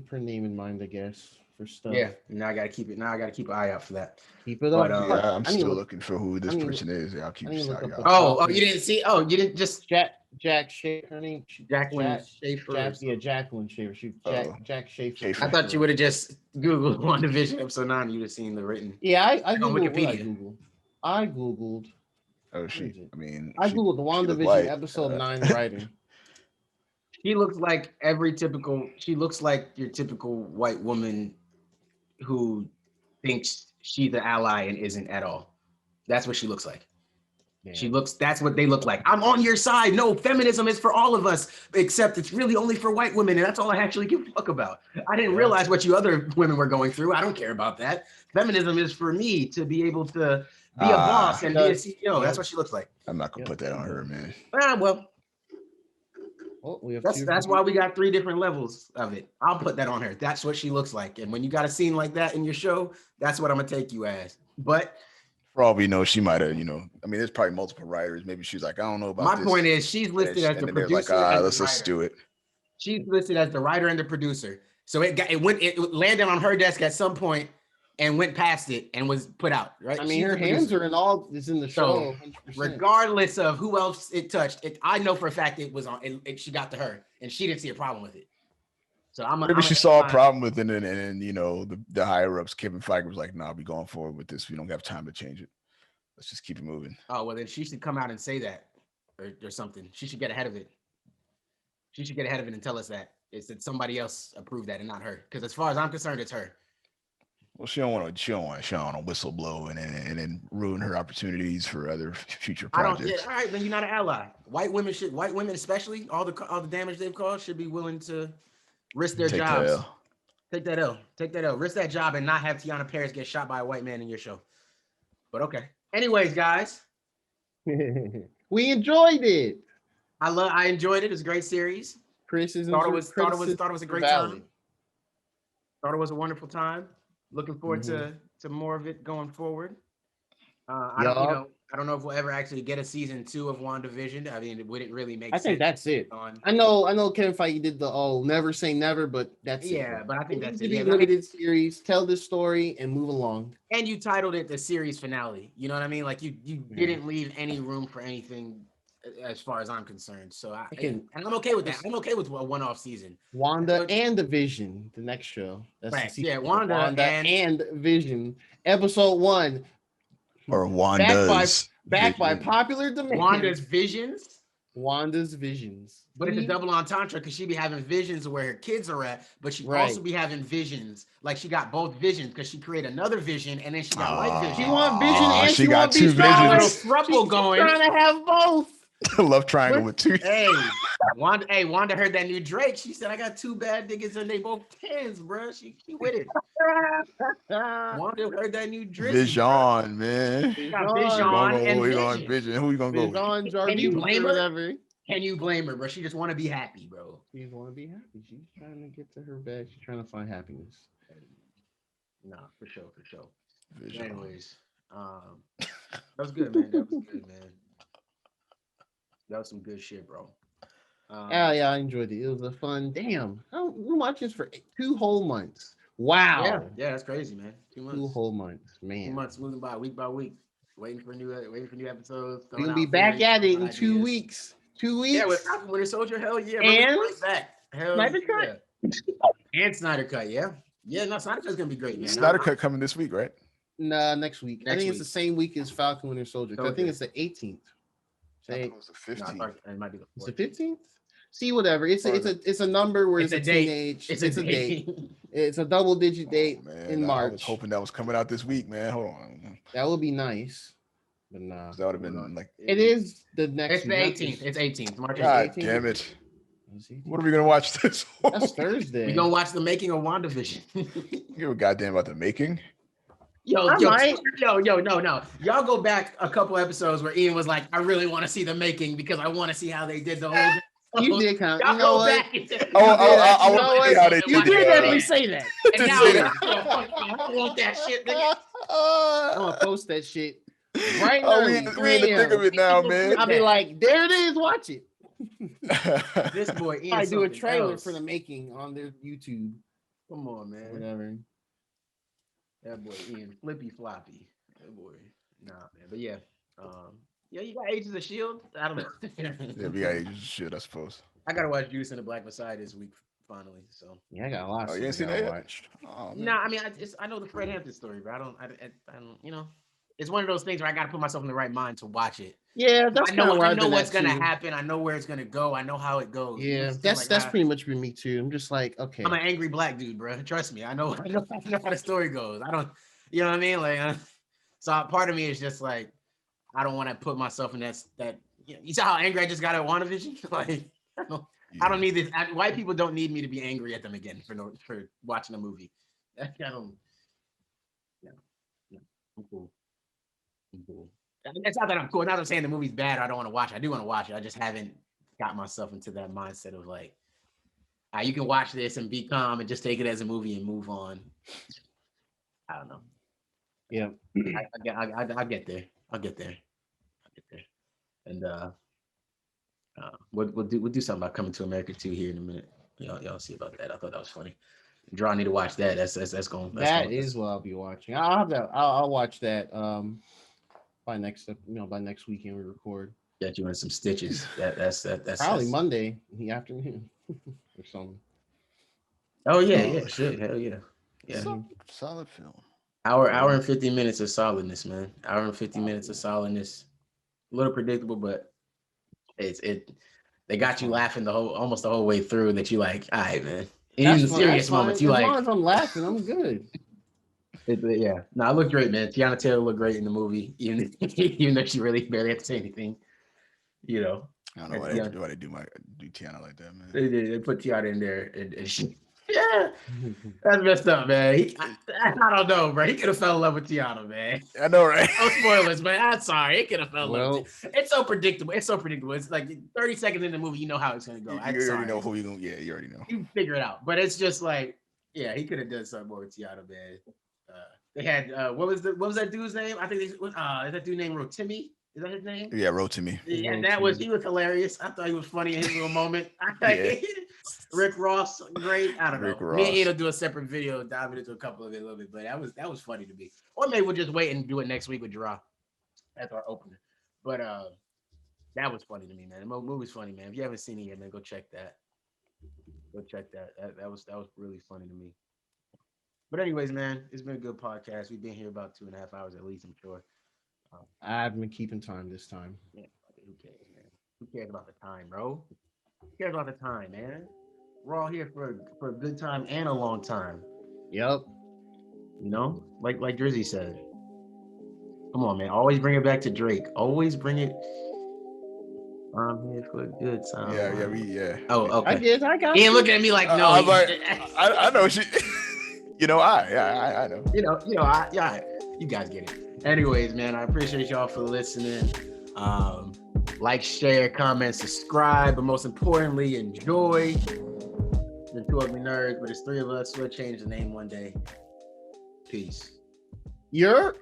her name in mind, I guess, for stuff. Yeah, now I gotta keep it. Now I gotta keep an eye out for that. Keep it up. Yeah, I'm still looking for who this person is. Yeah, I'll keep you out. Oh, you didn't see? Oh, you didn't just Jack Schaefer. Her name Jacqueline Schaefer. Jacqueline Schaefer. Jack Schaefer. I thought you would have just Googled WandaVision episode 9. You'd have seen the written. Yeah, I Googled Wikipedia. I Googled. Oh, I Googled the WandaVision episode 9 writing. She looks like she looks like your typical white woman who thinks she's the ally and isn't at all. That's what she looks like. Yeah. That's what they look like. I'm on your side. No, feminism is for all of us, except it's really only for white women. And that's all I actually give a fuck about. I didn't realize what you other women were going through. I don't care about that. Feminism is for me to be able to be a boss and be a CEO. That's what she looks like. I'm not going to put that on her, man. Well, we have that's why we got 3 different levels of it. I'll put that on her. That's what she looks like. And when you got a scene like that in your show, that's what I'm going to take you as. But for all we know, she might have, there's probably multiple writers. Maybe she's like, I don't know about this. My point is, she's listed as the producer. Like, let's just do it. She's listed as the writer and the producer. So it landed on her desk at some point and went past it and was put out, right? Her hands are is in the show. 100%. Regardless of who else it touched, I know for a fact it was on. She got to her, and she didn't see a problem with it. So I'm Maybe she saw a problem with it, and you know the higher ups, Kevin Feige was like, "Nah, we going forward with this. We don't have time to change it. Let's just keep it moving." Oh well, then she should come out and say that, or something. She should get ahead of it. She should get ahead of it and tell us that it's that somebody else approved that and not her. Because as far as I'm concerned, it's her. Well, she don't want to whistle blow and then ruin her opportunities for other future I don't. projects. Yeah, all right, then you're not an ally. White women, especially all the damage they've caused, should be willing to risk their Take jobs. the L. Take that L. Take that L. Risk that job and not have Tiana Paris get shot by a white man in your show. But okay. Anyways, guys, We enjoyed it. I enjoyed it. It's a great series. Criticism. Thought it was a great time. Thought it was a wonderful time. Looking forward to more of it going forward. I don't know if we'll ever actually get a season 2 of WandaVision. I mean, it wouldn't really make sense. I think that's it. On... I know Kevin Feige did the never say never, but that's it. But I think that's it. Be limited series, tell this story and move along. And you titled it the series finale. You know what I mean? Like you didn't leave any room for anything as far as I'm concerned. So and I'm okay with that. I'm okay with a one-off season. Wanda and the Vision, the next show. That's right. Wanda and Vision, episode 1. Or Wanda's backed by popular demand. Wanda's Visions. But it's a double entendre because she be having visions of where her kids are at, but she also be having visions. Like she got both visions because she created another vision and then she got white vision. She want vision and she got two visions. Going. Trying to have both. Love triangle with two. Hey, Wanda heard that new Drake. She said, "I got two bad niggas and they both tens, bro." She with it. Wanda heard that new Drake. Vision, man. Vision. Who you gonna go with? Can you blame her? Can you blame her, bro? She just want to be happy, bro. She want to be happy. She's trying to get to her bag. She's trying to find happiness. Nah, for sure. Vision. Anyways, that was good, man. That was some good shit, bro. Yeah, I enjoyed it. It was a fun. Damn, we watched this for 2 whole months. Wow. Yeah, that's crazy, man. 2 months. 2 whole months, man. 2 months moving by week, waiting for new episodes. We'll be back at it in 2 weeks. 2 weeks. Yeah, with Winter Soldier, hell yeah. And Snyder Cut. And Snyder Cut, yeah. Yeah, no, Snyder Cut's gonna be great, man. Snyder Cut coming this week, right? Nah, next week. I think it's the same week as Falcon Winter Soldier. I think it's the 18th. It was the 15th. It might be the 14th. It's the 15th. See, whatever. It's a number where it's a teenage. It's a date. It's a double-digit date in March. I was hoping that was coming out this week, man. Hold on. That would be nice, but nah. That would have been like. It is the next. It's the 18th. It's 18th. March 18th. God damn it! What are we gonna watch this? That's Thursday. We're gonna watch the making of WandaVision. You give a goddamn about the making? No. Y'all go back a couple episodes where Ian was like, "I really want to see the making because I want to see how they did the whole." You did kind of. You know what? You did definitely say that. And now I don't want that shit, nigga. I'm gonna post that shit right now. We in the thick of it now, man. I'll be like, there it is. Watch it. This boy Ian. I do a trailer for the making on their YouTube. Come on, man. Whatever. That boy Ian, flippy floppy. That boy, nah, man. But yeah, you got Agents of Shield. I don't know. Yeah, we got Agents of Shield, I suppose. I gotta watch Judas and the Black Messiah this week finally. So yeah, I got a lot. Oh, you ain't seen that yet? Oh, nah, I mean, I know the Fred Hampton story, but I don't. You know, it's one of those things where I gotta put myself in the right mind to watch it. Yeah, that's I know what's gonna happen. I know where it's gonna go. I know how it goes. Yeah, that's pretty much been me too. I'm just like, okay. I'm an angry black dude, bro. Trust me. I know how the story goes. I don't. You know what I mean? Like, so part of me is just like, I don't want to put myself in that. You saw how angry I just got at WandaVision? Like, I don't need this. White people don't need me to be angry at them again for watching a movie. I don't. No, I'm cool. It's not that I'm cool. Not that I'm saying the movie's bad or I don't want to watch it. I do want to watch it. I just haven't got myself into that mindset of like, you can watch this and be calm and just take it as a movie and move on. I don't know. Yeah, I'll get there. And we'll do something about Coming to America 2 here in a minute. Y'all see about that. I thought that was funny. Draw, I need to watch that. That's going. That is what I'll be watching. I'll watch that. By next weekend we record. Got you in some stitches. That's probably Monday in the afternoon or something. Oh yeah, shit, hell yeah. Solid film. Hour and 50 minutes of solidness, man. Hour and 50 minutes of solidness. A little predictable, but they got you laughing almost the whole way through. That you like, all right, man. And even the serious moments, you as like. long as I'm laughing, I'm good. Yeah, no, it looked great, man. Tiana Taylor looked great in the movie, even though she really barely had to say anything. You know, I don't know why they do Tiana like that, man. They put Tiana in there, and she, yeah, that's messed up, man. I don't know, bro. He could have fell in love with Tiana, man. I know, right? No spoilers, man. I'm sorry. He could have fell in love with Well, It's so predictable. It's like 30 seconds in the movie, you know how it's gonna go. You already know who you gonna. Yeah, you already know. You figure it out, but it's just like, yeah, he could have done something more with Tiana, man. They had what was that dude's name? I think is that dude named Rotimi? Is that his name? Yeah, Rotimi. Yeah, he was hilarious. I thought he was funny in his little moment. Rick Ross, great. I don't know. Rick Ross. Me and Ian will do a separate video diving into a couple of it a little bit, but that was funny to me. Or maybe we'll just wait and do it next week with Gerard. That's our opener. But that was funny to me, man. The movie's funny, man. If you haven't seen it yet, man, go check that. That was really funny to me. But anyways, man, it's been a good podcast. We've been here about 2.5 hours at least, I'm sure. I've been keeping time this time. Yeah, who cares, man? Who cares about the time, bro? Who cares about the time, man? We're all here for a good time and a long time. Yep. You know, like Drizzy said. Come on, man. Always bring it back to Drake. Always bring it. I'm here for a good time. Yeah. Oh, okay. I got. He ain't looking at me like no. I'm like, I know she. You know, I know. You guys get it. Anyways, man, I appreciate y'all for listening. Like, share, comment, subscribe, but most importantly, enjoy. The Two Ugly Nerds, but it's three of us. We'll change the name one day. Peace. You're